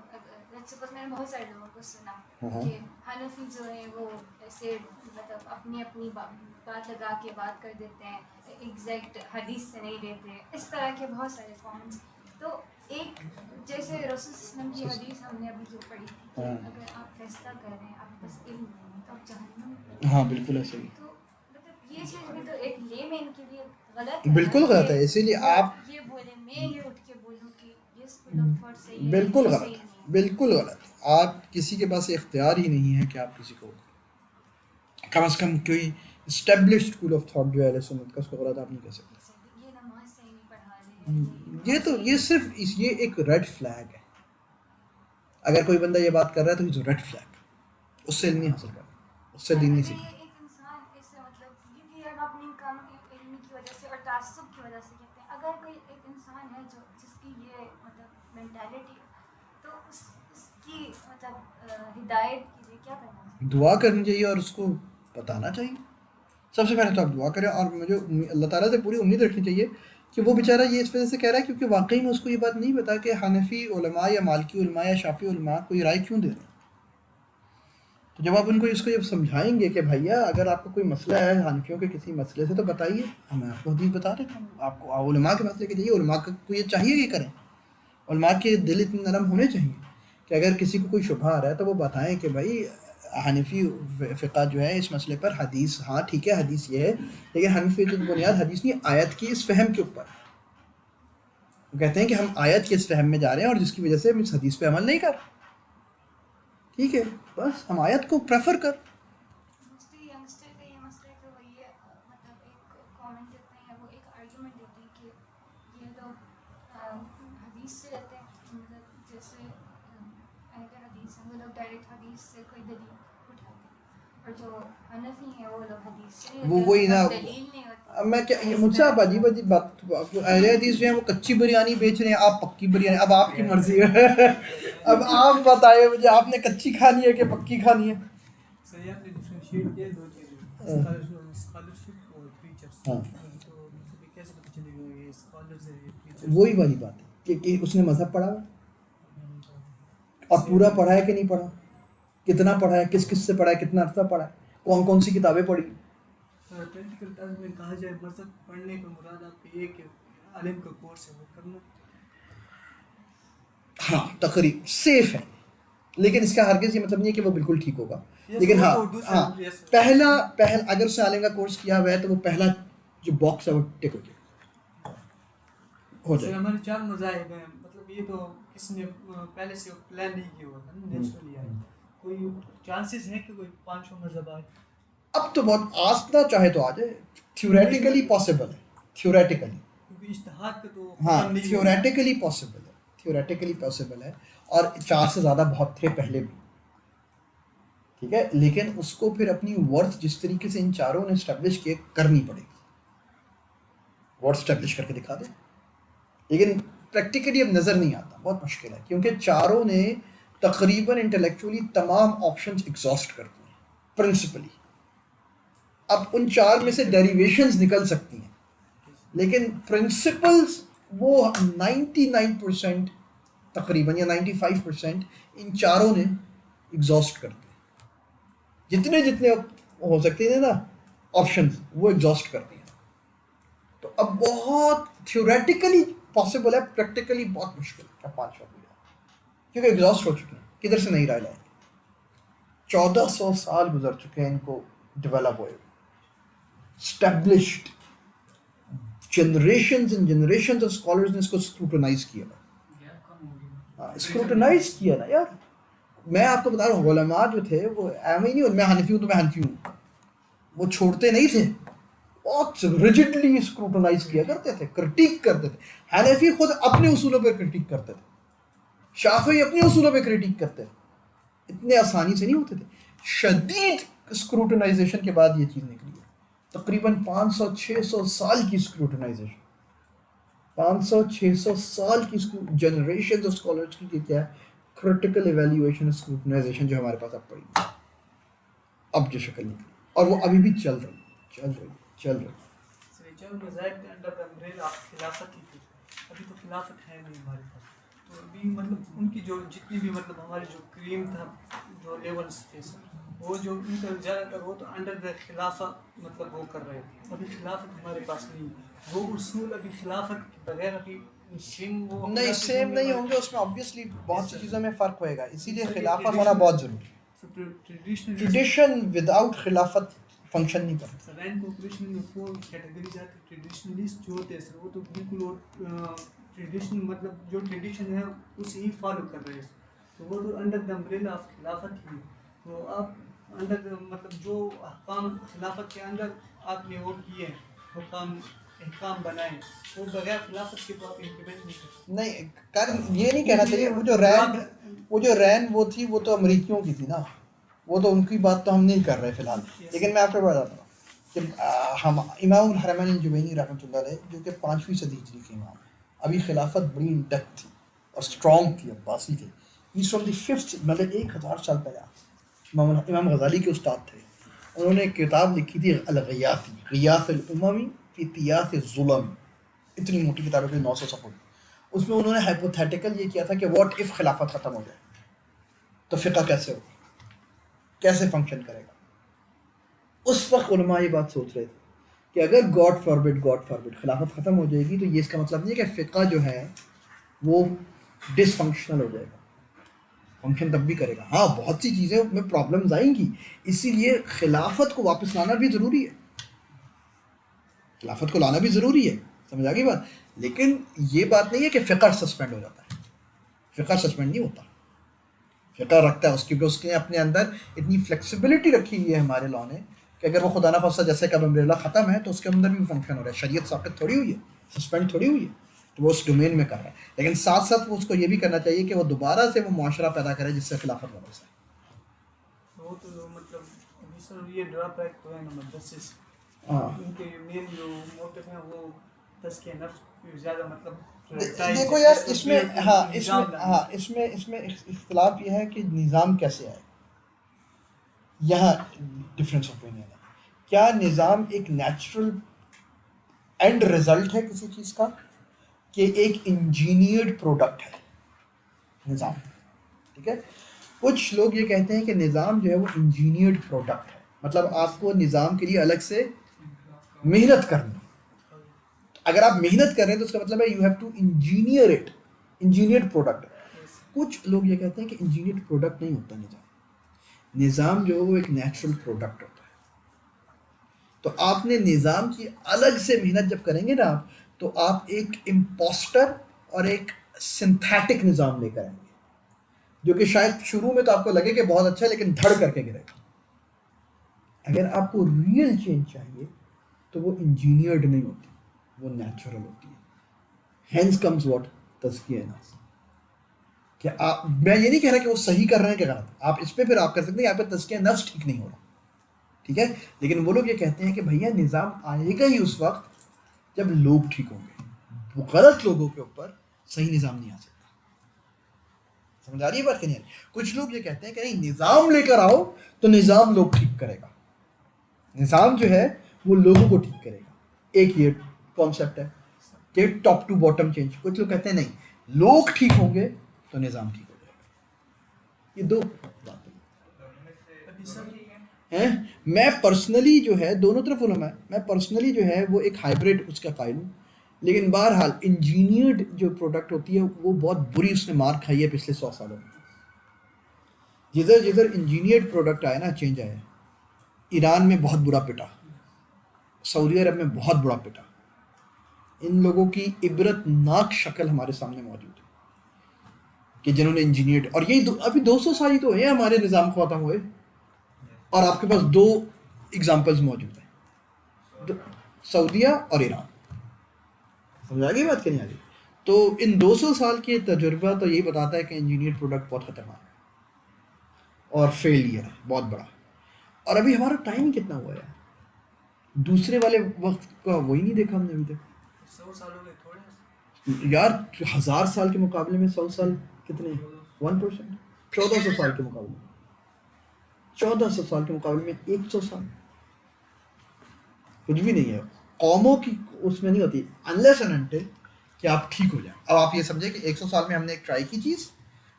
سپوز میں نے بہت سارے لوگوں کو سنا کہ حنفی جو ہیں وہ ایسے مطلب اپنی اپنی بات لگا کے بات کر دیتے ہیں، ایگزیکٹ حدیث سے نہیں لیتے، اس طرح کے بہت سارے کامنٹس. تو ایک جیسے رسول وسلم کی حدیث ہم نے ابھی جو پڑھی تھی کہ اگر آپ فیصلہ کر رہے ہیں آپ بس علم نہیں ہے تو آپ جہنم میں، ہاں بالکل ایسے ہی، تو مطلب یہ چیز بھی تو ایک لے مین کے لیے غلط ہے. بالکل غلط ہے. اسی لیے آپ یہ بولے میں یہ اٹھ کے بولوں کہ یہ اسکول آف تھاٹ صحیح ہے، بالکل یہ غلط صحیح ہے، نہیں ہے. بالکل غلط ہے. آپ کسی کے پاس اختیار ہی نہیں ہے کہ آپ کسی کو کم از کم کوئی اسٹیبلشڈ اسکول آف تھاٹ جو ہے اہل سنت کا، اس کو غلط آپ نہیں کہہ سکتے. یہ نماز صحیح نہیں پڑھا رہے یہ تو یہ صرف یہ ایک ریڈ فلیگ ہے. اگر کوئی بندہ یہ بات کر رہا ہے تو یہ ریڈ فلیگ، اس سے علم نہیں حاصل کرنا، اس سے دین نہیں سیکھنا. ایک انسان اس سے مطلب کیونکہ ہم اپنی کم علمی کی وجہ سے اور تعصب کی وجہ سے کہتے ہیں، اگر کوئی ایک انسان ہے جو جس کی یہ مطلب مینٹالٹی ہے تو اس کی مطلب ہدایت کے لیے کیا کرنا چاہیے؟ دعا کرنی چاہیے اور اس کو بتانا چاہیے. سب سے پہلے تو آپ دعا کریں، اور مجھے اللہ تعالیٰ سے پوری امید رکھنی چاہیے کہ وہ بیچارہ یہ اس وجہ سے کہہ رہا ہے کیونکہ واقعی میں اس کو یہ بات نہیں پتا کہ حنفی علماء یا مالکی علماء یا شافعی علماء کوئی رائے کیوں دے رہے ہیں. تو جب آپ ان کو اس کو یہ سمجھائیں گے کہ بھیا اگر آپ کو کوئی مسئلہ ہے حنفیوں کے کسی مسئلے سے تو بتائیے، میں آپ کو حدیث بتا دیتا ہوں. آپ کو علماء کے مسئلے کے لیے علماء کو یہ چاہیے کہ کریں. علماء کے دل اتنے نرم ہونے چاہیے کہ اگر کسی کو کوئی شبہ آ رہا ہے تو وہ بتائیں کہ بھائی حنفی فقہ جو ہے اس مسئلے پر حدیث، ہاں ٹھیک ہے حدیث یہ ہے، لیکن حنفی کی بنیاد حدیث نہیں آیت کی اس فہم کے اوپر. وہ کہتے ہیں کہ ہم آیت کے اس فہم میں جا رہے ہیں اور جس کی وجہ سے ہم اس حدیث پہ عمل نہیں کر رہے. ٹھیک ہے، بس ہم آیت کو پریفر کر. موسٹلی ینگسٹر کا یہ مسئلہ ہے کہ وہ یہ مطلب ایک کامنٹ دیتے ہیں یا وہ ایک آرگیومنٹ دیتے ہیں کہ یہ لوگ حدیث سے لیتے ہیں، مطلب جیسے اہل حدیث ہیں وہ لوگ ڈائریکٹ حدیث سے کوئی دلیل اٹھاتے ہیں، اور جو حنفی ہیں وہ لوگ حدیث سے وہ وہی نا، دلیل نہیں ہوتی. میں کیا مجھ سے آپ عجیب عجیب بات، اہل حدیث جو ہیں وہ کچی بریانی بیچ رہے ہیں، آپ پکی بریانی. اب آپ کی مرضی ہے، اب آپ بتائیں مجھے آپ نے کچی کھانی ہے کہ پکی کھانی ہے. صحیح آپ نے ڈفرینشیٹ کیا دو چیزیں، اسکالرشپ اور ٹیچرس. ہاں تو مطلب کیسے پتہ چلے گا یہ اسکالرز ہیں ٹیچرس؟ وہی والی بات ہے کہ اس نے مذہب پڑھا اور پورا پڑھا ہے کہ نہیں پڑھا، کتنا پڑھا ہے، کس کس سے پڑھا ہے، کتنا عرصہ پڑھا ہے، کون کون سی کتابیں پڑھی. پریکٹیکل ٹرمز میں کہا جائے مذہب پڑھنے کا مراد آپ کا یہ کہ عالم کا کورس ہے وہ کرنا. ہاں تقریب سیف ہے، لیکن اس کا ہرگز یہ مطلب نہیں ہے کہ وہ بالکل ٹھیک ہوگا. لیکن ہاں پہلا اگر اس نے عالم کا کورس کیا ہوا ہے تو وہ پہلا جو باکس ہے وہ ٹک ہو جائے. ہو جیسے جائے. ہمارے 4 مذاہب ہیں، مطلب یہ تو کسی نے پہلے سے پلان نہیں کیا ہوا تھا، نیچرلی آئے. کوئی چانسز ہے کہ کوئی 5 مذہب آئے؟ اب تو بہت آسنا چاہے تو آ جائے، تھیوریٹیکلی پاسبل ہے، تھیوریٹیکلی. کیونکہ اجتہاد کا تو ہاں ختم نہیں ہوا. تھیوریٹیکلی پاسبل ہے، تھیوریٹیکلی پاسبل ہے، اور 4 سے زیادہ بہت تھے پہلے بھی، ٹھیک ہے. لیکن اس کو پھر اپنی ورتھ جس طریقے سے ان چاروں نے اسٹیبلش کیے کرنی پڑے گی، ورتھ اسٹیبلش کر کے دکھا دیں. لیکن پریکٹیکلی اب نظر نہیں آتا، بہت مشکل ہے، کیونکہ چاروں نے تقریباً انٹلیکچولی تمام آپشنز ایگزاسٹ کر دیے ہیں پرنسپلی. اب ان 4 میں سے ڈیریویشنز نکل سکتی ہیں، لیکن پرنسپلز وہ 99% تقریباً یا 95% ان چاروں نے ایگزاسٹ کر دیے. جتنے ہو سکتے ہیں نا آپشنز، وہ ایگزاسٹ کر دیے. تو اب بہت تھیوریٹیکلی پاسبل ہے، پریکٹیکلی بہت مشکل ہے 5 ہو جائے، کیونکہ ایگزاسٹ ہو چکے ہیں، کدھر سے نہیں رائے لائیں گے. 1400 سال گزر چکے ہیں ان کو ڈیولپ ہوئے، established generations and generations of scholars نے اس کو اسکروٹنائز کیا. اسکروٹنائز کیا نا یار. میں آپ کو بتا رہا ہوں، علماء جو تھے وہ ایویں ہی نہیں ہو میں حنفی ہوں تو میں حنفی ہوں، وہ چھوڑتے نہیں تھے، بہت ریجڈلی اسکروٹنائز کیا کرتے تھے، کرٹیک کرتے تھے. حنفی خود اپنے اصولوں پہ کرٹیک کرتے تھے، شافعی اپنے اصولوں پہ کرٹیک کرتے تھے. اتنے آسانی سے نہیں ہوتے تھے. شدید اسکروٹنائزیشن کے بعد یہ چیز نکلی ہے. تقریباً 500-600 سال کی اسکروٹنائزیشن، 500-600 سال کی جنریشن آف اسکالرز کی کیا ہے کریٹیکل ایویلیویشن اسکروٹنائزیشن جو ہمارے پاس اب پڑی ہے، اب جو شکل نکلی، اور وہ ابھی بھی چل رہی. چار مذاہب کے انڈر امبریلا خلافت ہی تھی. ابھی تو خلافت ہے نہیں ہمارے پاس. تو ابھی مطلب ان کی جو جتنی بھی مطلب ہمارے جو کریم تھا، جو لیولس تھے سر، وہ جو ان کا زیادہ تر وہ تو انڈر دا خلافہ مطلب وہ کر رہے تھے. ابھی خلافت ہمارے پاس نہیں. وہ اصول ابھی خلافت کے بغیر ابھی سیم وہ نہیں سیم نہیں ہوں گے، اس میں آبویسلی بہت سی چیزوں میں فرق ہوئے گا، اسی لیے خلافت ہونا بہت ضروری ہے. ٹریڈیشن وداؤٹ خلافت فنکشن نہیں کرتا. سر رینک کوپریشن میں 4 کیٹیگریز آتی. ٹریڈیشنلسٹ جو ہوتے ہیں سر، وہ تو بالکل وہ ٹریڈیشن مطلب جو ٹریڈیشن ہے اسے ہی فالو کر رہے ہیں، تو وہ تو انڈر دا امبریلا آف خلافت ہی. تو آپ انڈر مطلب جو احکام خلافت کے اندر آپ نے وہ کیے حکام احکام بنائے، وہ بغیر خلافت کے تو آپ امپلیمنٹ نہیں کر سکتے. نہیں کر یہ نہیں کہنا چاہیے. وہ جو رین وہ تھی، وہ تو امریکیوں کی تھی نا، وہ تو ان کی بات تو ہم نہیں کر رہے فی الحال. لیکن میں آپ کو بتاتا ہوں کہ ہم امام الحرمین الجوینی رحمۃ اللہ علیہ جو کہ 5ویں صدی ہجری کے امام، ابھی خلافت بڑی انٹیکٹ تھی اور اسٹرانگ تھی، عباسی تھے. ایز فرام دی 5th مطلب 1000 سال پہلے. امام غزالی کے استاد تھے، انہوں نے ایک کتاب لکھی تھی الغیاثی، غیاث الامم فی طیاث الظلم. اتنی موٹی کتاب ہے، 900 صفحے. اس میں انہوں نے ہائپوتھیٹیکل یہ کیا تھا کہ واٹ اف خلافت ختم ہو جائے تو فقہ کیسے ہوگا، کیسے فنکشن کرے گا. اس وقت علماء یہ بات سوچ رہے تھے کہ اگر گاڈ فاربڈ خلافت ختم ہو جائے گی تو یہ اس کا مطلب نہیں ہے کہ فقہ جو ہے وہ ڈس فنکشنل ہو جائے گا، فنکشن تب بھی کرے گا. ہاں بہت سی چیزیں میں پرابلمز آئیں گی، اسی لیے خلافت کو واپس لانا بھی ضروری ہے، خلافت کو لانا بھی ضروری ہے، سمجھ آ گئی بات. لیکن یہ بات نہیں ہے کہ فقہ سسپینڈ ہو جاتا ہے، فقہ سسپینڈ نہیں ہوتا. فقہ رکھتا ہے اس کیونکہ اس نے اپنے اندر اتنی فلیکسیبلٹی رکھی ہوئی ہے ہمارے لاء نے کہ اگر وہ خدا نخواستہ جیسے کہ اب امبریلا ختم ہے تو اس کے اندر بھی فنکشن ہو رہا ہے. شریعت ساقط تھوڑی ہوئی ہے، سسپینڈ تھوڑی ہوئی ہے، تو وہ اس ڈومین میں کر رہا ہے. لیکن ساتھ ساتھ وہ اس کو یہ بھی کرنا چاہیے کہ وہ دوبارہ سے وہ معاشرہ پیدا کرے جس سے خلافت واپس آئے. وہ تو مطلب ابھی سر یہ ڈرا بیک تو ہے نمبر 10 ہاں ان کے مین جو موٹو ہیں وہ تزکیہ نفس زیادہ مطلب دیکھو یار اس میں اختلاف یہ ہے کہ نظام کیسے آئے. یہاں ڈفرینس اوپینین ہے. کیا نظام ایک نیچرل اینڈ رزلٹ ہے کسی چیز کا کہ ایک انجینئرڈ پروڈکٹ ہے نظام؟ ٹھیک ہے، کچھ لوگ یہ کہتے ہیں کہ نظام جو ہے وہ انجینئرڈ پروڈکٹ ہے، مطلب آپ کو نظام کے لیے الگ سے محنت کرنی. اگر آپ محنت کر رہے ہیں تو اس کا مطلب ہے you have to engineer it, engineered product. کچھ لوگ یہ کہتے ہیں کہ انجینئرڈ پروڈکٹ نہیں ہوتا نظام جو ہے وہ ایک نیچرل پروڈکٹ ہوتا ہے. تو آپ نے نظام کی الگ سے محنت جب کریں گے نا آپ، تو آپ ایک امپوسٹر اور ایک سنتھیٹک نظام لے کر آئیں گے جو کہ شاید شروع میں تو آپ کو لگے کہ بہت اچھا ہے لیکن دھڑ کر کے گرے گا. اگر آپ کو ریئل چینج چاہیے تو وہ انجینئرڈ نہیں ہوتی, وہ نیچرل ہوتی ہے. ہینس کمز واٹ تزکیہ نفس. کہ آپ, میں یہ نہیں کہہ رہا کہ وہ صحیح کر رہے ہیں کہ غلط, آپ اس پہ پھر آپ کر سکتے ہیں یہاں پہ تزکیہ نفس ٹھیک نہیں ہو رہا, ٹھیک ہے. لیکن وہ لوگ یہ کہتے ہیں کہ بھیا نظام آئے گا ہی اس وقت جب لوگ ٹھیک ہوں گے, وہ غلط لوگوں کے اوپر صحیح نظام نہیں آ سکتا. سمجھ آ رہی ہے بات کہ نہیں؟ کچھ لوگ یہ کہتے ہیں کہ نہیں نظام لے کر آؤ تو نظام لوگ ٹھیک کرے گا, نظام جو ہے وہ لوگوں کو ٹھیک کرے گا. ایک یہ کانسیپٹ ہے کہ ٹاپ ٹو باٹم چینج. کچھ لوگ کہتے ہیں نہیں لوگ ٹھیک ہوں گے تو نظام ٹھیک ہو جائے گا. یہ دو باتیں ہیں. میں پرسنلی جو ہے دونوں طرف علماء ہے, میں پرسنلی جو ہے وہ ایک ہائبریڈ اس کا قائل ہوں. لیکن بہرحال انجینئرڈ جو پروڈکٹ ہوتی ہے وہ بہت بری اس نے مار کھائی ہے پچھلے 100 سالوں میں. جدھر جدھر انجینئرڈ پروڈکٹ آیا نا چینج آیا, ایران میں بہت برا پٹا, سعودی عرب میں بہت بڑا پٹا. ان لوگوں کی عبرت ناک شکل ہمارے سامنے موجود ہے کہ جنہوں نے انجینئرڈ, اور یہی ابھی 200 سال ہی تو ہے ہمارے نظام ختم ہوئے اور آپ کے پاس 2 ایگزامپلز موجود ہیں, سعودیہ اور ایران. سمجھا گئی بات کہ نہیں آ گئی؟ تو ان 200 سال کے تجربہ تو یہی بتاتا ہے کہ انجینئر پروڈکٹ بہت خطرناک ہے اور فیلئر ہے بہت بڑا. اور ابھی ہمارا ٹائم ہی کتنا ہوا ہے, دوسرے والے وقت کا وہی نہیں دیکھا ہم نے ابھی تک. 100 سال ہو گئے تھوڑے یار 1000 سال کے مقابلے میں 100 سال کتنے, 1%. 1400 سال کے مقابلے میں 1400 سال کے مقابلے میں 100 سال کچھ بھی نہیں ہے. قوموں کی اس میں نہیں ہوتی انلیس اینڈ انٹل کہ آپ ٹھیک ہو جائیں. اب آپ یہ سمجھیں کہ 100 سال میں ہم نے ایک ٹرائی کی چیز,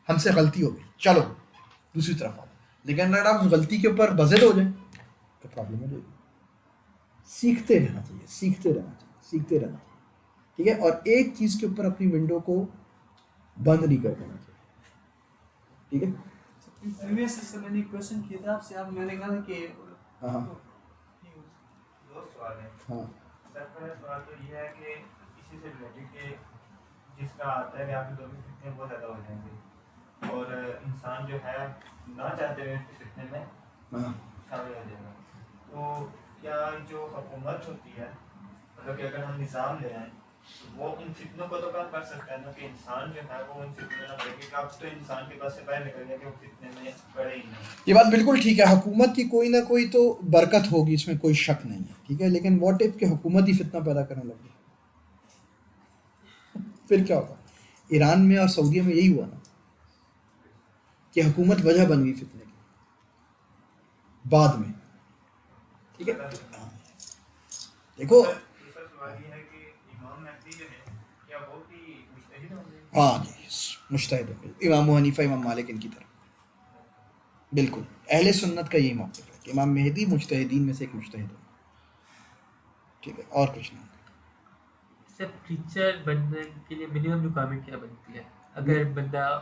ہم سے غلطی ہو گئی, چلو دوسری طرف آؤ. لیکن اگر آپ غلطی کے اوپر بزد ہو جائیں تو پرابلم ہو جائے گی. سیکھتے رہنا چاہیے, سیکھتے رہنا چاہیے, سیکھتے رہنا چاہیے, ٹھیک ہے. اور ایک چیز کے اوپر اپنی ونڈو کو بند نہیں کر دینا چاہیے, ٹھیک ہے. پریویس سے میں نے کویسچن کیا تھا آپ سے, آپ میں نے کہا کہ ہاں 2 سوال ہیں. ہاں سر پہلا سوال تو یہ ہے کہ اسی سے ریلیٹڈ کہ جس کا آتا ہے کہ آپ کے دو میں فتنے بہت زیادہ ہو جائیں گے اور انسان جو ہے نہ چاہتے ہوئے اس فتنے میں شامل ہو جائے گا. تو کیا جو حکومت ہوتی ہے, مطلب کہ اگر ہم نظام لے آئیں وہ ان فتنوں کو تو کم کر سکتا ہے نا, کہ انسان جو ہے وہ ان فتنوں میں نہ پڑے گی, کہ اب تو انسان کے پاس سے باہر نکل گیا کہ وہ فتنے میں پڑے ہی نہیں. یہ بات بالکل ٹھیک ہے, حکومت کی کوئی نہ کوئی تو برکت ہوگی, اس میں کوئی شک نہیں ہے, ٹھیک ہے. لیکن واٹ اف کہ حکومت ہی فتنہ پیدا کرنے لگی, پھر کیا ہوگا؟ ایران میں اور سعودیہ میں یہی ہوا نا کہ حکومت وجہ بن گئی فتنے کی بعد میں, ٹھیک ہے. دیکھو دوسرا سوال یہ ہے کہ امام مہدی جو ہے کیا وہ بھی مجتہد ہوں گے؟ ہاں جی مجتہد ہوں گے, امام حنیفہ امام مالک ان کی طرف. بالکل اہل سنت کا یہی موقف ہے کہ امام مہدی مجتہدین میں سے ایک مجتہد ہوں, ٹھیک ہے. اور کچھ نہیں. صرف ٹیچر بننے کے لیے منیمم ریکوائرمنٹ کیا بنتی ہے اگر بندہ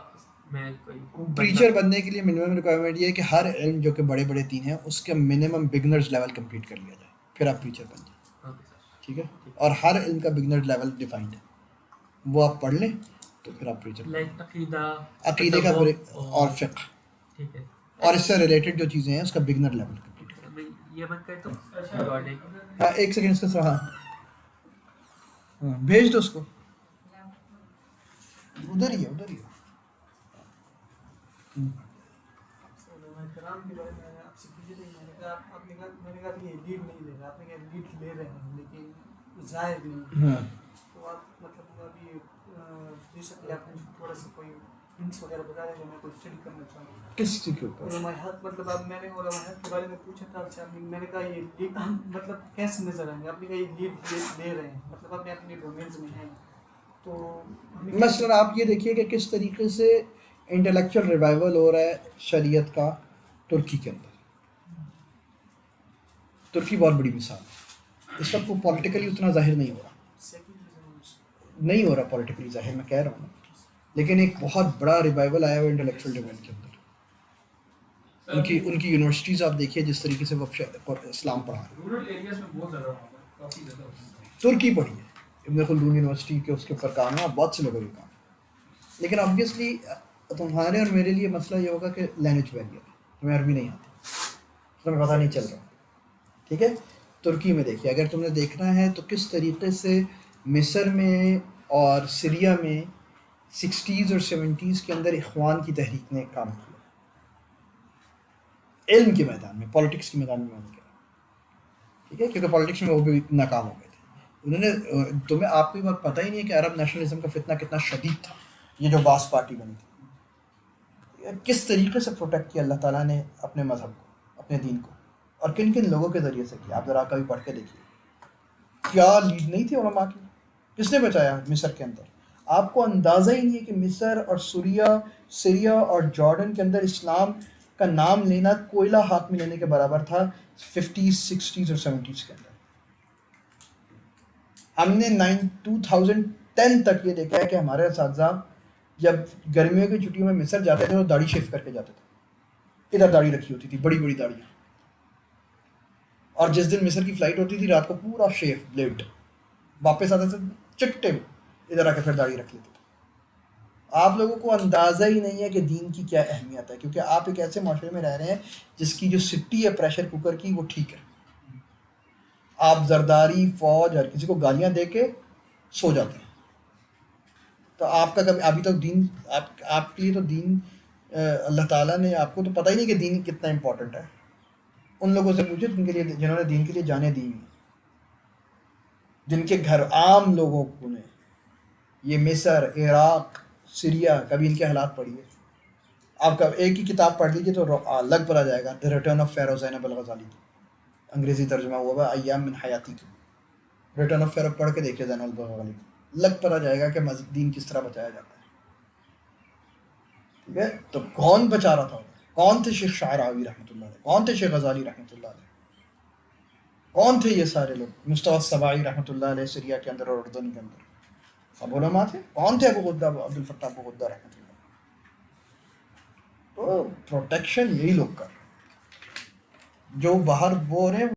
میں کوئی ٹیچر بننے کے لیے منیمم ریکوائرمنٹ یہ ہے کہ ہر علم جو کہ بڑے بڑے 3 ہیں اس کا منیمم بگنرز لیول کمپلیٹ کر لیا جائے, پھر آپ ٹیچر بن جائیں, اوکے سر, ٹھیک ہے. اور ہر علم کا بگنر لیول ڈیفائنڈ ہے, وہ آپ پڑھ لیں تو پھر آپ ٹیچر. لائک عقیدہ, عقیدے کا اور فقہ ٹھیک ہے. اور اس سے ریلیٹڈ جو چیزیں ہیں اس کا بگنر لیول کمپلیٹ کریں. میں یہ بند کرتا ہوں ریکارڈنگ. ہاں ایک سیکنڈ اس کا سر, ہاں بھیج دو اس کو, ادھر ہی ہے ادھر ہی ہے. کرام کے بارے میں آپ سے پوچھے تھے, میں نے کہا آپ نے کہا, میں نے کہا کہ یہ لیڈ نہیں لے رہا, آپ نے کہا لیڈ لے رہے ہیں لیکن ظاہر نہیں. ہاں تو آپ مطلب ابھی ریسنٹلی آپ نے تھوڑا سا کوئی ہنٹس وغیرہ بتا دیں جو میں کوئی اسٹڈی کرنا چاہوں گا کس چیز کے اوپر؟ علماء, مطلب اب میں نے علماء کے بارے میں پوچھا تھا آپ سے, میں نے کہا یہ لیڈ مطلب کیسے نظر آئیں گے, آپ نے کہا یہ لیڈ لے رہے ہیں, مطلب اپنے اپنے ڈومینز میں ہیں. تو مثلاً آپ یہ دیکھیے کہ کس طریقے سے انٹلیکچوئل ریوائول ہو رہا ہے شریعت کا ترکی کے اندر. ترکی بہت بڑی مثال ہے, اس وقت وہ پولیٹیکلی اتنا ظاہر نہیں ہو رہا پولیٹیکلی ظاہر, میں کہہ رہا ہوں نا, لیکن ایک بہت بڑا ریوائول آیا ہوا انٹلیکچوئل ڈومین کے اندر. ان کی یونیورسٹیز آپ دیکھیے جس طریقے سے وہ اسلام پڑھا رہے ہیں. ترکی پڑھی ہے, ابن خلدون یونیورسٹی کے اس کے اوپر کام ہے اور بہت سے لوگوں کے کام ہے. لیکن آبویسلی تمہارے اور میرے لیے مسئلہ یہ ہوگا کہ لینگویج بیریئر ہے, تمہیں عربی نہیں آتی, تمہیں پتہ نہیں چل رہا. ٹھیک ہے, ترکی میں دیکھیے, اگر تم نے دیکھنا ہے تو کس طریقے سے مصر میں اور سیریا میں 60s اور 70s کے اندر اخوان کی تحریک نے کام کیا علم کے میدان میں, پالیٹکس کے میدان میں نہیں کیا. ٹھیک ہے, کیونکہ پالیٹکس میں وہ بھی ناکام ہو گئے تھے. انہوں نے تمہیں آپ کو یہ بات پتہ ہی نہیں ہے کہ عرب نیشنلزم کا فتنہ کتنا شدید تھا, یہ جو باس پارٹی بنی تھی. کس طریقے سے پروٹیکٹ کیا اللہ تعالیٰ نے اپنے مذہب کو, اپنے دین کو, اور کن کن لوگوں کے ذریعے سے کیا. آپ ذرا کبھی پڑھ کے دیکھیے, کیا لیڈ نہیں تھی علماء کی, کس نے بچایا مصر کے اندر. آپ کو اندازہ ہی نہیں ہے کہ مصر اور سیریا اور جارڈن کے اندر اسلام کا نام لینا کوئلہ ہاتھ میں لینے کے برابر تھا 50s 60s اور 70s کے اندر. ہم نے 2010 تک یہ دیکھا ہے کہ ہمارے اساتذہ جب گرمیوں کی چھٹیوں میں مصر جاتے تھے تو داڑھی شیف کر کے جاتے تھے, ادھر داڑھی رکھی ہوتی تھی, بڑی بڑی داڑیاں, اور جس دن مصر کی فلائٹ ہوتی تھی رات کو پورا شیف بلیڈ, واپس آتے تھے چٹے ادھر آ کے پھر داڑھی رکھ لیتے تھے. آپ لوگوں کو اندازہ ہی نہیں ہے کہ دین کی کیا اہمیت ہے, کیونکہ آپ ایک ایسے معاشرے میں رہ رہے ہیں جس کی جو سٹی ہے پریشر کوکر کی وہ ٹھیک ہے. آپ زرداری فوج ہر کسی کو گالیاں دے کے سو جاتے ہیں. تو آپ کا کبھی ابھی تک دین آپ کے لیے تو دین اللہ تعالیٰ نے آپ کو تو پتہ ہی نہیں کہ دین کتنا امپورٹنٹ ہے. ان لوگوں سے پوچھے جن کے لیے جنہوں نے دین کے لیے جانیں دی, جن کے گھر عام لوگوں کو نے یہ مصر, عراق, سیریا, کبھی ان کے حالات پڑھیے. آپ کا ایک ہی کتاب پڑھ لیجیے تو لگ پڑا جائے گا, دی ریٹرن آف فیرو زینب الغزالی کی, انگریزی ترجمہ ہوا ہے ایام من حیاتی کی. ریٹرن آف فیرو پڑھ کے دیکھیے زینب الغزالی کی, لگ پڑا جائے گا کہ دین کس طرح بچایا جاتا ہے. ٹھیک ہے, تو کون بچا رہا تھا, کون تھے شیخ شعراوی رحمۃ اللہ علیہ, کون تھے شیخ غزالی رحمۃ اللہ علیہ, کون تھے یہ سارے لوگ, مصطفیٰ سبائی رحمۃ اللہ علیہ سیریا کے اندر اور اردن کے اندر سب علماء تھے. کون تھے ابو غدہ, عبد الفتاح ابو غدہ رحمۃ اللہ. تو پروٹیکشن یہی لوگ کر رہے ہیں, جو باہر وہ ہو رہے ہیں